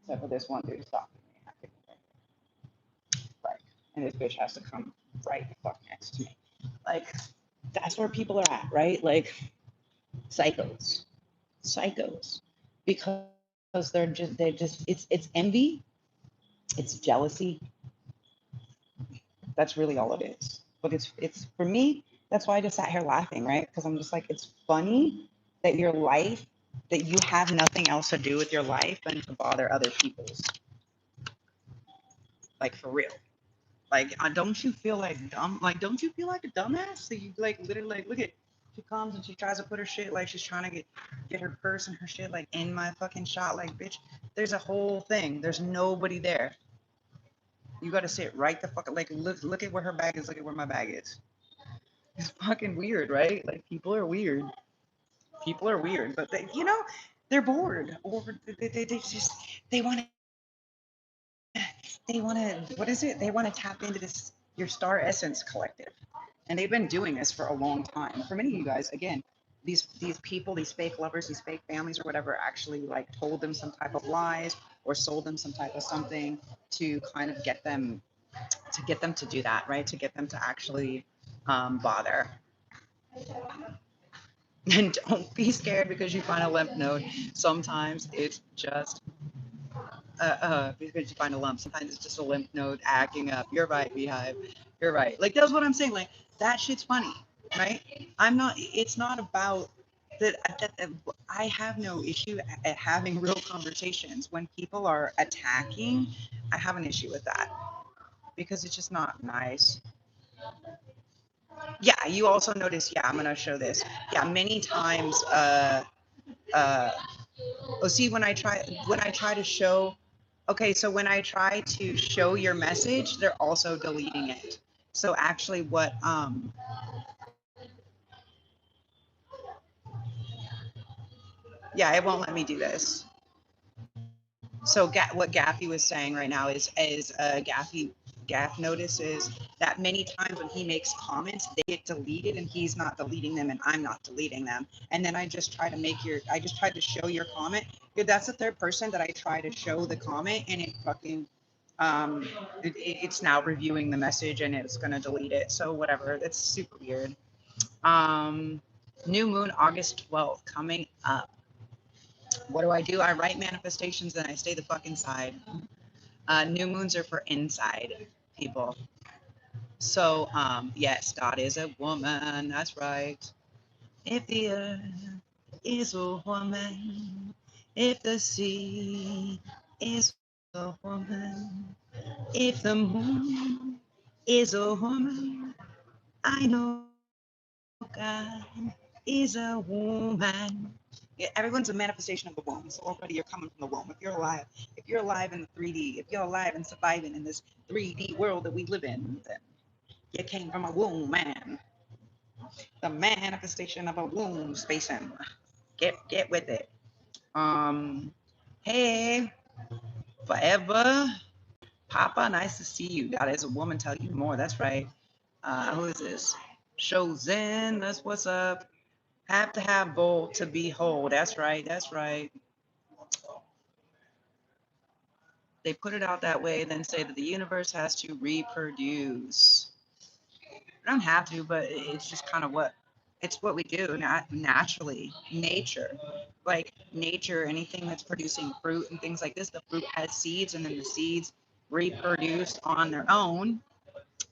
except for this one dude stalking me. Right. And this bitch has to come right the fuck next to me. Like, that's where people are at, right? Like, psychos. Because they're just, it's envy, it's jealousy. That's really all it is. But it's for me, that's why I just sat here laughing, right? Because I'm just like, it's funny that your life, that you have nothing else to do with your life than to bother other people's. Like, for real. Like, don't you feel like dumb? Like, don't you feel like a dumbass? So you like literally like, look at, she comes and she tries to put her shit, like she's trying to get her purse and her shit like in my fucking shot. Like, bitch, there's a whole thing. There's nobody there. You got to sit right the fuck, like, look at where her bag is. Look at where my bag is. It's fucking weird, right? Like, people are weird. People are weird, but they're bored, or they just they want to what is it? They want to tap into this, your star essence collective. And they've been doing this for a long time. For many of you guys, again, these people, these fake lovers, these fake families or whatever, actually like told them some type of lies or sold them some type of something to kind of get them to do that, right? To get them to actually bother. And don't be scared because you find a lymph node. Sometimes it's just because you find a lump. Sometimes it's just a lymph node acting up. You're right, Beehive. You're right. Like, that's what I'm saying. Like, that shit's funny, right? It's not about that. I have no issue at having real conversations. When people are attacking, I have an issue with that because it's just not nice. Yeah, you also notice, yeah, I'm going to show this. Yeah, many times, see, when I try to show, okay, so when I try to show your message, they're also deleting it. So actually yeah, it won't let me do this. So what Gaffy was saying right now is Gaff notices that many times when he makes comments, they get deleted and he's not deleting them and I'm not deleting them. And then I just tried to show your comment. That's the third person that I try to show the comment, and it fucking it's now reviewing the message and it's gonna delete it. So whatever, that's super weird. New moon August 12th coming up. What do? I write manifestations and I stay the fuck inside. New moons are for inside people. So, yes, God is a woman. That's right. If the earth is a woman, if the sea is a woman, if the moon is a woman. I know God is a woman. Yeah, everyone's a manifestation of the womb. So already you're coming from the womb. If you're alive in the 3D, if you're alive and surviving in this 3D world that we live in, then you came from a womb, man. The manifestation of a womb, spacing. Get with it. Um, hey, forever. Papa, nice to see you. God is a woman, tell you more. That's right. Who is this? Chosen. That's what's up. Have to have both to be whole. That's right. That's right. They put it out that way, then say that the universe has to reproduce. I don't have to, but it's just kind of what we do naturally. Nature, like nature, anything that's producing fruit and things like this, the fruit has seeds, and then the seeds reproduce on their own.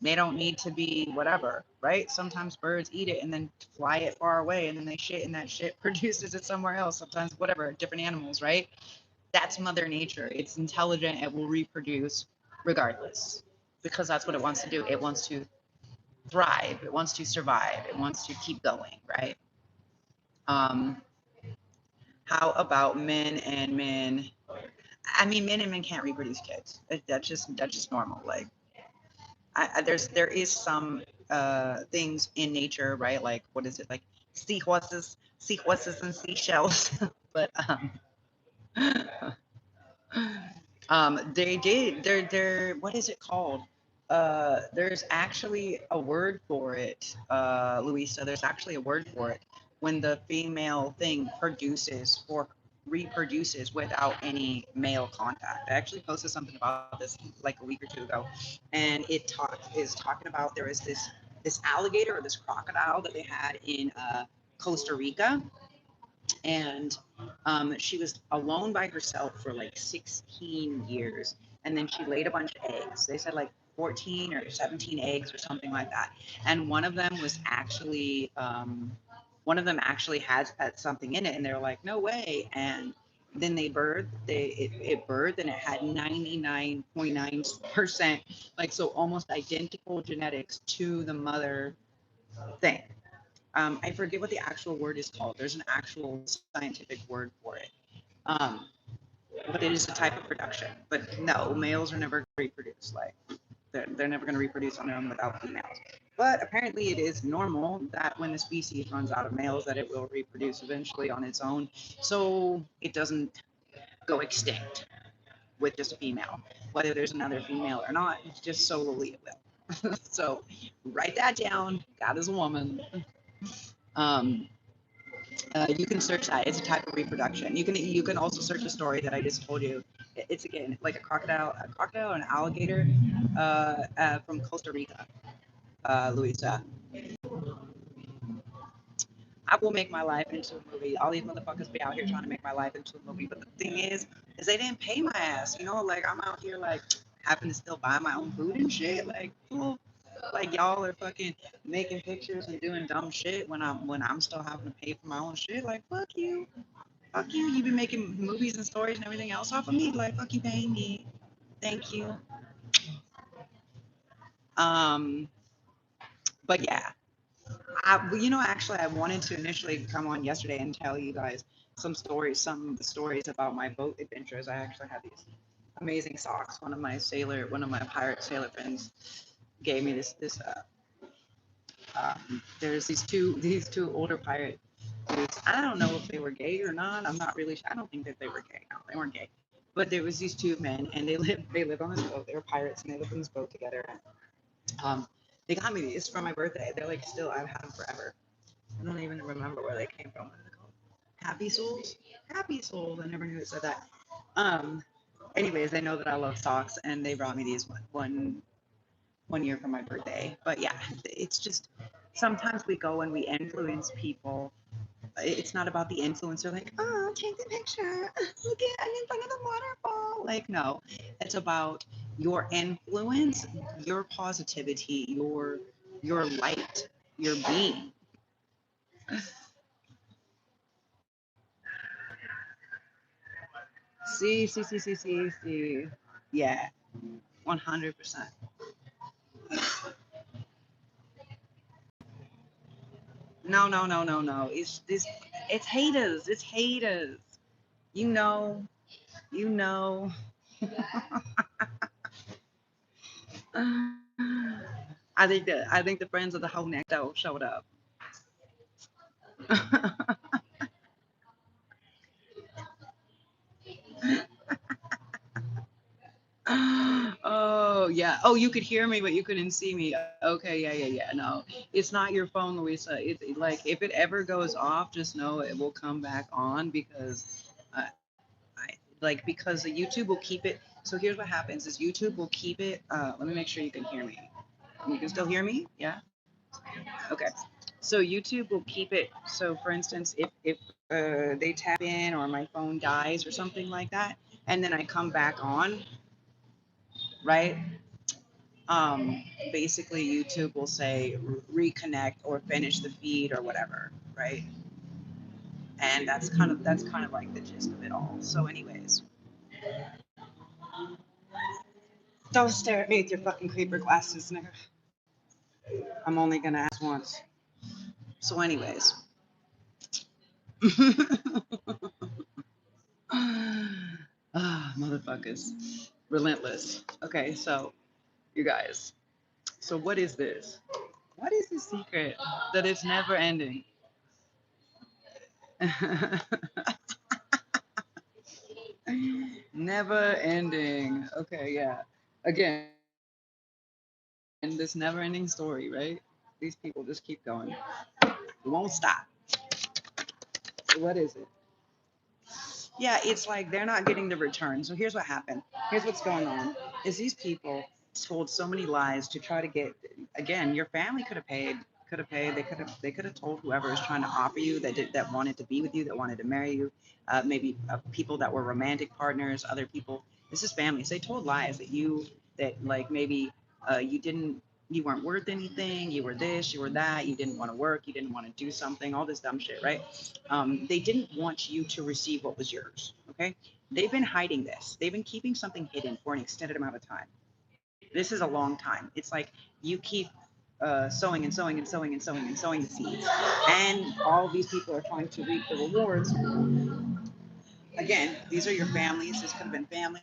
They don't need to be whatever, right? Sometimes birds eat it and then fly it far away, and then they shit, and that shit produces it somewhere else. Sometimes whatever, different animals, right? That's Mother Nature. It's intelligent. It will reproduce regardless, because that's what it wants to do. It wants to thrive. It wants to survive. It wants to keep going, right? Um, how about men and men? I mean, men and men can't reproduce kids. That's just normal. Like, there is some things in nature, right? Like, what is it? Like seahorses and seashells. But they did. They're what is it called? There's actually a word for it, Louisa. There's actually a word for it when the female thing produces or reproduces without any male contact. I actually posted something about this like a week or two ago, and is talking about there is this alligator or this crocodile that they had in Costa Rica, and she was alone by herself for like 16 years, and then she laid a bunch of eggs. They said like 14 or 17 eggs or something like that, and one of them actually had something in it, and they're like, no way. And then it birthed, and it had 99.9%, like, so almost identical genetics to the mother thing. I forget what the actual word is called. There's an actual scientific word for it. Um, but it is a type of production. But no, males are never going to reproduce. Like, they're never going to reproduce on their own without females. But apparently, it is normal that when the species runs out of males, that it will reproduce eventually on its own, so it doesn't go extinct with just a female. Whether there's another female or not, it's just solely it will. So write that down. God is a woman. Um, you can search that. It's a type of reproduction. You can also search the story that I just told you. It's again like a crocodile or an alligator from Costa Rica, Louisa. I will make my life into a movie. All these motherfuckers be out here trying to make my life into a movie, but the thing is they didn't pay my ass. You know, like I'm out here like having to still buy my own food and shit. Like, cool. Like y'all are fucking making pictures and doing dumb shit when I'm still having to pay for my own shit. Like, fuck you. Fuck you. You've been making movies and stories and everything else off of me. Like, fuck you paying me. Thank you. Um, but yeah, actually, I wanted to initially come on yesterday and tell you guys some of the stories about my boat adventures. I actually had these amazing socks. One of my pirate sailor friends gave me this. There's these two older pirate dudes. I don't know if they were gay or not. I'm not really sure. I don't think that they were gay. No, they weren't gay. But there was these two men, and they lived on this boat. They were pirates, and they lived on this boat together. And, they got me these for my birthday. They're like still, I've had them forever. I don't even remember where they came from. What are they called? Happy Souls? Happy Souls. I never knew it said that. Um, Anyways, they know that I love socks, and they brought me these one year for my birthday. But yeah, it's just sometimes we go and we influence people. It's not about the influencer, like, oh, take the picture. Look at I'm in front of the waterfall. Like, no, it's about your influence, your positivity, your light, your being. See. Yeah, 100%. No, no, no, no, no. It's this. It's haters. It's haters. You know. You know. I think the friends of the whole necto showed up. Oh yeah. Oh, you could hear me, but you couldn't see me. Okay, yeah, yeah, yeah. No, it's not your phone, Louisa. Like if it ever goes off, just know it will come back on because, I like because the YouTube will keep it. So here's what happens: is YouTube will keep it. Let me make sure you can hear me. You can still hear me? Yeah. Okay. So YouTube will keep it. So for instance, if they tap in or my phone dies or something like that, and then I come back on, right? Basically YouTube will say reconnect or finish the feed or whatever, right? And that's kind of like the gist of it all. So, anyways, don't stare at me with your fucking creeper glasses, nigga. I'm only gonna ask once. So, anyways, motherfuckers, relentless. Okay, so you guys, so what is this? What is the secret that it's never ending? Never ending. Okay, yeah. Again, this never ending story, right? These people just keep going. It won't stop. What is it? Yeah, it's like they're not getting the return. So here's what happened. Here's what's going on. Is these people told so many lies to try to get, again, your family could have paid, they could have told whoever is trying to offer you that wanted to be with you, that wanted to marry you, maybe people that were romantic partners, other people. This is families. They told lies that like maybe you weren't worth anything, you were this, you were that, you didn't want to work, you didn't want to do something, all this dumb shit, right? They didn't want you to receive what was yours. Okay. They've been hiding this. They've been keeping something hidden for an extended amount of time. This is a long time. It's like you keep sowing and sowing and sowing and sowing and sowing the seeds, and all these people are trying to reap the rewards. Again, these are your families. This could have been families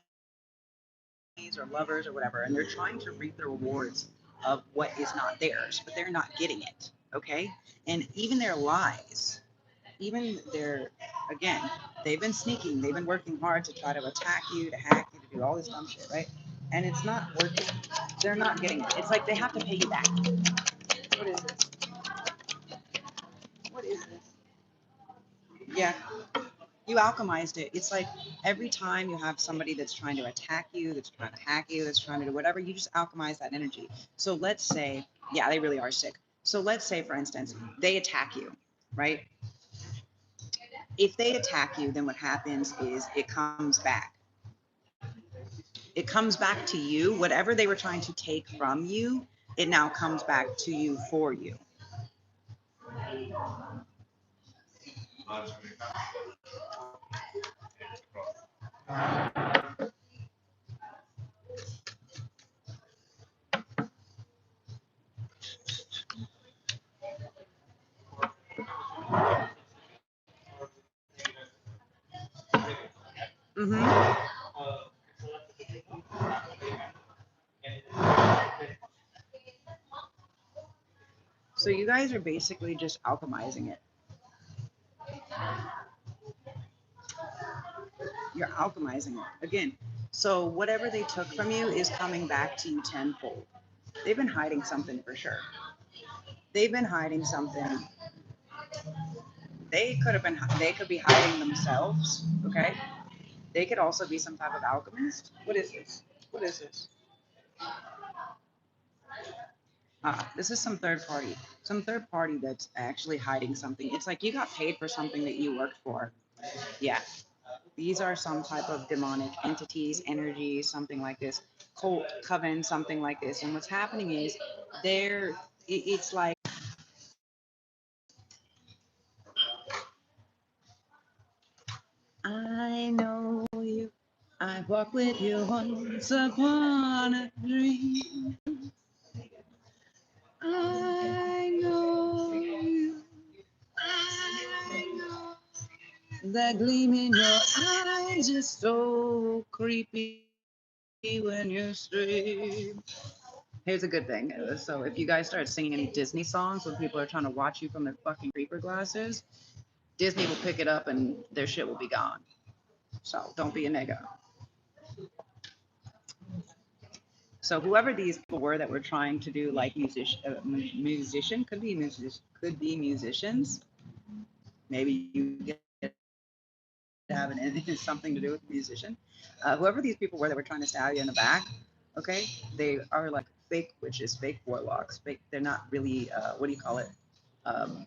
or lovers or whatever, and they're trying to reap the rewards of what is not theirs, but they're not getting it. Okay, and even their lies, even their, again, they've been sneaking, they've been working hard to try to attack you, to hack you, to do all this dumb shit, right? And it's not working. They're not getting it. It's like they have to pay you back. What is this? What is this? Yeah, you alchemized it. It's like every time you have somebody that's trying to attack you, that's trying to hack you, that's trying to do whatever, you just alchemize that energy. So let's say, yeah, they really are sick. So let's say, for instance, they attack you, right? If they attack you, then what happens is it comes back. It comes back to you. Whatever they were trying to take from you, it now comes back to you for you. Hmm. So you guys are basically just alchemizing it. You're alchemizing it again. So whatever they took from you is coming back to you tenfold. They've been hiding something for sure. They've been hiding something. They could have been. They could be hiding themselves. Okay. They could also be some type of alchemist. What is this? What is this? This is some third party. Some third party that's actually hiding something. It's like you got paid for something that you worked for. Yeah. These are some type of demonic entities, energies, something like this, cult, coven, something like this. And what's happening is they're, it's like, I know you. I walked with you once upon a dream. I know you. That gleam in your eyes is so creepy when you stream. Here's a good thing. So if you guys start singing any Disney songs when people are trying to watch you from their fucking creeper glasses, Disney will pick it up and their shit will be gone. So don't be a nigga. So whoever these people were that were trying to do like musician could be musicians. Maybe you get have something to do with a musician. Whoever these people were that were trying to stab you in the back, okay, they are like fake witches, fake warlocks, fake. They're not really. What do you call it? Um,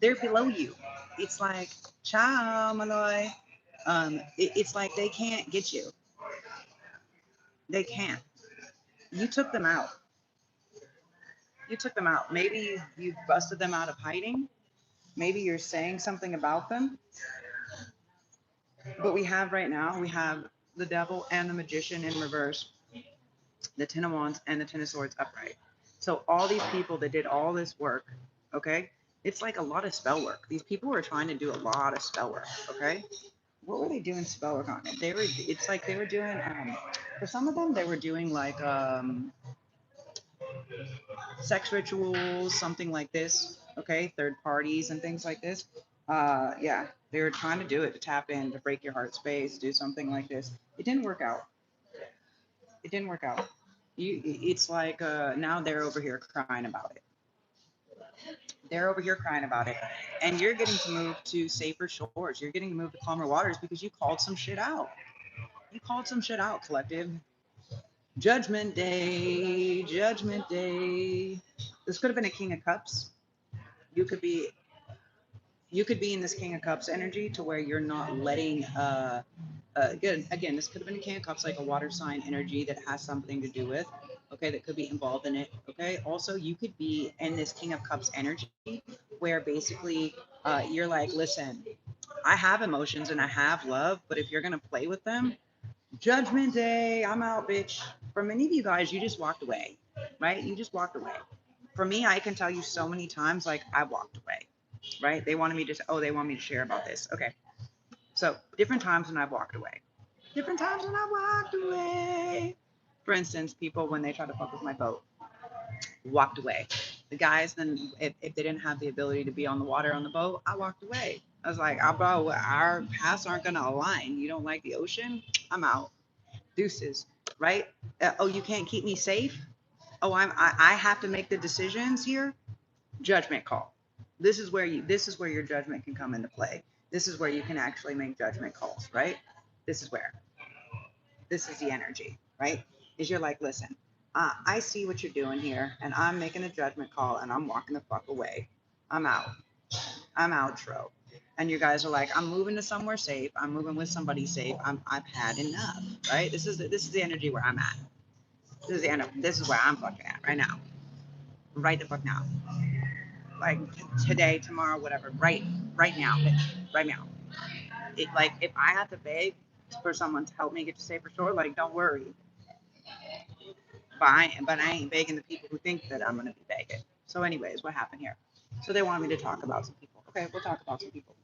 they're below you. It's like, ciao, Malloy. It's like they can't get you. They can't. You took them out. You took them out. Maybe you busted them out of hiding. Maybe you're saying something about them. But we have right now, we have the devil and the magician in reverse, the Ten of Wands and the Ten of Swords upright. So all these people that did all this work, okay, it's like a lot of spell work. These people were trying to do a lot of spell work, okay? What were they doing spell work on? It's like they were doing, for some of them, they were doing like sex rituals, something like this, okay, third parties and things like this. Yeah, they were trying to do it to tap in, to break your heart space, do something like this. It didn't work out. It didn't work out. It's like now they're over here crying about it. They're over here crying about it, and you're getting to move to safer shores. You're getting to move to calmer waters because you called some shit out. You called some shit out, collective. Judgment Day, Judgment Day. This could have been a King of Cups. You could be you could be in this King of Cups energy to where you're not letting again, this could have been a King of Cups, like a water sign energy that has something to do with, okay, that could be involved in it, okay. Also, you could be in this King of Cups energy where basically you're like, listen, I have emotions and I have love, but if you're gonna play with them, Judgment Day, I'm out, bitch. For many of you guys, you just walked away, right? You just walked away. For me, I can tell you so many times, like, I walked away, right? They wanted me to, oh, they want me to share about this. Okay. So different times when I've walked away. Different times when I walked away. For instance, people, when they try to fuck with my boat, walked away. The guys, then, if they didn't have the ability to be on the water on the boat, I walked away. I was like, oh, bro, our paths aren't going to align. You don't like the ocean? I'm out. Deuces, right? Oh, you can't keep me safe? Oh, I have to make the decisions here? Judgment call. This is where your judgment can come into play. This is where you can actually make judgment calls, right? This is where. This is the energy, right? Is you're like, listen, I see what you're doing here, and I'm making a judgment call, and I'm walking the fuck away. I'm out. I'm outro. And you guys are like, I'm moving to somewhere safe. I'm moving with somebody safe. I've had enough, right? This is the energy where I'm at. This is where I'm fucking at right now. Right the fuck now. Like today, tomorrow, whatever. Right now, bitch. Right now. Like if I have to beg for someone to help me get to safer shore, like don't worry. But I ain't begging the people who think that I'm gonna be begging. So, anyways, what happened here? So they want me to talk about some people. Okay, we'll talk about some people.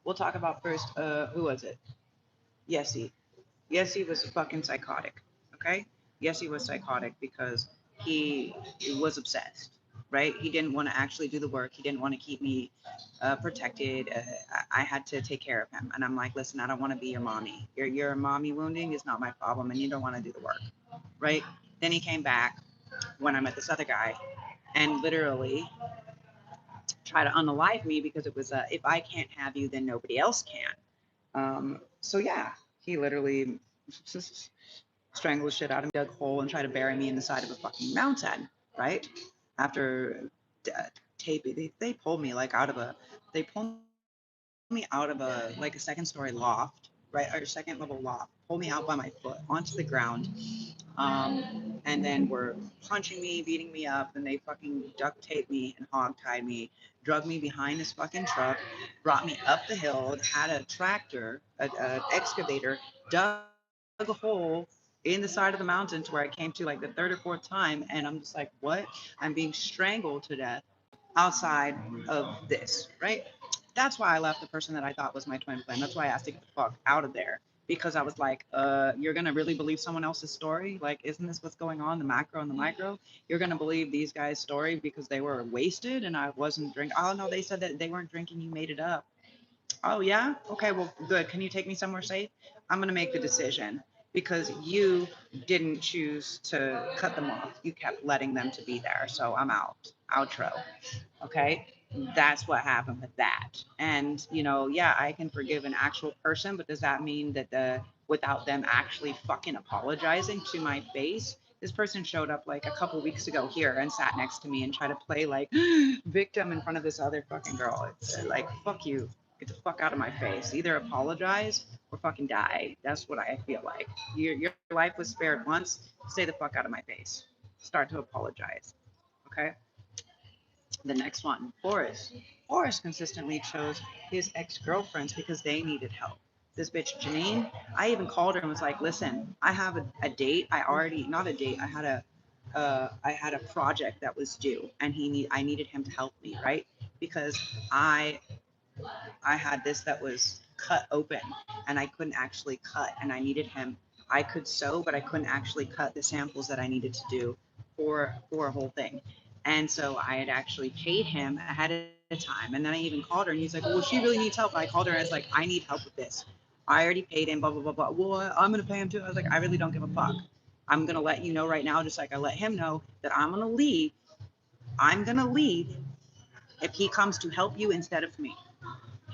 We'll talk about first. Who was it? Yessie. Yessie was fucking psychotic. Okay, Yessie was psychotic because he was obsessed. Right? He didn't want to actually do the work. He didn't want to keep me protected. I had to take care of him, and I'm like, listen, I don't want to be your mommy. Your mommy wounding is not my problem, and you don't want to do the work, right? Then he came back when I met this other guy, and literally try to unalive me because it was if I can't have you, then nobody else can. So yeah, he literally strangled the shit out of me, dug a hole, and tried to bury me in the side of a fucking mountain. Right after taping, they pulled me like out of a, they pulled me out of a like a second story loft, right, or second level loft. Pulled me out by my foot onto the ground, and then were punching me, beating me up, and they fucking duct taped me and hog tied me, drug me behind this fucking truck, brought me up the hill, had a tractor, an excavator, dug a hole in the side of the mountain to where I came to like the third or fourth time, and I'm just like, what? I'm being strangled to death outside of this, right? That's why I left the person that I thought was my twin flame. That's why I asked to get the fuck out of there. Because I was like, you're gonna really believe someone else's story? Like, isn't this what's going on, the macro and the micro? You're gonna believe these guys' story because they were wasted and I wasn't drinking. Oh no, they said that they weren't drinking, you made it up. Oh yeah? Okay, well, good. Can you take me somewhere safe? I'm gonna make the decision because you didn't choose to cut them off. You kept letting them to be there. So I'm out. Outro. Okay, that's what happened with that. And yeah, I can forgive an actual person, but does that mean that without them actually fucking apologizing to my face? This person showed up like a couple weeks ago here and sat next to me and tried to play like victim in front of this other fucking girl. It's like, fuck you, get the fuck out of my face. Either apologize or fucking die. That's what I feel like. Your life was spared once. Stay the fuck out of my face. Start to apologize. Okay. The next one, Boris. Boris consistently chose his ex-girlfriends because they needed help. This bitch Janine, I even called her and was like, listen, I have a date. I already, not a date, I had a project that was due and I needed him to help me, right? Because I had this that was cut open and I couldn't actually cut and I needed him. I could sew, but I couldn't actually cut the samples that I needed to do for a whole thing. And so I had actually paid him ahead of time. And then I even called her and he's like, well, she really needs help. And I called her and I was like, I need help with this. I already paid him, blah, blah, blah, blah. Well, I'm going to pay him too. I was like, I really don't give a fuck. I'm going to let you know right now, just like I let him know that I'm going to leave. I'm going to leave if he comes to help you instead of me.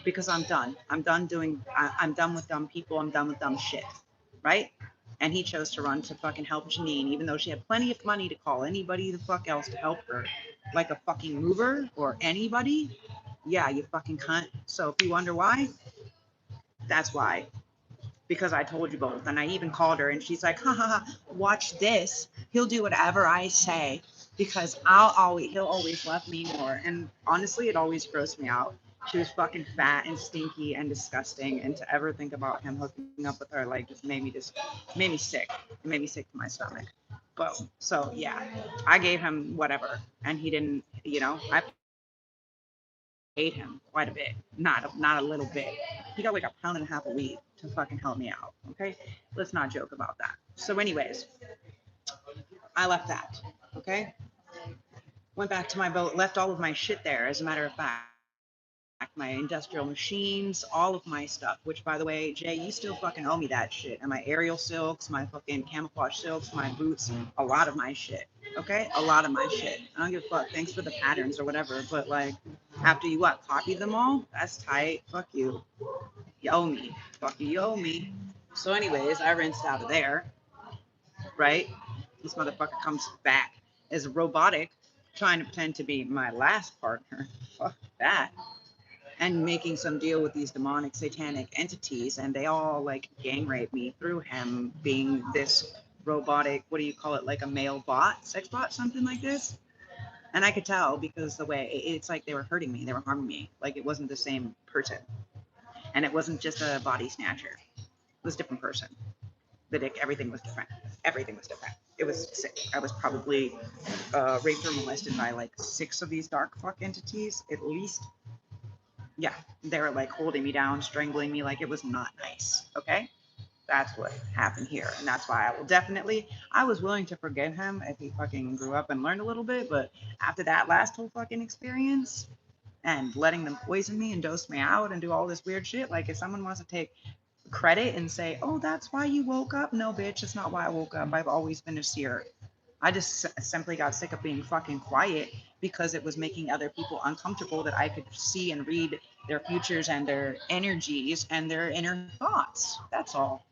Because I'm done. I'm done with dumb people. I'm done with dumb shit. Right? And he chose to run to fucking help Janine, even though she had plenty of money to call anybody the fuck else to help her. Like a fucking mover or anybody. Yeah, you fucking cunt. So if you wonder why, that's why. Because I told you both. And I even called her and she's like, ha ha ha, watch this. He'll do whatever I say. Because he'll always love me more. And honestly, it always grossed me out. She was fucking fat and stinky and disgusting. And to ever think about him hooking up with her, like, just made me sick. It made me sick to my stomach. But so yeah, I gave him whatever. And he didn't, I paid him quite a bit, not a little bit. He got like a pound and a half a week to fucking help me out. Okay, let's not joke about that. So, anyways, I left that. Okay, went back to my boat, left all of my shit there. As a matter of fact, my industrial machines, all of my stuff. Which, by the way, Jay, you still fucking owe me that shit. And my aerial silks, my fucking camouflage silks, my boots, a lot of my shit. Okay, a lot of my shit. I don't give a fuck. Thanks for the patterns or whatever. But like, after you copied them all, that's tight. Fuck you. You owe me. Fuck you. You owe me. So, anyways, I rinsed out of there. Right? This motherfucker comes back as robotic, trying to pretend to be my last partner. Fuck that. And making some deal with these demonic satanic entities, and they all like gang rape me through him being this robotic, what do you call it, like a male bot, sex bot, something like this. And I could tell because the way it's like they were hurting me, they were harming me, like it wasn't the same person. And it wasn't just a body snatcher, it was a different person. The dick, everything was different. Everything was different. It was sick. I was probably raped or molested by like 6 of these dark fuck entities at least. Yeah, they were like holding me down, strangling me, like it was not nice. Okay, that's what happened here, and that's why I was willing to forgive him if he fucking grew up and learned a little bit. But after that last whole fucking experience and letting them poison me and dose me out and do all this weird shit, like if someone wants to take credit and say, oh, that's why you woke up, no bitch, it's not why I woke up. I've always been a seer. I just simply got sick of being fucking quiet because it was making other people uncomfortable that I could see and read their futures and their energies and their inner thoughts. That's all.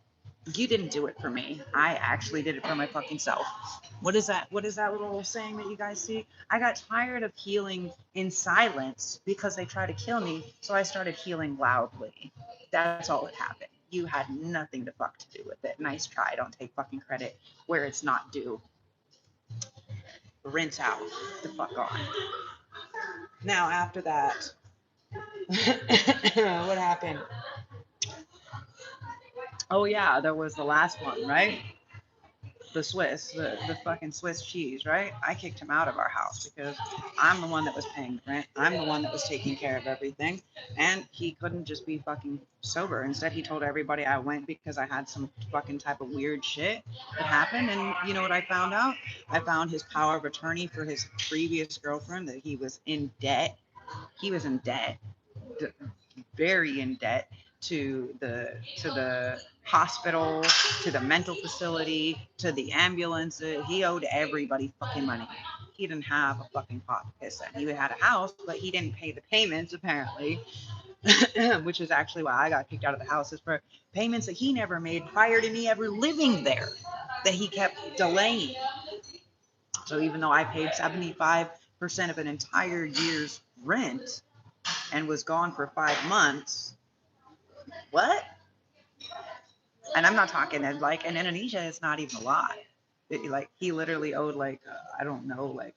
You didn't do it for me. I actually did it for my fucking self. What is that? What is that little saying that you guys see? I got tired of healing in silence because they tried to kill me, so I started healing loudly. That's all that happened. You had nothing to fuck to do with it. Nice try. Don't take fucking credit where it's not due. Rinse out the fuck on. Now after that, what happened? Oh yeah, there was the last one, right? the fucking Swiss cheese, right? I kicked him out of our house because I'm the one that was paying the rent. I'm the one that was taking care of everything. And he couldn't just be fucking sober. Instead, he told everybody I went because I had some fucking type of weird shit that happened. And you know what I found out? I found his power of attorney for his previous girlfriend, that he was in debt. He was in debt, very in debt to the hospital, to the mental facility, to the ambulances. He owed everybody fucking money. He didn't have a fucking pot to piss in. He had a house, but he didn't pay the payments apparently, which is actually why I got kicked out of the house, is for payments that he never made prior to me ever living there, that he kept delaying. So even though I paid 75% of an entire year's rent and was gone for 5 months, what? And I'm not talking, and like in Indonesia, it's not even a lot. Like he literally owed like I don't know, like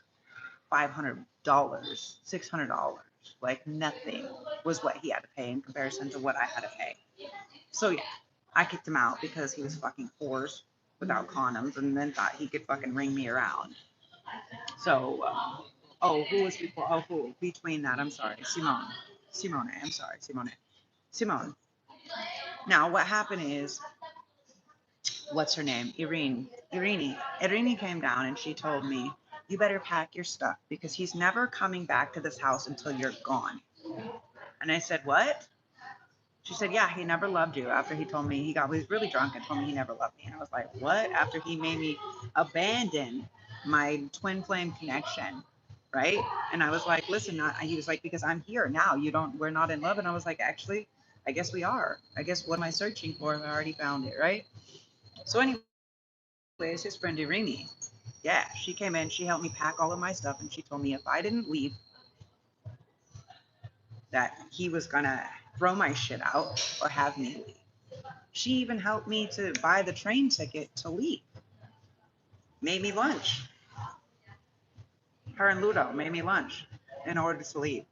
$500, $600, like nothing was what he had to pay in comparison to what I had to pay. So yeah, I kicked him out because he was fucking forced without condoms, and then thought he could fucking ring me around. So oh, who was before? Oh, who between that? I'm sorry, Simone. I'm sorry, Simone. Now what happened is, what's her name? Irene came down and she told me, you better pack your stuff because he's never coming back to this house until you're gone. And I said, what? She said, yeah, he never loved you. After he told me he was really drunk and told me he never loved me. And I was like, what? After he made me abandon my twin flame connection, right? And I was like, listen, he was like, because I'm here now. We're not in love. And I was like, actually, I guess we are. I guess what am I searching for? I already found it, right? So anyways, his friend Irene, yeah, she came in, she helped me pack all of my stuff, and she told me if I didn't leave, that he was gonna throw my shit out or have me leave. She even helped me to buy the train ticket to leave. Made me lunch. Her and Ludo made me lunch in order to leave.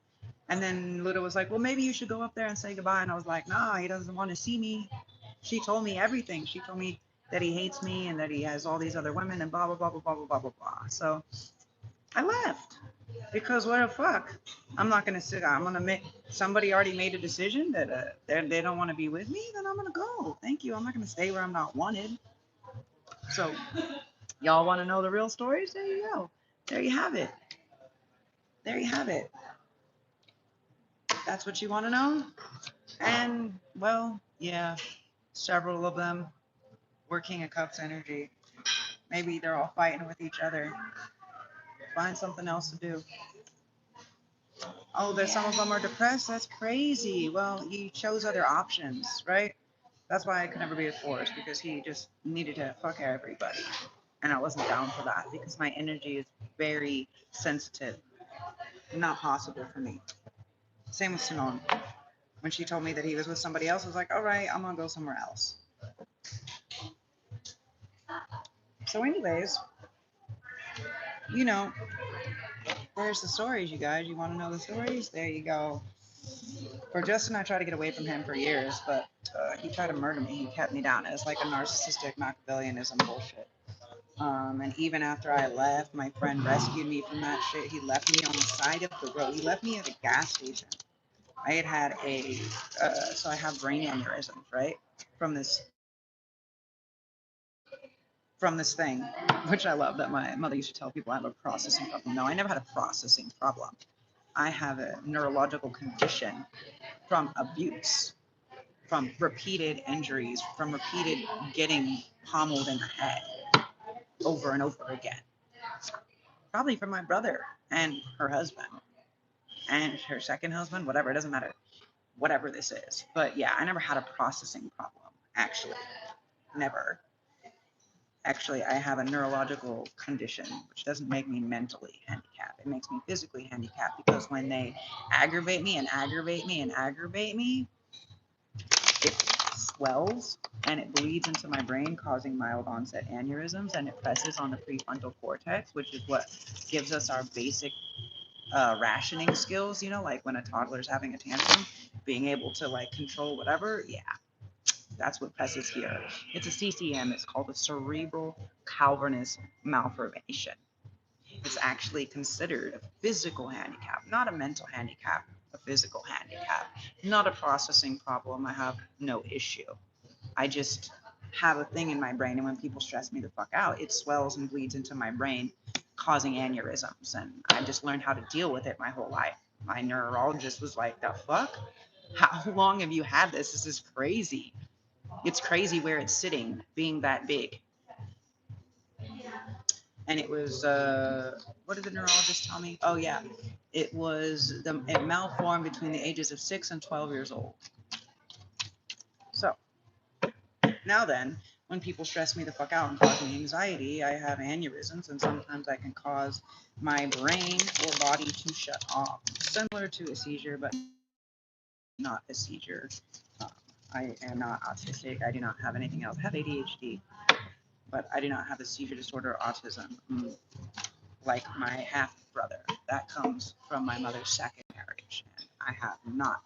And then Ludo was like, well, maybe you should go up there and say goodbye. And I was like, nah, he doesn't want to see me. She told me everything. She told me that he hates me and that he has all these other women and blah, blah, blah, blah, blah, blah, blah, blah, blah. So I left because what the fuck? I'm not going to sit. I'm going to make, somebody already made a decision that they don't want to be with me. Then I'm going to go. Thank you. I'm not going to stay where I'm not wanted. So y'all want to know the real stories? There you go. There you have it. There you have it. That's what you want to know? And, well, yeah, several of them were King of Cups energy. Maybe they're all fighting with each other. Find something else to do. Oh, there's some of them are depressed? That's crazy. Well, he chose other options, right? That's why I could never be a force, because he just needed to fuck everybody. And I wasn't down for that because my energy is very sensitive. Not possible for me. Same with Simone. When she told me that he was with somebody else, I was like, all right, I'm going to go somewhere else. So anyways, you know, there's the stories, you guys. You want to know the stories? There you go. For Justin, I tried to get away from him for years, but he tried to murder me. He kept me down. It was like a narcissistic Machiavellianism bullshit. And even after I left, my friend rescued me from that shit. He left me on the side of the road. He left me at a gas station. I had so I have brain aneurysms, right? From this thing, which I love, that my mother used to tell people I have a processing problem. No, I never had a processing problem. I have a neurological condition from abuse, from repeated injuries, from repeated getting pommeled in the head over and over again. Probably from my brother and her husband and her second husband, whatever, it doesn't matter, whatever this is. But yeah, I never had a processing problem, actually. Never. Actually, I have a neurological condition, which doesn't make me mentally handicapped. It makes me physically handicapped, because when they aggravate me and aggravate me and aggravate me, it swells and it bleeds into my brain, causing mild onset aneurysms, and it presses on the prefrontal cortex, which is what gives us our basic rationing skills, like when a toddler's having a tantrum, being able to like control whatever. Yeah. That's what presses here. It's a CCM. It's called a cerebral cavernous malformation. It's actually considered a physical handicap, not a mental handicap, a physical handicap, not a processing problem. I have no issue. I just have a thing in my brain, and when people stress me the fuck out, it swells and bleeds into my brain, causing aneurysms. And I just learned how to deal with it my whole life. My neurologist was like, "The fuck? How long have you had this? This is crazy. It's crazy where it's sitting, being that big." And it was, what did the neurologist tell me? Oh yeah, it malformed between the ages of 6 and 12 years old. So now then, when people stress me the fuck out and cause me anxiety, I have aneurysms, and sometimes I can cause my brain or body to shut off, similar to a seizure, but not a seizure. Um, I am not autistic. I do not have anything else. I have ADHD, but I do not have a seizure disorder or autism like my half brother. That comes from my mother's second marriage, and I have not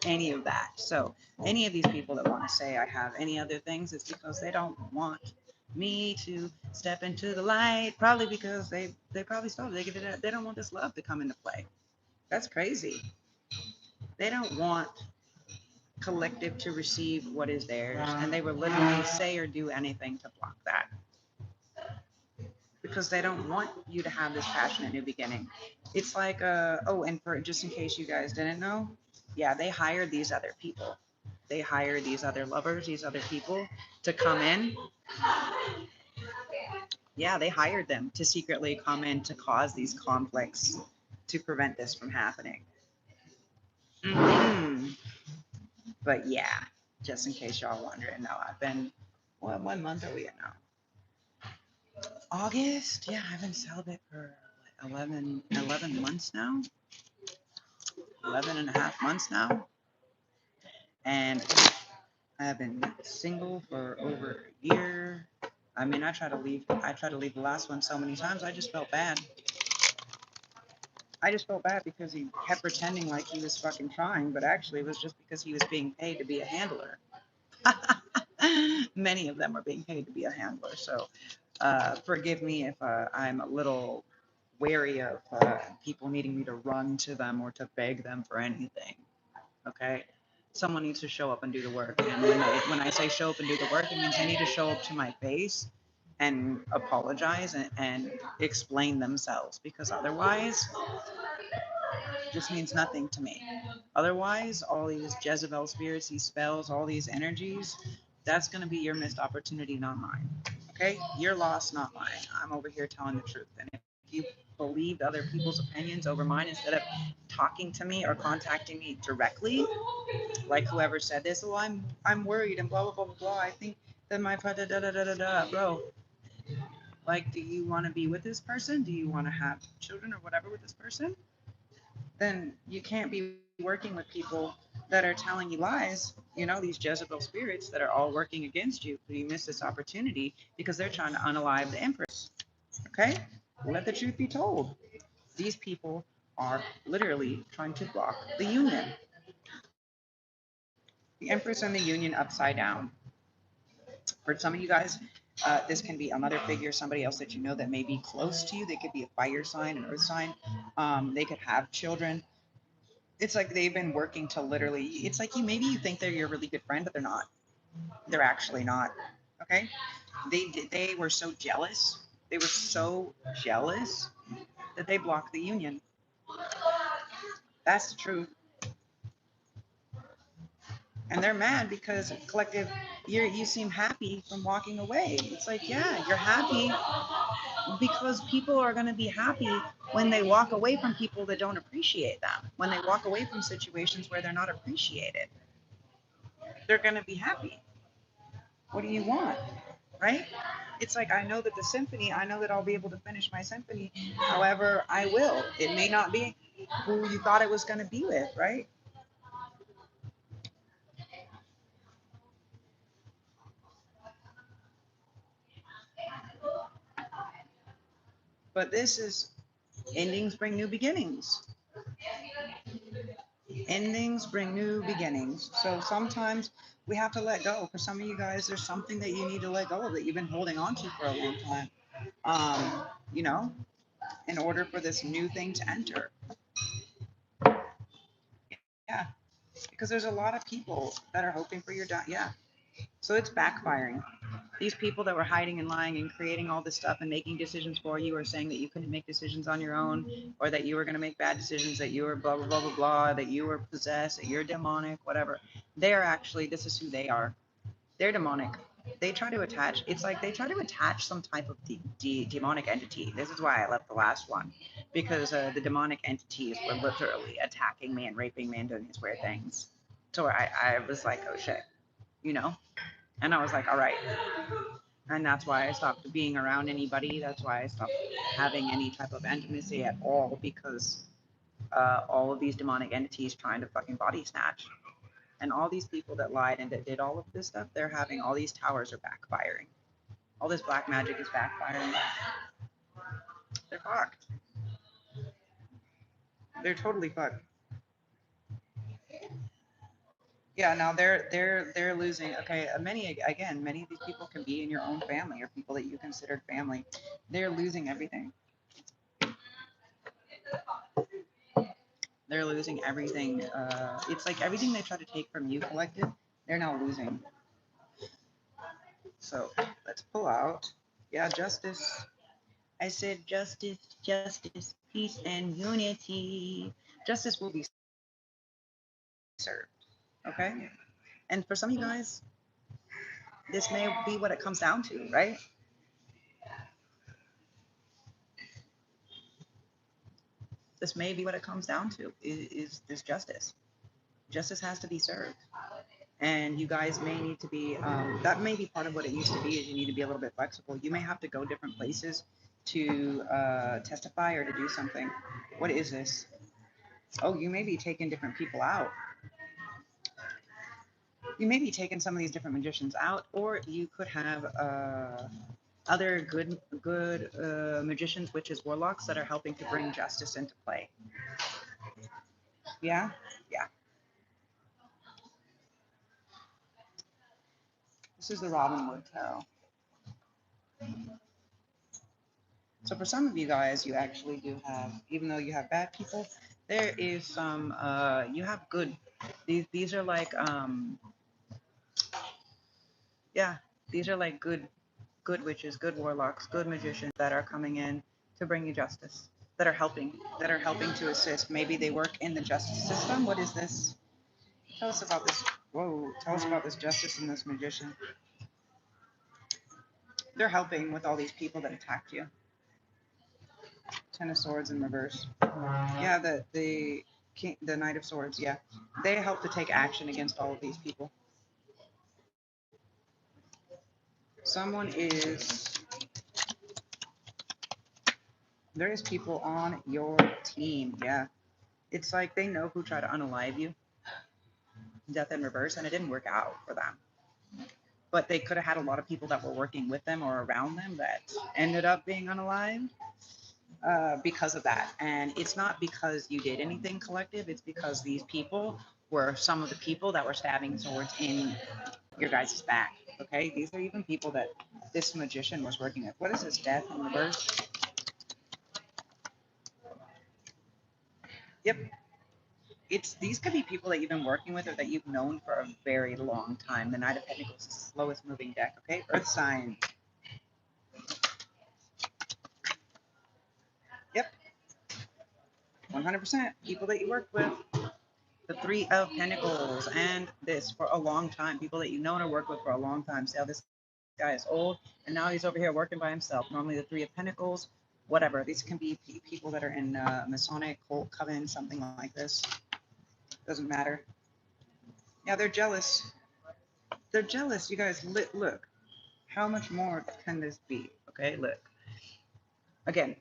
any of that. So any of these people that want to say I have any other things, it's because they don't want me to step into the light. Probably because they probably started. They don't want this love to come into play. That's crazy. They don't want collective to receive what is theirs, and they will literally say or do anything to block that, because they don't want you to have this passionate new beginning. It's like, oh, and for just in case you guys didn't know, yeah, they hired these other people. They hired these other lovers, these other people to come in. Yeah, they hired them to secretly come in to cause these conflicts to prevent this from happening. Mm-hmm. But yeah, just in case y'all wondering, no, I've been, what month are we in now? August? Yeah, I've been celibate for like 11 months now. 11 and a half months now. And I have been single for over a year. I mean, I tried to leave the last one so many times. I just felt bad. I just felt bad because he kept pretending like he was fucking trying, but actually it was just because he was being paid to be a handler. Many of them are being paid to be a handler. So forgive me if I'm a little wary of people needing me to run to them or to beg them for anything. Okay? Someone needs to show up and do the work. And when I say show up and do the work, it means they need to show up to my face and apologize and explain themselves, because otherwise it just means nothing to me. Otherwise, all these Jezebel spirits, these spells, all these energies, that's going to be your missed opportunity, not mine. Okay? Your loss, not mine. I'm over here telling the truth. And if you believed other people's opinions over mine instead of talking to me or contacting me directly, like whoever said this, oh, I'm worried and blah blah blah blah blah. I think that my da da da da da da, bro. Like, do you want to be with this person? Do you want to have children or whatever with this person? Then you can't be working with people that are telling you lies. You know, these Jezebel spirits that are all working against you. You miss this opportunity because they're trying to unalive the Empress. Okay? Let the truth be told. These people are literally trying to block the union. The Empress and the union upside down. For some of you guys, this can be a mother figure, somebody else that you know that may be close to you. They could be a fire sign, an earth sign. They could have children. It's like they've been working to literally, it's like maybe you think they're your really good friend, but they're not. They're actually not. Okay? They were so jealous. They were so jealous that they blocked the union. That's the truth. And they're mad because collective, you seem happy from walking away. It's like, yeah, you're happy because people are going to be happy when they walk away from people that don't appreciate them. When they walk away from situations where they're not appreciated, they're going to be happy. What do you want? Right? It's like, I know that the symphony, I know that I'll be able to finish my symphony. However, I will. It may not be who you thought it was going to be with, right? But this is endings bring new beginnings. Endings bring new beginnings. So sometimes We have to let go. For some of you guys, there's something that you need to let go of that you've been holding on to for a long time. You know, in order for this new thing to enter. Yeah, because there's a lot of people that are hoping for your yeah. So it's backfiring. These people that were hiding and lying and creating all this stuff and making decisions for you, or saying that you couldn't make decisions on your own, or that you were going to make bad decisions, that you were blah, blah, blah, blah, blah, that you were possessed, that you're demonic, whatever. They're actually, this is who they are. They're demonic. They try to attach, it's like they try to attach some type of demonic entity. This is why I left the last one, because the demonic entities were literally attacking me and raping me and doing these weird things. So I was like, oh shit, you know? And I was like, all right. And that's why I stopped being around anybody. That's why I stopped having any type of intimacy at all, because all of these demonic entities trying to fucking body snatch. And all these people that lied and that did all of this stuff, they're having all these towers are backfiring. All this black magic is backfiring. They're fucked. They're totally fucked. Yeah, now they're losing. Okay, many of these people can be in your own family or people that you considered family. They're losing everything. They're losing everything. It's like everything they try to take from you, collective, they're now losing. So let's pull out. Yeah, justice. I said justice, justice, peace, and unity. Justice will be served. Okay? And for some of you guys, this may be what it comes down to, right? This may be what it comes down to is this justice. Justice has to be served. And you guys may need to be, that may be part of what it used to be, is you need to be a little bit flexible. You may have to go different places to testify or to do something. What is this? Oh, you may be taking different people out. You may be taking some of these different magicians out, or you could have other good magicians, witches, warlocks that are helping to bring justice into play. Yeah, yeah. This is the Robin Wood Tarot. So for some of you guys, you actually do have, even though you have bad people, there is some, you have good. These are like, yeah, these are like good witches, good warlocks, good magicians that are coming in to bring you justice, that are helping to assist. Maybe they work in the justice system. What is this? Tell us about this. Whoa, tell us about this justice and this magician. They're helping with all these people that attacked you. Ten of Swords in reverse. Yeah, the king, the Knight of Swords. Yeah, they help to take action against all of these people. Someone is. There is people on your team. Yeah, it's like they know who tried to unalive you. Death in reverse, and it didn't work out for them. But they could have had a lot of people that were working with them or around them that ended up being unalived because of that. And it's not because you did anything, collective. It's because these people were some of the people that were stabbing swords in your guys' back. Okay, these are even people that this magician was working with. What is this? Death in reverse. Yep. It's these could be people that you've been working with or that you've known for a very long time. The Knight of Pentacles is the slowest moving deck. Okay, Earth sign. Yep, 100% people that you worked with. The Three of Pentacles and this for a long time. People that you know and worked with for a long time. See how this guy is old and now he's over here working by himself. Normally the Three of Pentacles, whatever. These can be people that are in Masonic, cult, coven, something like this. Doesn't matter. Yeah, they're jealous. They're jealous. You guys, look. How much more can this be? Okay, look. Again,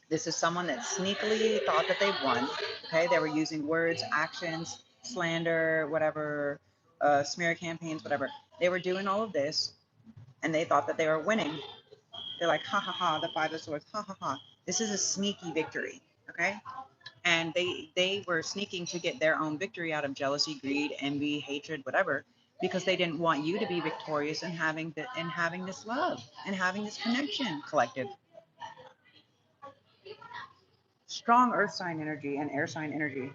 this is someone that sneakily thought that they won. Okay, they were using words, actions, slander, whatever, smear campaigns, whatever. They were doing all of this, and they thought that they were winning. They're like, ha ha ha, the Five of Swords, ha ha ha. This is a sneaky victory. Okay, And they were sneaking to get their own victory out of jealousy, greed, envy, hatred, whatever, because they didn't want you to be victorious and having this love and having this connection. Collective. Strong earth sign energy and air sign energy.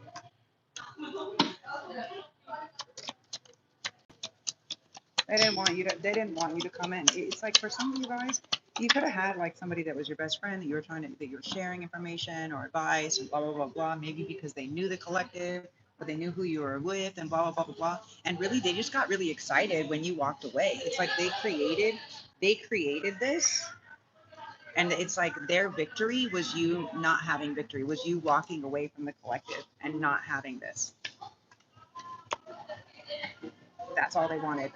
They didn't want you to come in. It's like for some of you guys, you could have had like somebody that was your best friend that you were sharing information or advice and blah blah blah blah. Maybe because they knew the collective, or they knew who you were with and blah blah blah blah blah. And really, they just got really excited when you walked away. It's like they created this, and it's like their victory was you not having victory, was you walking away from the collective and not having this. That's all they wanted.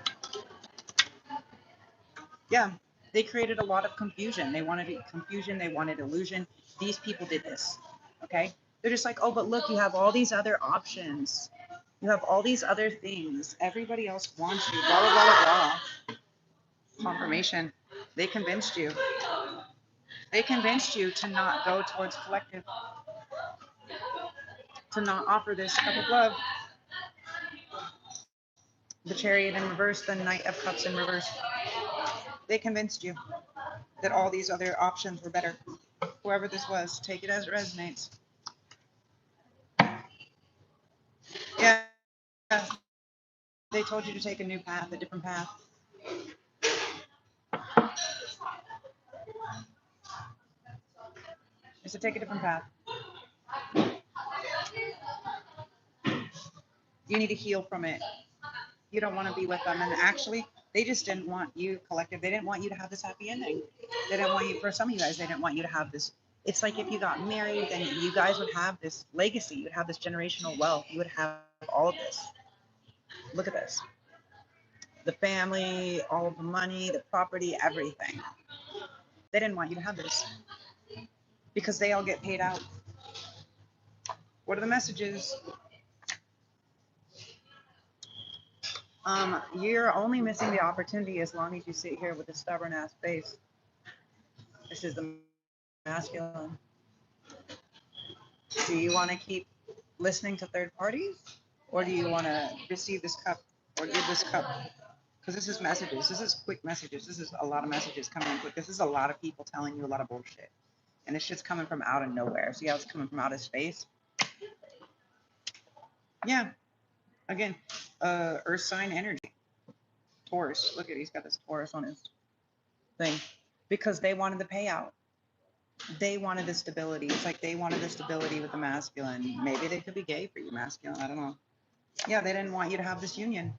Yeah, they created a lot of confusion. They wanted confusion. They wanted illusion. These people did this. Okay. They're just like, oh, but look, you have all these other options. You have all these other things. Everybody else wants you. Blah, blah, blah, blah, blah. Confirmation. They convinced you. They convinced you to not go towards collective, to not offer this cup of love. The Chariot in reverse, the Knight of Cups in reverse. They convinced you that all these other options were better. Whoever this was, take it as it resonates. Yeah, they told you to take a new path, a different path. Is to take a different path. You need to heal from it. You don't want to be with them. And actually, they just didn't want you, collective. They didn't want you to have this happy ending. They didn't want you, for some of you guys, they didn't want you to have this. It's like if you got married, then you guys would have this legacy. You would have this generational wealth. You would have all of this. Look at this. The family, all of the money, the property, everything. They didn't want you to have this because they all get paid out. What are the messages? You're only missing the opportunity as long as you sit here with a stubborn ass face. This is the masculine. Do you want to keep listening to third parties, or do you want to receive this cup or give this cup? Because this is messages. This is quick messages. This is a lot of messages coming in quick. This is a lot of people telling you a lot of bullshit, and this shit's coming from out of nowhere. See how it's coming from out of space? Yeah. Again, Earth sign energy. Taurus. Look at, he's got this Taurus on his thing because they wanted the payout. They wanted the stability. It's like they wanted the stability with the masculine. Maybe they could be gay for you, masculine. I don't know. Yeah, they didn't want you to have this union.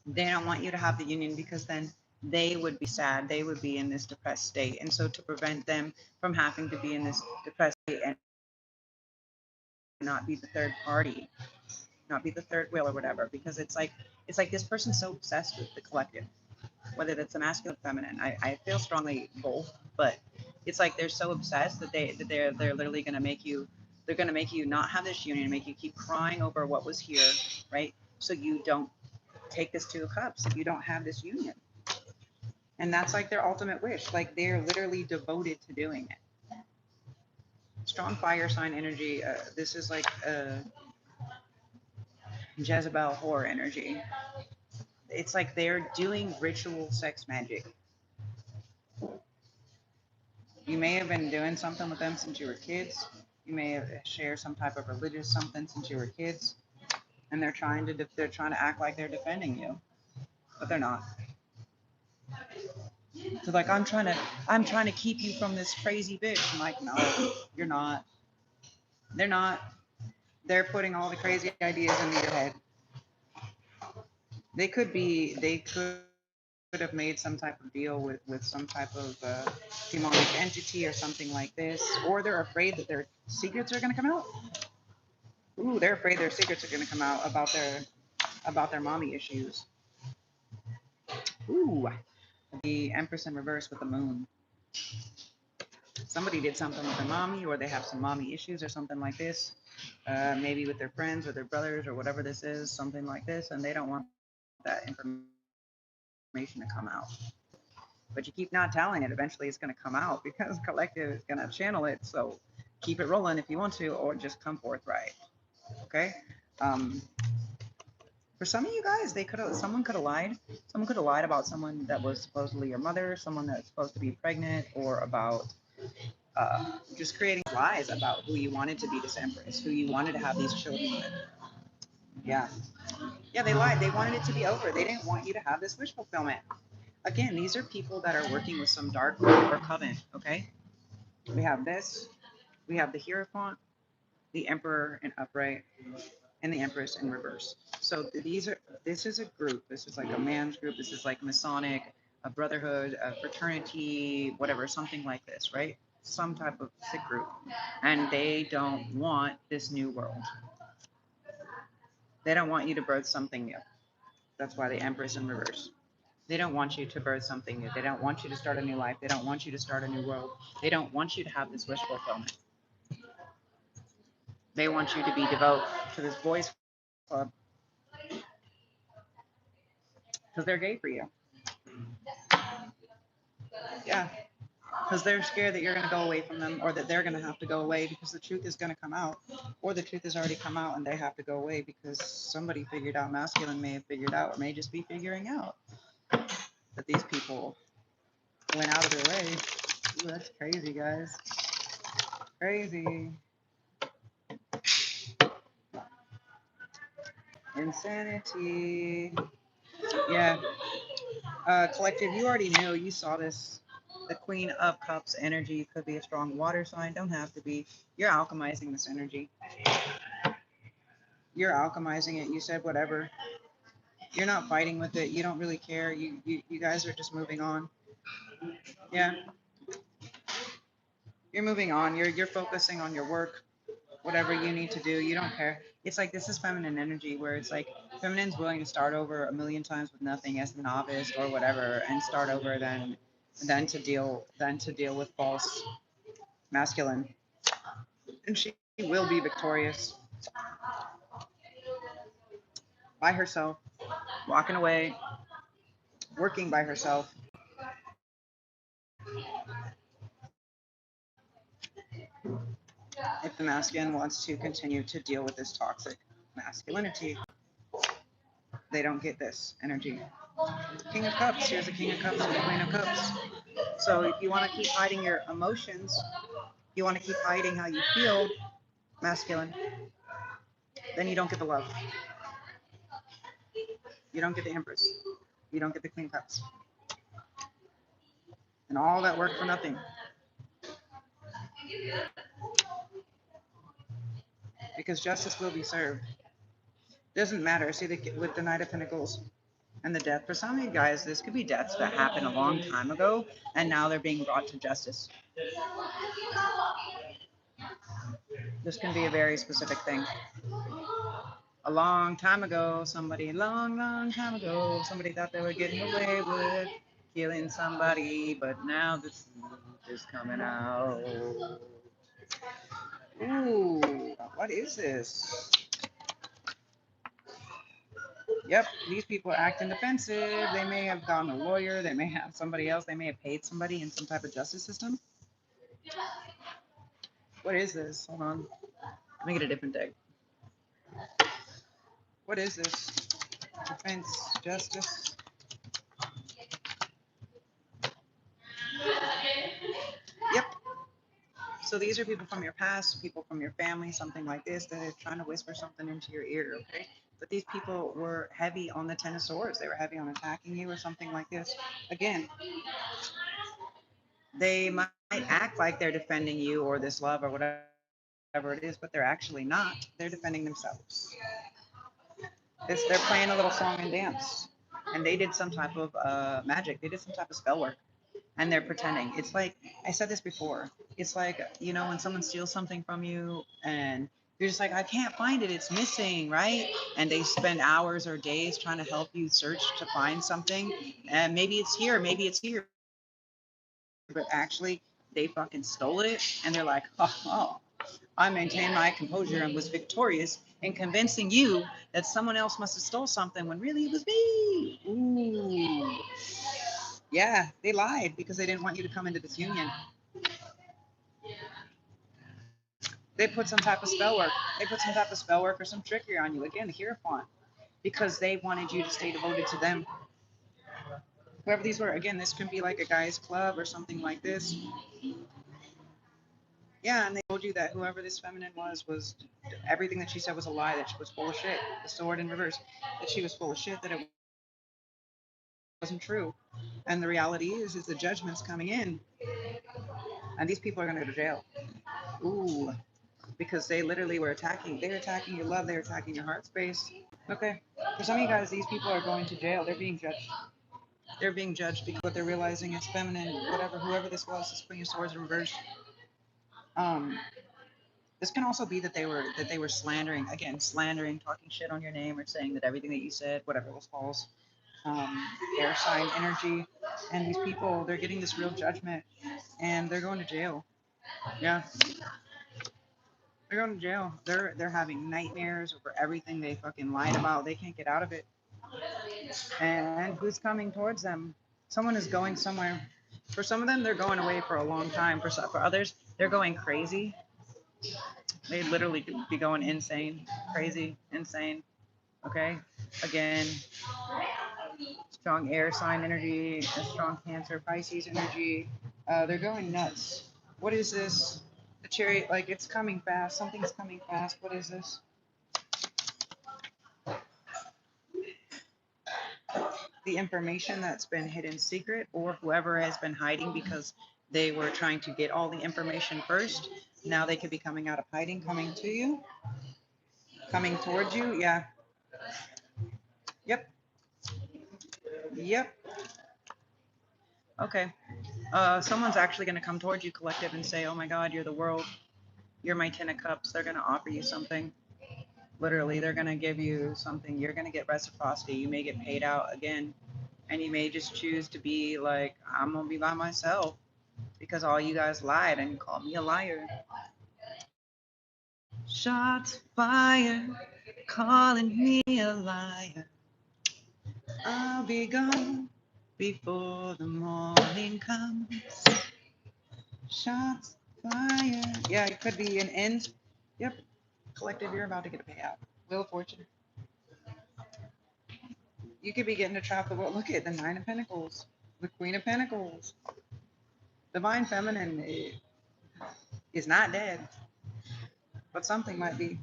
They don't want you to have the union because then they would be sad. They would be in this depressed state. And so to prevent them from having to be in this depressed state and not be the third party, not be the third wheel or whatever, because it's like this person's so obsessed with the collective, whether that's a masculine or feminine. I feel strongly both, but it's like they're so obsessed that they're literally gonna make you, they're gonna make you not have this union, make you keep crying over what was here, right? So you don't take this two of cups, you don't have this union. And that's like their ultimate wish. Like they're literally devoted to doing it. Strong fire sign energy. This is like Jezebel whore energy. It's like they're doing ritual sex magic. You may have been doing something with them since you were kids. You may have shared some type of religious something since you were kids, and they're trying to act like they're defending you, but they're not. So like I'm trying to keep you from this crazy bitch. I'm like, no, you're not. They're not. They're putting all the crazy ideas into your head. They could have made some type of deal with some type of demonic entity or something like this, or they're afraid that their secrets are going to come out. Ooh, they're afraid their secrets are going to come out about their mommy issues. Ooh, the Empress in reverse with the moon. Somebody did something with their mommy, or they have some mommy issues or something like this. Maybe with their friends or their brothers or whatever this is, something like this, and they don't want that information to come out. but you keep not telling it. Eventually it's going to come out because collective is going to channel it. So keep it rolling if you want to, or just come forthright. Okay. Um, for some of you guys, someone could have lied. Someone could have lied about someone that was supposedly your mother, someone that's supposed to be pregnant, or about just creating lies about who you wanted to be this empress, who you wanted to have these children with. Yeah. Yeah, they lied. They wanted it to be over. They didn't want you to have this wish fulfillment. Again, these are people that are working with some dark or coven, okay? We have this. We have the Hierophant, the Emperor in upright, and the Empress in reverse. So this is a group. This is like a man's group. This is like Masonic, a brotherhood, a fraternity, whatever, something like this, right? Some type of sick group. And they don't want this new world. They don't want you to birth something new. That's why the Empress in reverse. They don't want you to birth something new. They don't want you to start a new life. They don't want you to start a new world. They don't want you to have this wish fulfillment. They want you to be devout to this boys club because they're gay for you. Yeah, because they're scared that you're going to go away from them, or that they're going to have to go away because the truth is going to come out, or the truth has already come out and they have to go away because somebody figured out, masculine may have figured out, or may just be figuring out that these people went out of their way. Ooh, that's crazy, guys. Crazy. Insanity. Yeah. Collective, you already knew. You saw this. The Queen of Cups energy could be a strong water sign. Don't have to be. You're alchemizing this energy. You're alchemizing it. You said whatever. You're not fighting with it. You don't really care. You guys are just moving on. Yeah. You're moving on. You're focusing on your work, whatever you need to do. You don't care. It's like this is feminine energy where it's like feminine's willing to start over a million times with nothing as a novice or whatever and start over then to deal with false masculine. And she will be victorious by herself, walking away, working by herself. If the masculine wants to continue to deal with this toxic masculinity, they don't get this energy. King of Cups, here's the King of Cups and the Queen of Cups. So if you want to keep hiding your emotions, you want to keep hiding how you feel, masculine, then you don't get the love. You don't get the Empress. You don't get the Queen of Cups. And all that work for nothing. Because justice will be served. Doesn't matter. See, with the Knight of Pentacles and the death. For some of you guys, this could be deaths that happened a long time ago, and now they're being brought to justice. This can be a very specific thing. A long time ago, long time ago, somebody thought they were getting away with killing somebody, but now the truth is coming out. Ooh, what is this? Yep, these people are acting defensive. They may have gotten a lawyer. They may have somebody else. They may have paid somebody in some type of justice system. What is this? Hold on. Let me get a different deck. What is this? Defense, justice. Yep. So these are people from your past, people from your family, something like this, that are trying to whisper something into your ear, okay? But these people were heavy on the Ten of Swords. They were heavy on attacking you or something like this. Again, they might act like they're defending you or this love or whatever it is, but they're actually not. They're defending themselves. They're playing a little song and dance. And they did some type of magic. They did some type of spell work. And they're pretending. It's like, I said this before. It's like, you know, when someone steals something from you and you're just like, I can't find it. It's missing, right? And they spend hours or days trying to help you search to find something. And maybe it's here, maybe it's here. But actually, they fucking stole it. And they're like, oh, I maintained my composure and was victorious in convincing you that someone else must have stole something when really it was me. Ooh. Yeah, they lied because they didn't want you to come into this union. They put some type of spell work. They put some type of spell work or some trickery on you. Again, the Hierophant, because they wanted you to stay devoted to them. Whoever these were, again, this could be like a guy's club or something like this. Yeah, and they told you that whoever this feminine was everything that she said was a lie, that she was full of shit. The sword in reverse, that she was full of shit, that it wasn't true. And the reality is the judgment's coming in, and these people are gonna go to jail. Ooh, because they literally were attacking. They're attacking your love. They're attacking your heart space. Okay, for some of you guys, these people are going to jail. They're being judged. They're being judged because what they're realizing is feminine. Whatever, whoever this was, this Queen of Swords in reverse. Um, This can also be that they were slandering, again, slandering, talking shit on your name, or saying that everything that you said, whatever, was false. Air sign energy, and these people, they're getting this real judgment, and they're going to jail. Yeah, they're going to jail. They're having nightmares over everything they fucking lied about. They can't get out of it. And who's coming towards them? Someone is going somewhere. For some of them, they're going away for a long time. For others, they're going crazy. They literally could be going insane, crazy, insane. Okay. Again, strong air sign energy, a strong Cancer, Pisces energy. They're going nuts. What is this? The chariot, like it's coming fast. Something's coming fast. What is this? The information that's been hidden secret, or whoever has been hiding because they were trying to get all the information first. Now they could be coming out of hiding, coming to you, coming towards you. Yeah. Yep. Yep. Okay. Someone's actually going to come towards you, collective, and say, "Oh my God, you're the world. You're my 10 of cups." They're going to offer you something. Literally, they're going to give you something. You're going to get reciprocity. You may get paid out again. And you may just choose to be like, I'm going to be by myself because all you guys lied and called me a liar. Shots fired, calling me a liar. I'll be gone before the morning comes. Shots fired. Yeah, it could be an end. Yep. Collective, you're about to get a payout. Wheel of Fortune. You could be getting a trap of what? Look at the Nine of Pentacles, the Queen of Pentacles. Divine Feminine is not dead, but something might be.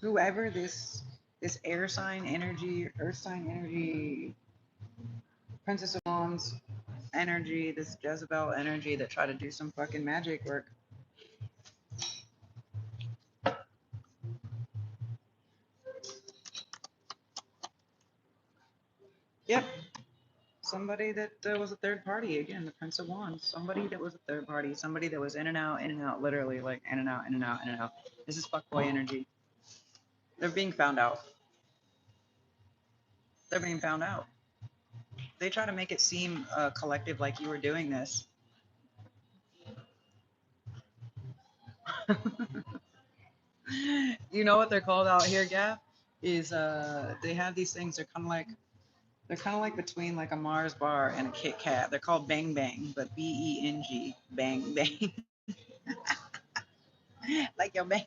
Whoever this air sign energy, earth sign energy, Princess of Wands energy, this Jezebel energy that try to do some fucking magic work. Yep. Somebody that was a third party. Again, the Prince of Wands. Somebody that was a third party. Somebody that was in and out, literally like in and out, in and out, in and out. This is fuckboy energy. They're being found out. They're being found out. They try to make it seem collective like you were doing this. You know what they're called out here, Gap? Is they have these things. They're kind of like between like a Mars bar and a Kit Kat. They're called Bang Bang, but BENG, Bang Bang, like your bang.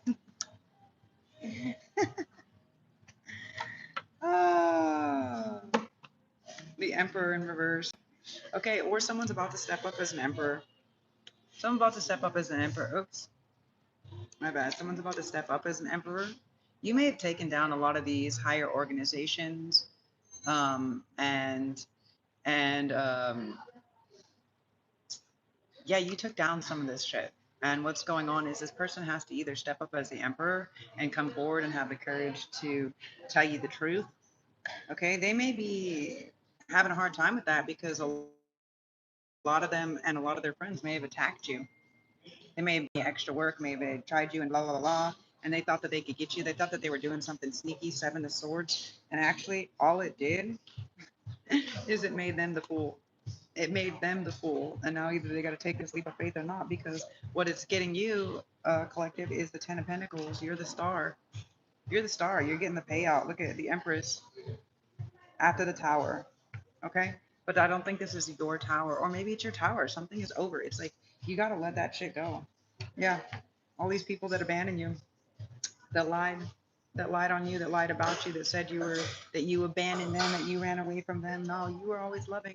Ah, the Emperor in reverse. Okay, or someone's about to step up as an Emperor. Someone's about to step up as an Emperor. Oops, my bad. Someone's about to step up as an Emperor. You may have taken down a lot of these higher organizations, and yeah, you took down some of this shit. And what's going on is this person has to either step up as the emperor and come forward and have the courage to tell you the truth. Okay, they may be having a hard time with that because a lot of them and a lot of their friends may have attacked you. They may have been extra work, maybe they tried you and blah, blah, blah. And they thought that they could get you. They thought that they were doing something sneaky, Seven of Swords. And actually, all it did is it made them the fool. It made them the fool, and now either they got to take this leap of faith or not, because what it's getting you, collective, is the Ten of Pentacles. You're the star. You're the star. You're getting the payout. Look at the Empress after the Tower. Okay, But I don't think this is your tower, or maybe it's your tower. Something is over. It's like you gotta let that shit go. Yeah, all these people that abandoned you, that lied on you, that lied about you, that said that you abandoned them, that you ran away from them. No, you were always loving.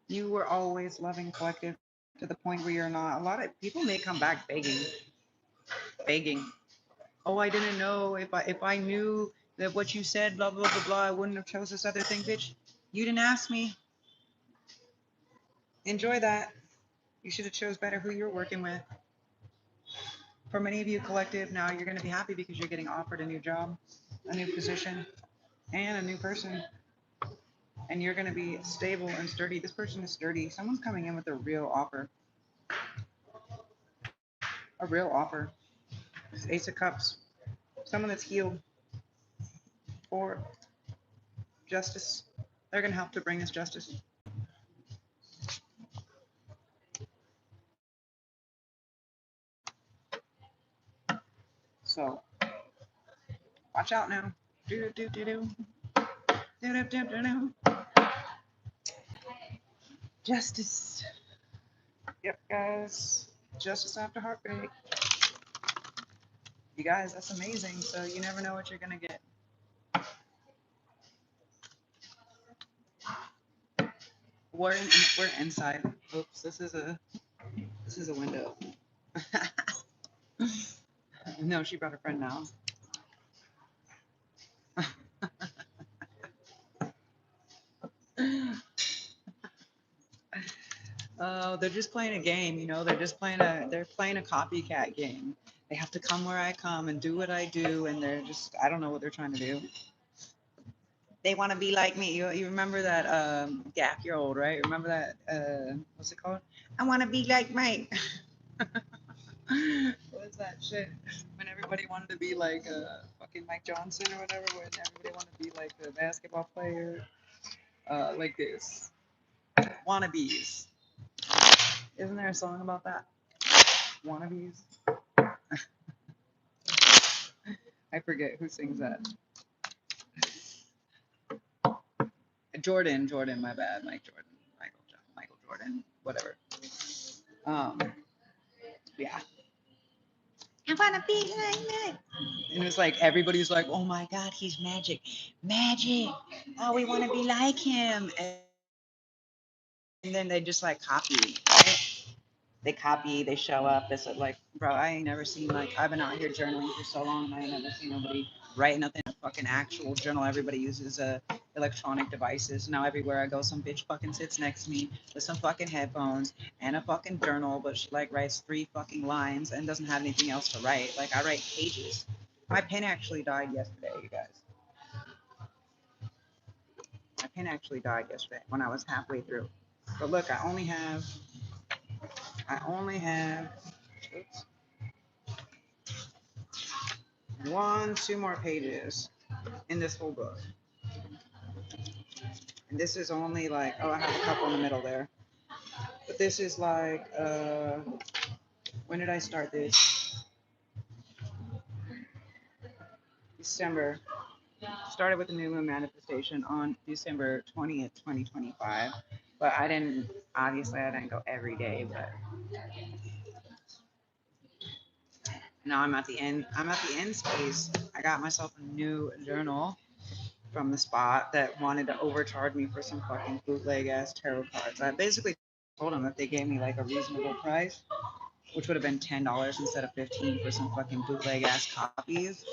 You were always loving, collective, to the point where you're not. A lot of people may come back begging. Oh, I didn't know. If I knew that what you said, blah blah blah blah, I wouldn't have chose this other thing, bitch. You didn't ask me. Enjoy that. You should have chose better who you're working with. For many of you, collective, now you're going to be happy because you're getting offered a new job, a new position, and a new person. And you're going to be stable and sturdy. This person is sturdy. Someone's coming in with a real offer. A real offer. It's Ace of Cups. Someone that's healed for justice. They're going to help to bring us justice. So, watch out now. Do do do do do do do do do. Justice. Yep, guys. Justice after heartbreak. You guys, that's amazing. So you never know what you're gonna get. We're inside. Oops, this is a window. No, she brought her friend now. Oh, they're just playing a game, you know. They're playing a copycat game. They have to come where I come and do what I do, and I don't know what they're trying to do. They want to be like me. You remember that gap-year-old, right? Remember that what's it called? I want to be like Mike. What was that shit? When everybody wanted to be like fucking Mike Johnson or whatever, when everybody wanted to be like a basketball player, like this. Wannabes. Isn't there a song about that? Wannabes. I forget who sings that. Jordan, my bad. Michael Jordan, whatever. Yeah. I wanna be like that. And it was like everybody's like, oh my god, he's magic. Oh, we want to be like him. And then they just like copy, right? They copy, they show up. They said like, bro, I ain't never seen, like, I've been out here journaling for so long and I ain't never seen nobody write nothing in a fucking actual journal. Everybody uses electronic devices. Now everywhere I go, some bitch fucking sits next to me with some fucking headphones and a fucking journal, but she like writes 3 fucking lines and doesn't have anything else to write. Like, I write pages. My pen actually died yesterday, you guys. My pen actually died yesterday when I was halfway through. But look, I only have oops, 2 more pages in this whole book. And this is only like, oh, I have a couple in the middle there. But this is like, when did I start this? December. Started with the new moon manifestation on December 20th, 2025. But obviously I didn't go every day, but now I'm at the end space. I got myself a new journal from the spot that wanted to overcharge me for some fucking bootleg ass tarot cards. I basically told them that they gave me like a reasonable price, which would have been $10 instead of 15 for some fucking bootleg ass copies.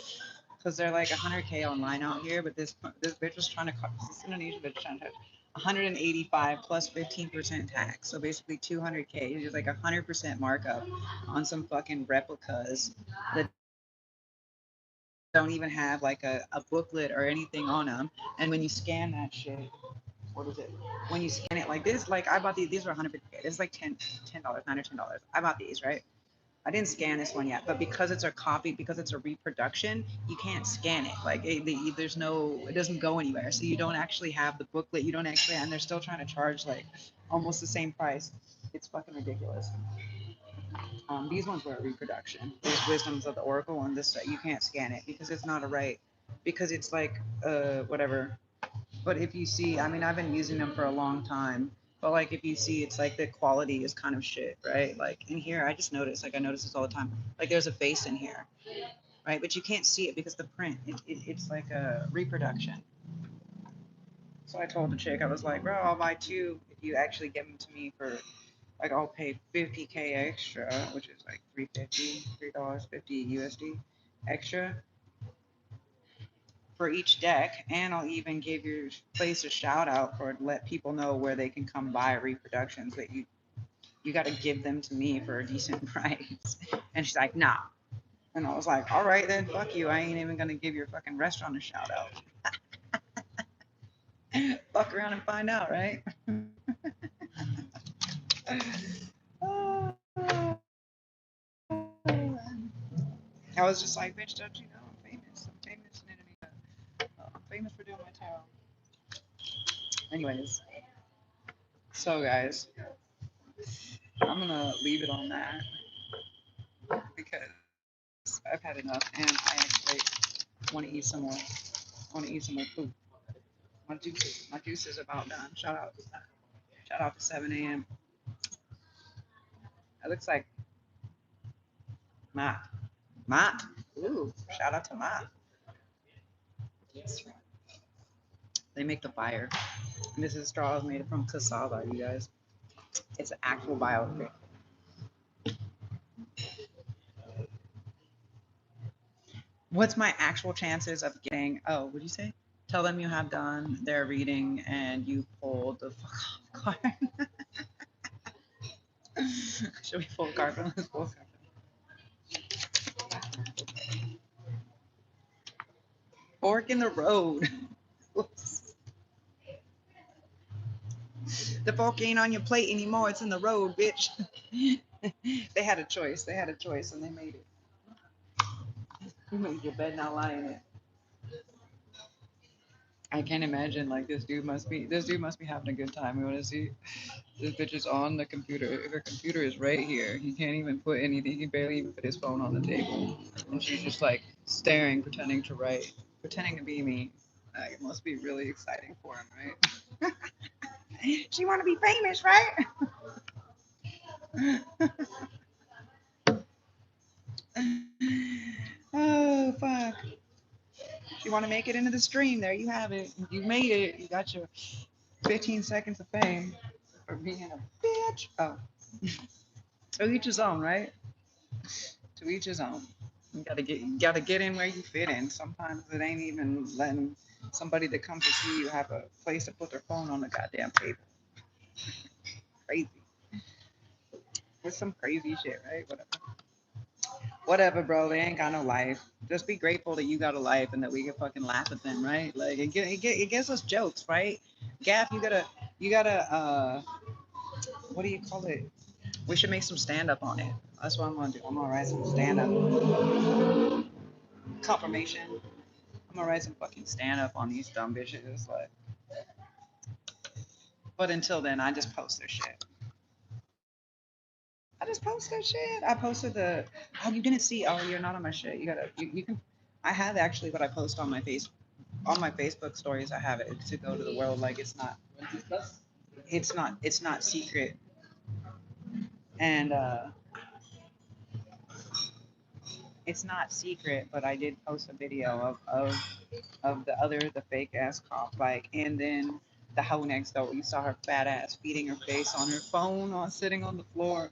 Because they're like 100K online out here, but this bitch was trying to this Indonesian bitch trying to 185 plus 15% tax. So basically 200K, just like 100% markup on some fucking replicas that don't even have like a booklet or anything on them. And when you scan that shit, what is it? When you scan it like this, like I bought these were 150K. This is like $10, $9 or $10. I bought these, right? I didn't scan this one yet, but because it's a copy, because it's a reproduction, you can't scan it. Like there's no, it doesn't go anywhere. So you don't actually have the booklet. You don't actually, and they're still trying to charge like almost the same price. It's fucking ridiculous. These ones were a reproduction. These Wisdoms of the Oracle, and this you can't scan it because it's not a right, because it's like whatever. But if you see, I mean, I've been using them for a long time. But like, if you see, it's like the quality is kind of shit, right? Like in here, I just noticed, like I notice this all the time. Like there's a face in here, right? But you can't see it because the print, it's like a reproduction. So I told the chick, I was like, bro, I'll buy two if you actually give them to me for, like, I'll pay 50K extra, which is like $3.50 USD extra for each deck, and I'll even give your place a shout out for let people know where they can come buy reproductions. But you got to give them to me for a decent price. And she's like, nah. And I was like, all right then, fuck you. I ain't even gonna give your fucking restaurant a shout out. Fuck around and find out, right? I was just like, bitch, don't you know I'm famous? I'm famous in Indonesia. I'm famous for doing my tarot. Anyways, so guys, I'm gonna leave it on that because I've had enough, and I actually want to eat some more. I want to eat some more food. My juice is about done. Shout out to 7 a.m. It looks like Matt. Matt. Ooh, shout out to Matt. They make the fire. And this is straw made from cassava, you guys. It's an actual biopic. What's my actual chances of getting? Oh, what do you say? Tell them you have done their reading and you pulled the fuck off card. Should we pull a card from this? Pull a card. Fork in the road. The fork ain't on your plate anymore. It's in the road, bitch. They had a choice. They had a choice, and they made it. You made your bed, now lie in it. I can't imagine like this dude must be having a good time. We want to see this bitch is on the computer. Her computer is right here. He can't even put anything. He can barely even put his phone on the table, and she's just like staring, pretending to write, pretending to be me. Like, it must be really exciting for him, right? She want to be famous, right? Oh fuck. She want to make it into the stream. There you have it. You made it. You got your 15 seconds of fame for being a bitch. Oh, to each his own, right? To each his own. You gotta get in where you fit in. Sometimes it ain't even letting somebody that comes to see you have a place to put their phone on the goddamn table. Crazy. It's some crazy shit, right? Whatever. Whatever, bro. They ain't got no life. Just be grateful that you got a life and that we can fucking laugh at them, right? Like it gives us jokes, right? Gaff, you gotta what do you call it? We should make some stand up on it. That's what I'm gonna do. I'm gonna write some stand up confirmation. I'm gonna write some fucking stand up on these dumb bitches. Like, but until then, I just post their shit. I just post their shit. I posted the. Oh, you didn't see. Oh, you're not on my shit. You gotta. You can. I have actually what I post on my Facebook stories. I have it to go to the world. Like it's not. It's not. It's not secret. And it's not secret. But I did post a video of the fake ass cop, like, and then the hoe next door. You saw her fat ass feeding her face on her phone, on sitting on the floor.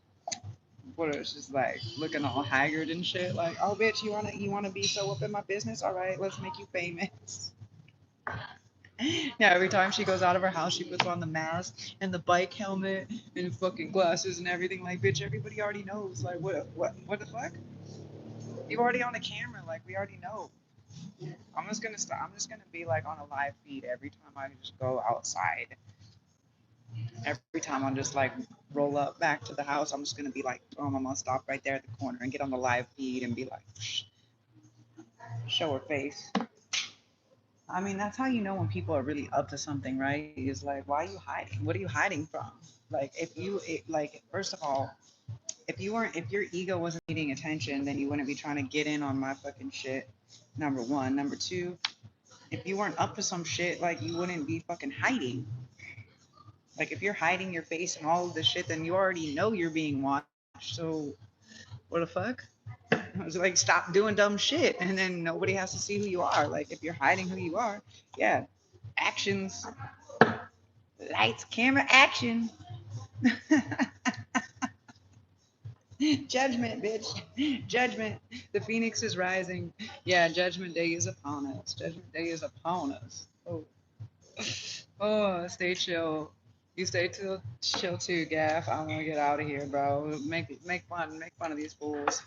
What it's just like looking all haggard and shit. Like, oh bitch, you wanna be so up in my business? All right, let's make you famous. Yeah, every time she goes out of her house, she puts on the mask and the bike helmet and fucking glasses and everything. Like, bitch, everybody already knows. Like, what the fuck? You already on the camera. Like, we already know. I'm just gonna start. I'm just gonna be like on a live feed every time I just go outside. Every time I'm just like roll up back to the house, I'm just gonna be like, I'm gonna stop right there at the corner and get on the live feed and be like, show her face. I mean, that's how you know when people are really up to something, right? Is like, why are you hiding? What are you hiding from? Like, like, first of all, if your ego wasn't needing attention, then you wouldn't be trying to get in on my fucking shit. Number one. Number two, If you weren't up to some shit, like you wouldn't be fucking hiding. Like if you're hiding your face and all of this shit, then you already know you're being watched. So what the fuck? I was like, stop doing dumb shit, and then nobody has to see who you are. Like if you're hiding who you are, yeah, actions, lights, camera, action. Judgment, bitch. Judgment. The phoenix is rising. Yeah, judgment day is upon us. Judgment day is upon us. Oh, oh, stay chill. You stay chill too, Gaff. I want to get out of here, bro. Make fun of these fools.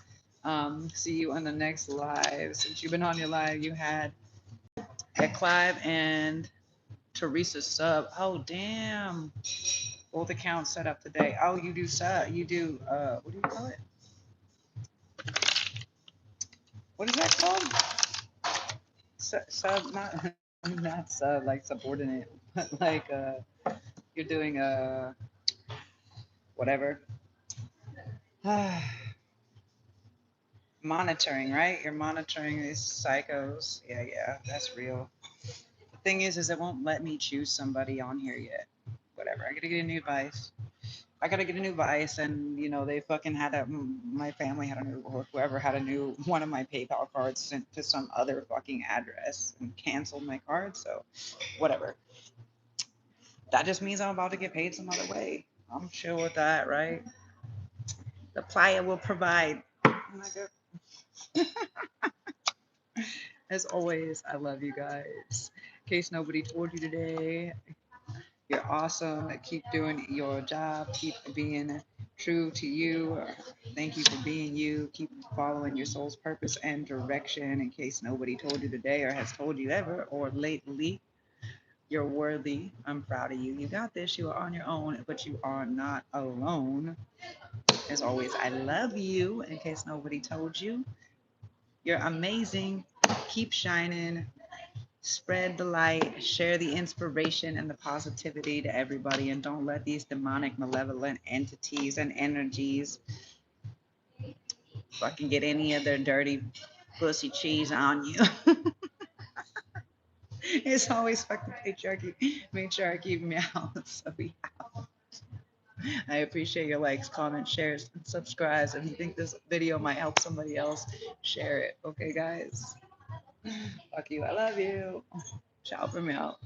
See you on the next live. Since you've been on your live, you had Clive and Teresa sub. Oh damn. Both accounts set up today. Oh, you do sub. You do what do you call it? What is that called? Sub, not not sub like subordinate, but like you're doing whatever. Monitoring, right? You're monitoring these psychos. Yeah, yeah, that's real. The thing is it won't let me choose somebody on here yet. Whatever. I gotta get a new device. I gotta get a new device, and you know they fucking had my family had a new, or whoever had a new one of my PayPal cards sent to some other fucking address and canceled my card. So, whatever. That just means I'm about to get paid some other way. I'm chill with that, right? The playa will provide. As always, I love you guys. In case nobody told you today, you're awesome. Keep doing your job. Keep being true to you. Thank you for being you. Keep following your soul's purpose and direction. In case nobody told you today or has told you ever or lately, you're worthy. I'm proud of you. You got this. You are on your own, but you are not alone. As always, I love you. In case nobody told you, you're amazing. Keep shining. Spread the light, share the inspiration and the positivity to everybody, and don't let these demonic, malevolent entities and energies fucking get any of their dirty pussy cheese on you. It's always fucking patriarchy. Make sure I keep me out. So we out. I appreciate your likes, comments, shares, and subscribes. If you think this video might help somebody else, share it. Okay, guys? Fuck you. I love you. Ciao for me out.